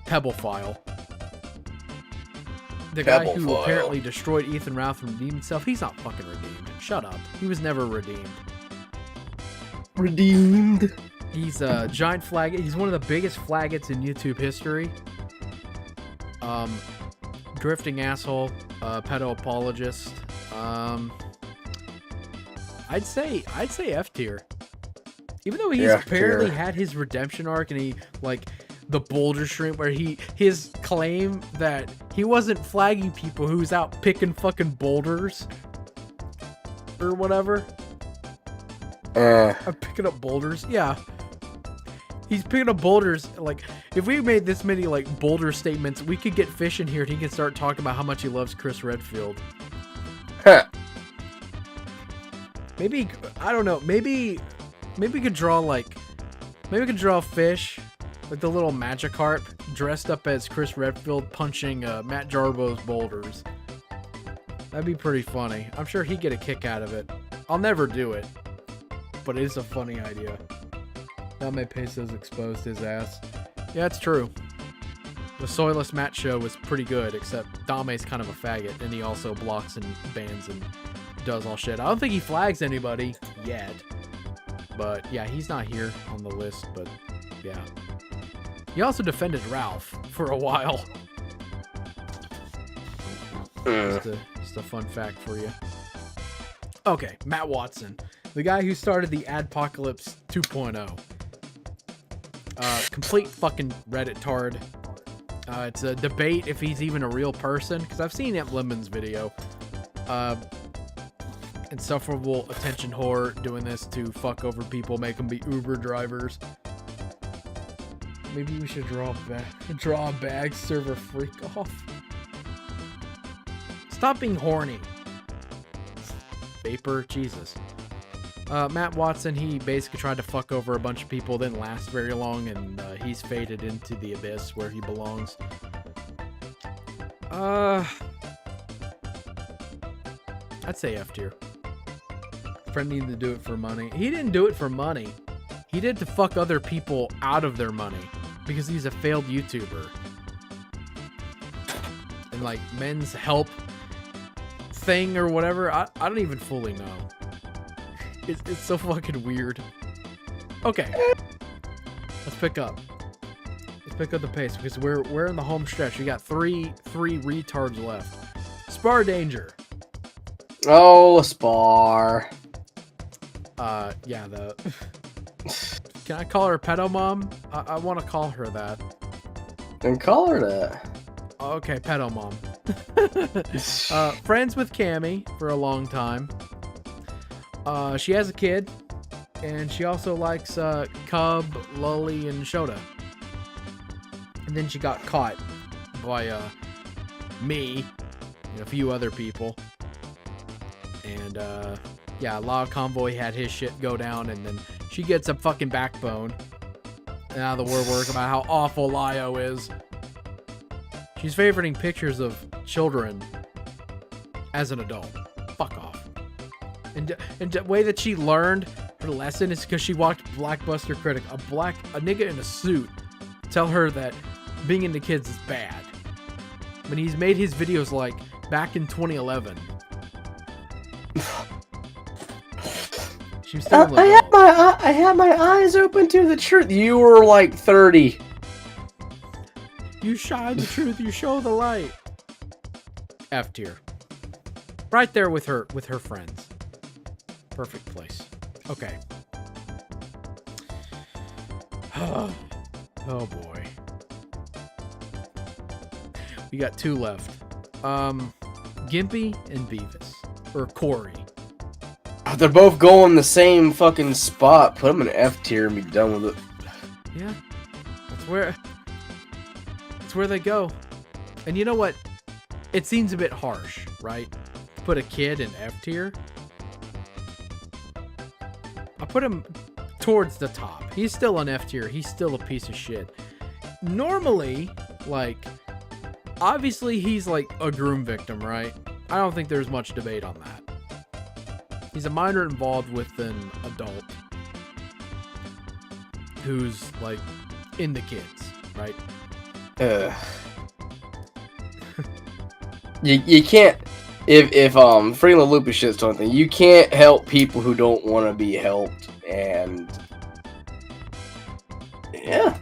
Pebble file. The guy Pebble who file. apparently destroyed Ethan Ralph and redeemed himself. He's not fucking redeemed. Shut up. He was never redeemed. Redeemed. He's a giant flag. He's one of the biggest faggots in YouTube history. Drifting asshole, pedo apologist. I'd say F tier. Even though he's apparently had his redemption arc, and he like the boulder stream where his claim that he wasn't flagging people, who was out picking fucking boulders or whatever. Picking up boulders, yeah. He's picking up boulders. Like, if we made this many like boulder statements, we could get Fish in here and he could start talking about how much he loves Chris Redfield. Huh. Maybe, I don't know. Maybe we could draw Fish, like the little Magikarp, dressed up as Chris Redfield punching Matt Jarbo's boulders. That'd be pretty funny. I'm sure he'd get a kick out of it. I'll never do it, but it is a funny idea. Dame Pesos exposed his ass. Yeah, it's true. The Soyless Matt show was pretty good, except Dame's kind of a faggot, and he also blocks and bans and does all shit. I don't think he flags anybody yet. But yeah, he's not here on the list, but yeah. He also defended Ralph for a while. Just a fun fact for you. Okay, Matt Watson. The guy who started the Adpocalypse 2.0. Complete fucking Reddit tard. It's a debate if he's even a real person, because I've seen Aunt Lemon's video. Insufferable attention whore doing this to fuck over people, make them be Uber drivers. Maybe we should draw a bag server freak off. Stop being horny. Vapor, Jesus. Matt Watson, he basically tried to fuck over a bunch of people, didn't last very long, and he's faded into the abyss where he belongs. I'd say F tier. Friend needed to do it for money. He didn't do it for money. He did it to fuck other people out of their money because he's a failed YouTuber. And like men's help thing or whatever, I don't even fully know. It's so fucking weird. Okay, let's pick up. Let's pick up the pace because we're in the home stretch. We got three retards left. Spar Danger. Oh, Spar. Yeah, can I call her pedo mom? I want to call her that. And call her that. Okay, pedo mom. Friends with Cammy for a long time. She has a kid, and she also likes Cub, Lully, and Shota. And then she got caught by me and a few other people. And yeah, Law Convoy had his shit go down, and then she gets a fucking backbone. And now the word work about how awful Lio is. She's favoriting pictures of children as an adult. Fuck off. And the way that she learned her lesson is because she watched Blockbuster Critic, a nigga in a suit, tell her that being into kids is bad. When he's made his videos like back in 2011. She was still I had my eyes open to the truth. You were like 30. You shine the truth, you show the light. F tier. Right there with her friends. Perfect place. Okay. Oh boy. We got 2 left. Gimpy and Beavis. Or Corey. They're both going the same fucking spot. Put them in F tier and be done with it. Yeah. That's where they go. And you know what? It seems a bit harsh, right? To put a kid in F tier. I put him towards the top. He's still an F tier. He's still a piece of shit. Normally, like, obviously he's like a groom victim, right? I don't think there's much debate on that. He's a minor involved with an adult who's like into kids, right? You can't if freeing the loop is shit something. You can't help people who don't want to be helped, and yeah,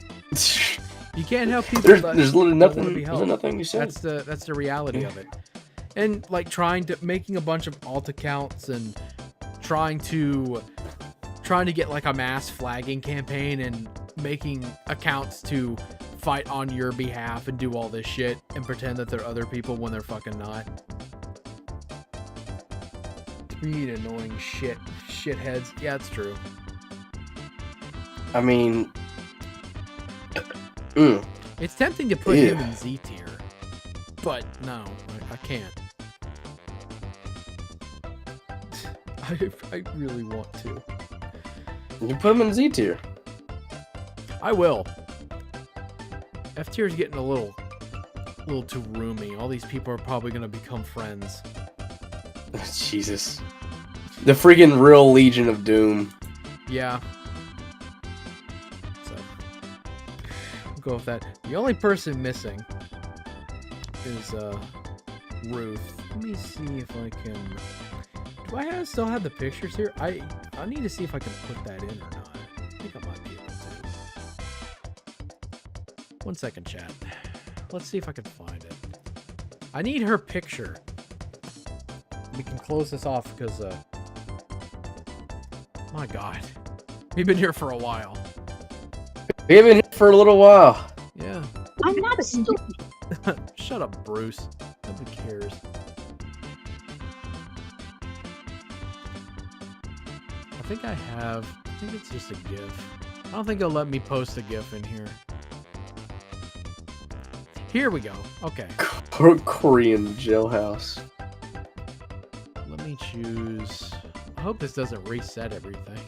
you can't help people. There's literally nothing. There's nothing you said. That's the reality of it. And like making a bunch of alt accounts and trying to get like a mass flagging campaign and making accounts to fight on your behalf and do all this shit and pretend that they're other people when they're fucking not. You annoying shitheads. Yeah, it's true. I mean, it's tempting to put him in Z tier, but no, I can't. I really want to. You put him in Z tier. I will. F tier is getting a little too roomy. All these people are probably gonna become friends. Jesus. The freaking real Legion of Doom. Yeah. So, we'll go with that. The only person missing is Ruth. Let me see if I can. Do I still have the pictures here? I need to see if I can put that in or not. I think I might be able to. 1 second, chat. Let's see if I can find it. I need her picture. We can close this off because, my God. We've been here for a while. We've been here for a little while. Yeah. I'm not a stupid. Shut up, Bruce. Nobody cares. I think it's just a GIF. I don't think it'll let me post a GIF in here. Here we go. Okay. Korean jailhouse. Let me choose. I hope this doesn't reset everything.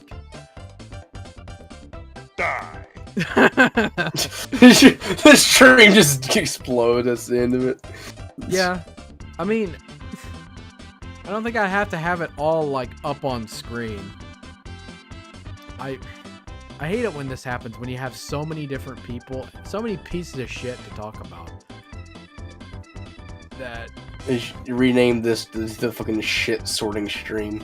Die. The stream just exploded at the end of it. Yeah. I mean, I don't think I have to have it all like up on screen. I hate it when this happens, when you have so many different people, so many pieces of shit to talk about. That They should rename this the fucking shit sorting stream.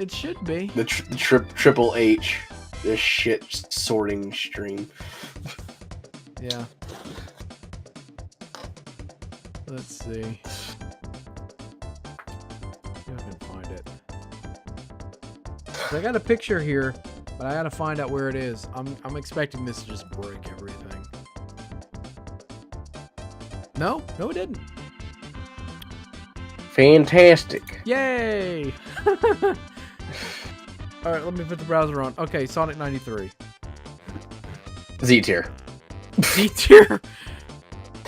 it should be. The triple H. The shit sorting stream. Yeah. Let's see. See if I can find it. So I got a picture here, but I gotta find out where it is. I'm expecting this to just break everything. No, it didn't. Fantastic. Yay! All right, let me put the browser on. Okay, Sonic 93. Z tier. D tier.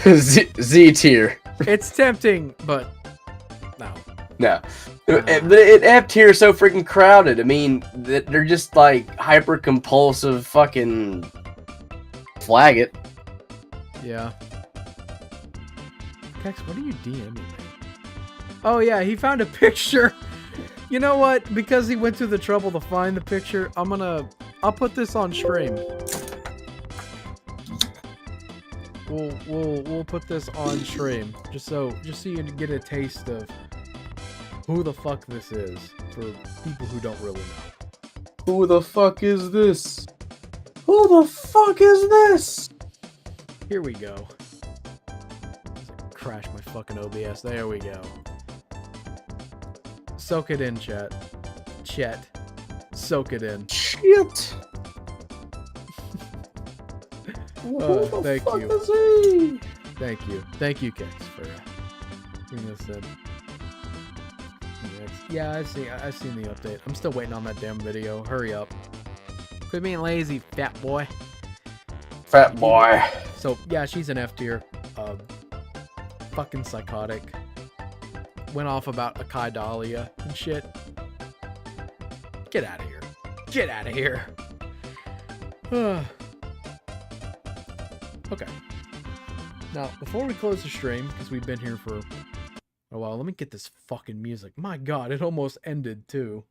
Z tier. It's tempting, but no. No. But F tier is so freaking crowded. I mean, they're just like hyper compulsive fucking flag it. Yeah. Kex, what are you DMing me? Oh yeah, he found a picture. You know what? Because he went through the trouble to find the picture, I'll put this on stream. We'll put this on stream just so you can get a taste of who the fuck this is for people who don't really know. Who the fuck is this? Who the fuck is this? Here we go. Crash my fucking OBS. There we go. Soak it in, chat. Chat. Soak it in. Shit. Thank you. Is he? Thank you. Thank you, Kex, for bringing this in. Yeah, I've seen the update. I'm still waiting on that damn video. Hurry up. Quit being lazy, fat boy. Fat boy. So, yeah, she's an F tier. Fucking psychotic. Went off about Akai Dahlia and shit. Get out of here. Get out of here. Okay. Now, before we close the stream, because we've been here for a while, let me get this fucking music. My god, it almost ended too.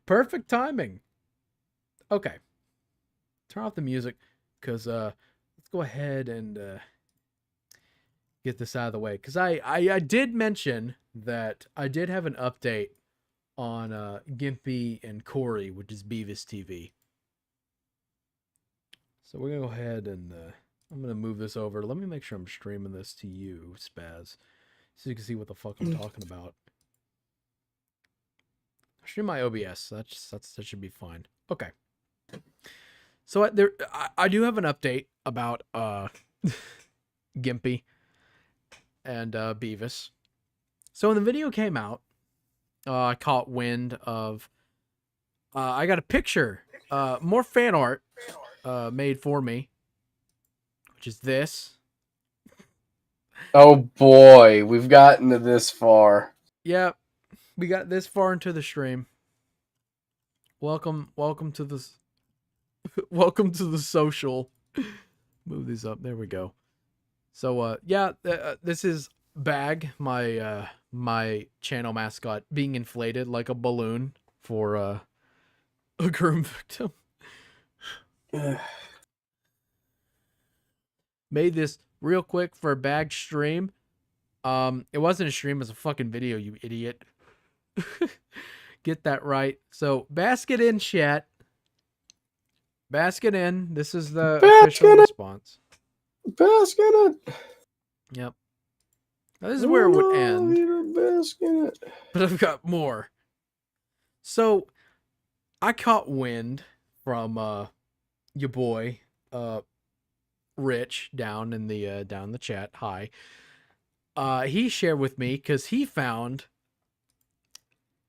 Perfect timing. Okay. Turn off the music, because let's go ahead and get this out of the way. Because I did mention that I did have an update on Gimpy and Corey, which is Beavis TV. So we're going to go ahead and I'm going to move this over. Let me make sure I'm streaming this to you, Spaz, so you can see what the fuck I'm talking about. Stream my OBS. That should be fine. Okay. So I do have an update about Gimpy and Beavis. So when the video came out, I caught wind of I got a picture, more fan art made for me, which is this. Oh boy, we've gotten to this far. Yep, we got this far into the stream. Welcome to this. Welcome to the social. Move these up. There we go. So yeah, this is Bag, my my channel mascot, being inflated like a balloon for a groom victim. Made this real quick for a Bag stream. It wasn't a stream, it was a fucking video, you idiot. Get that right. So basket in, chat. Basket in. This is the official response. Bask in it. Yep. Now, this is where it would end. Bask in it. But I've got more. So I caught wind from your boy Rich down in the chat. Hi. He shared with me because he found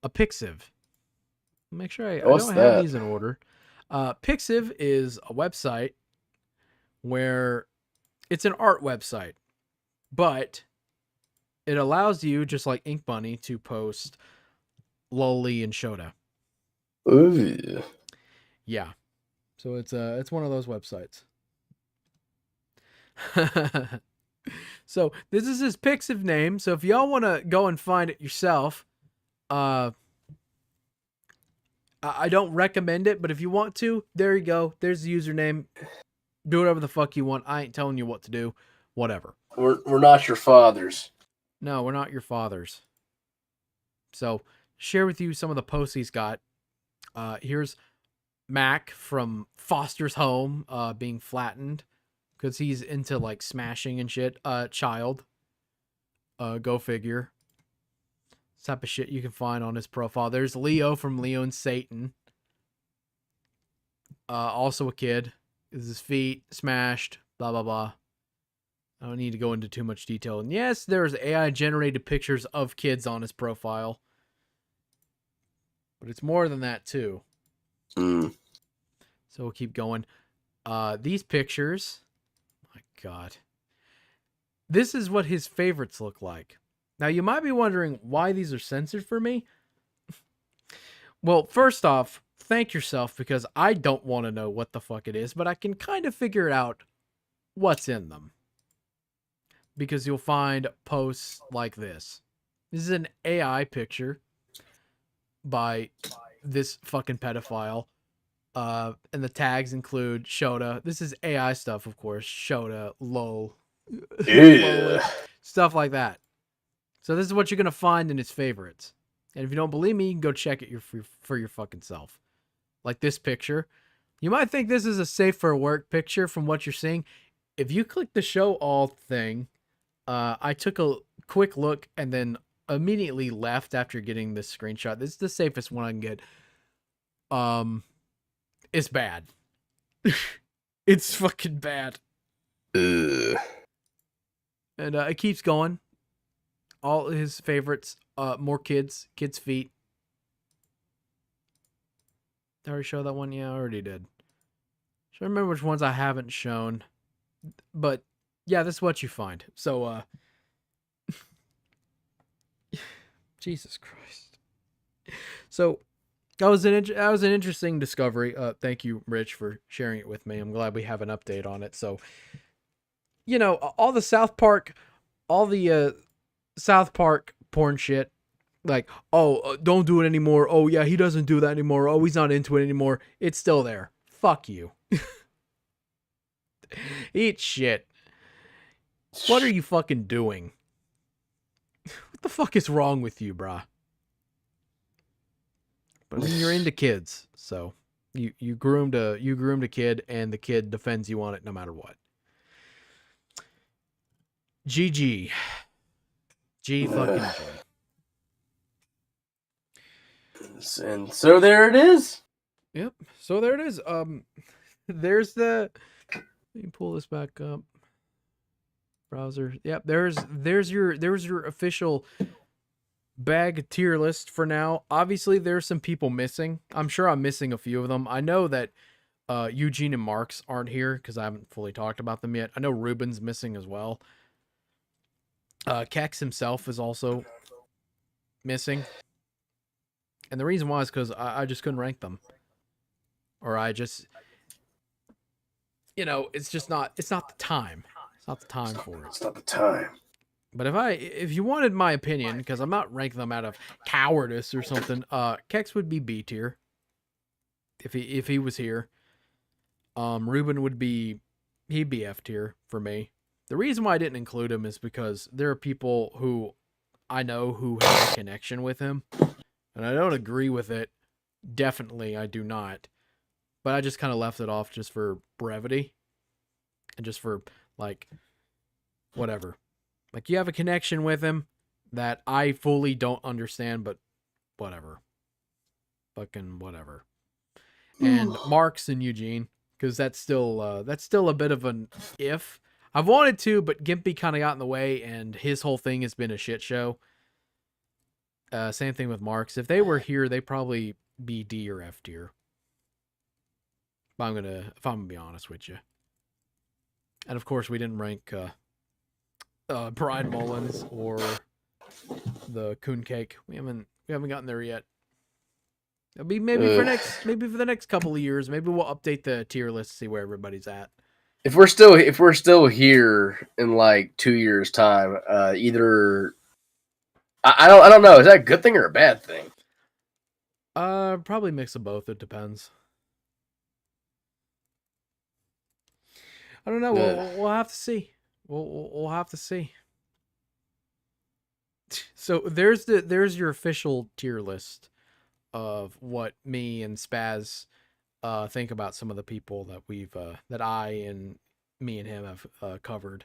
a Pixiv. Make sure I don't have these in order. Pixiv is a website where it's an art website, but it allows you, just like Ink Bunny, to post Loli and Shota. Ooh. Yeah. So it's one of those websites. So this is his Pixiv name. So if y'all want to go and find it yourself, I don't recommend it, but if you want to, there you go. There's the username. Do whatever the fuck you want. I ain't telling you what to do. Whatever. We're not your fathers. No, we're not your fathers. So share with you some of the posts he's got. Here's Mac from Foster's Home being flattened because he's into like smashing and shit. Child. Go figure. type of shit you can find on his profile. There's Leo from Leo and Satan. Also a kid. His feet smashed. Blah, blah, blah. I don't need to go into too much detail. And yes, there's AI-generated pictures of kids on his profile. But it's more than that, too. Mm. So we'll keep going. These pictures... My God. This is what his favorites look like. Now, you might be wondering why these are censored for me. Well, first off, thank yourself, because I don't want to know what the fuck it is, but I can kind of figure out what's in them. Because you'll find posts like this. This is an AI picture by this fucking pedophile. And the tags include Shota. This is AI stuff, of course. Shota, lol. Yeah. Stuff like that. So this is what you're going to find in his favorites. And if you don't believe me, you can go check it for your fucking self. Like this picture. You might think this is a safe for work picture from what you're seeing. If you click the show all thing, I took a quick look and then immediately left after getting this screenshot. This is the safest one I can get. It's bad. It's fucking bad. Ugh. And it keeps going. All his favorites. More kids. Kids' feet. Did I already show that one? Yeah, I already did. I remember which ones I haven't shown. But, yeah, this is what you find. So, Jesus Christ. So, that was an interesting discovery. Thank you, Rich, for sharing it with me. I'm glad we have an update on it. So, you know, all the South Park porn shit, like, oh, don't do it anymore. Oh, yeah, he doesn't do that anymore. Oh, he's not into it anymore. It's still there. Fuck you. Eat shit. What are you fucking doing? What the fuck is wrong with you, brah? But I mean, you're into kids, so you groomed a kid, and the kid defends you on it no matter what. GG. G fucking G. And so there it is. Yep. So there it is. There's the. Let me pull this back up. Browser. Yep. There's your official bag tier list for now. Obviously, there's some people missing. I'm sure I'm missing a few of them. I know that Eugene and Marks aren't here because I haven't fully talked about them yet. I know Ruben's missing as well. Kex himself is also missing. And the reason why is because I just couldn't rank them. Or I just, you know, it's not the time. It's not the time for it. It's not the time. But if you wanted my opinion, because I'm not ranking them out of cowardice or something, Kex would be B tier. If he was here. Ruben would be F tier for me. The reason why I didn't include him is because there are people who I know who have a connection with him. And I don't agree with it. Definitely, I do not. But I just kind of left it off just for brevity. And just for, like, whatever. Like, you have a connection with him that I fully don't understand, but whatever. Fucking whatever. And Marks and Eugene, because that's still a bit of an if. I've wanted to, but Gimpy kind of got in the way, and his whole thing has been a shit show. Same thing with Marks. If they were here, they'd probably be D or F tier. If I'm gonna be honest with you. And of course, we didn't rank Brian Mullins or the Coon Cake. We haven't gotten there yet. It'll be maybe for the next couple of years. Maybe we'll update the tier list, see where everybody's at. If we're still here in like 2 years' time, either I don't know. Is that a good thing or a bad thing? Probably mix of both. It depends. I don't know. We'll have to see. We'll have to see. So there's your official tier list of what me and Spaz think about some of the people that that I and me and him have covered.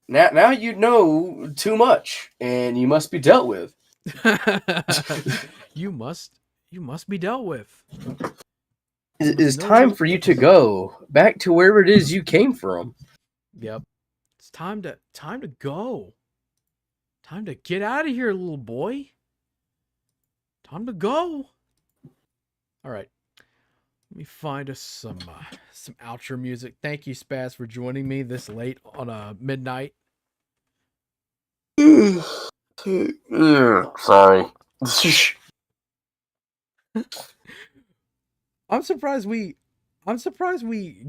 Now you know too much, and you must be dealt with. You must be dealt with. It's time for you to go back to wherever it is you came from. Yep. It's time to go. Time to get out of here, little boy. Time to go. All right. Let me find us some outro music. Thank you, Spaz, for joining me this late on a midnight. Sorry. I'm surprised we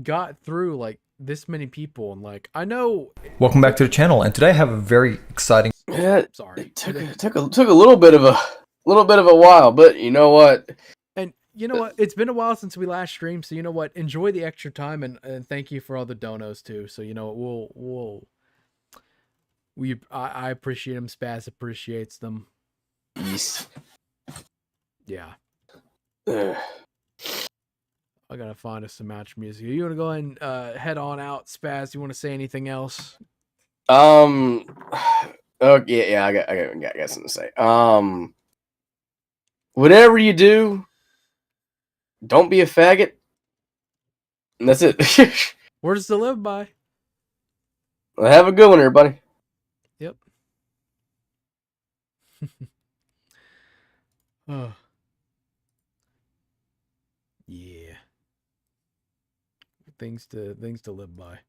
got through like this many people, and like I know. Welcome back to the channel, and today I have a very exciting. Yeah, Sorry, it took a little bit of a while, but you know what? And you know what? It's been a while since we last streamed, so you know what? Enjoy the extra time, and thank you for all the donos too. So you know I appreciate them. Spaz appreciates them. Yes. Yeah. Ugh. I gotta find us some match music. You want to go ahead and head on out, Spaz? You want to say anything else? Oh yeah, I got something to say. Whatever you do, don't be a faggot. And that's it. Words to live by. Well, have a good one, everybody. Yep. Oh. Yeah. Things to live by.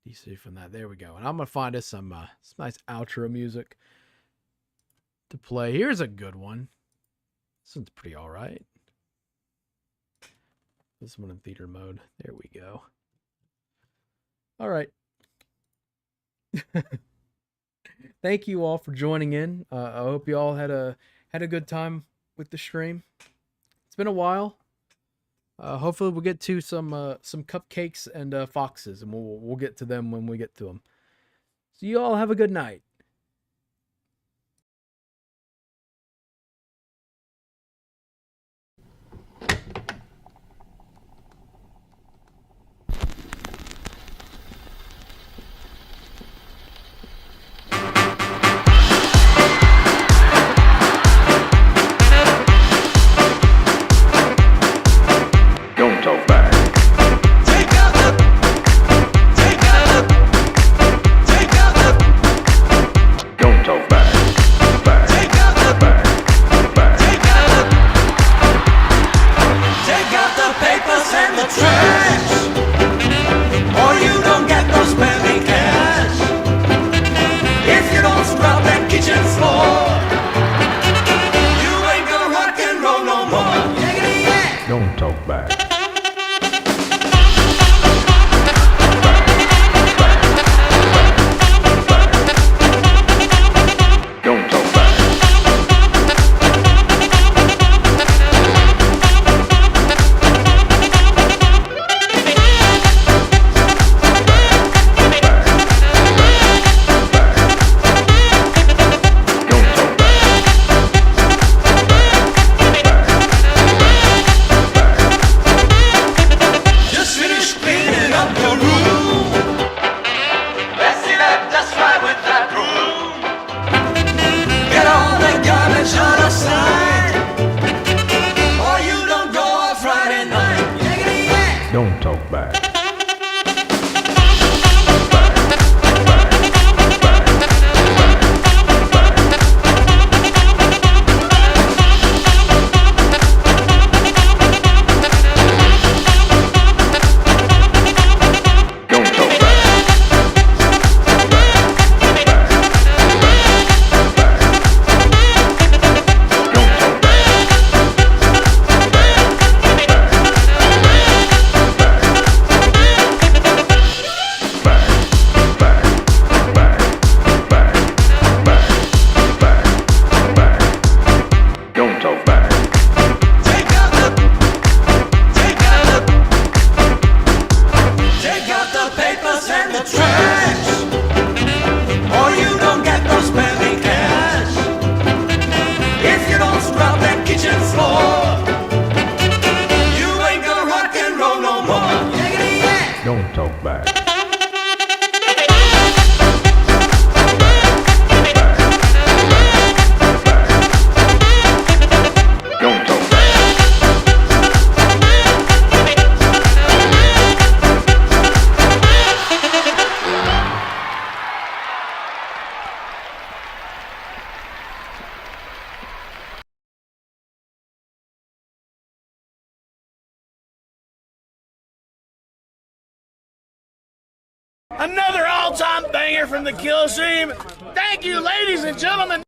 DC from that. There we go. And I'm gonna find us some nice outro music to play. Here's a good one. This one's pretty all right. This one in theater mode. There we go. All right. Thank you all for joining in. I hope you all had a good time with the stream. It's been a while. Hopefully we'll get to some cupcakes and foxes, and we'll get to them when we get to them. So you all have a good night. Don't talk back. Take out the Another all-time banger from the kill stream. Thank you, ladies and gentlemen.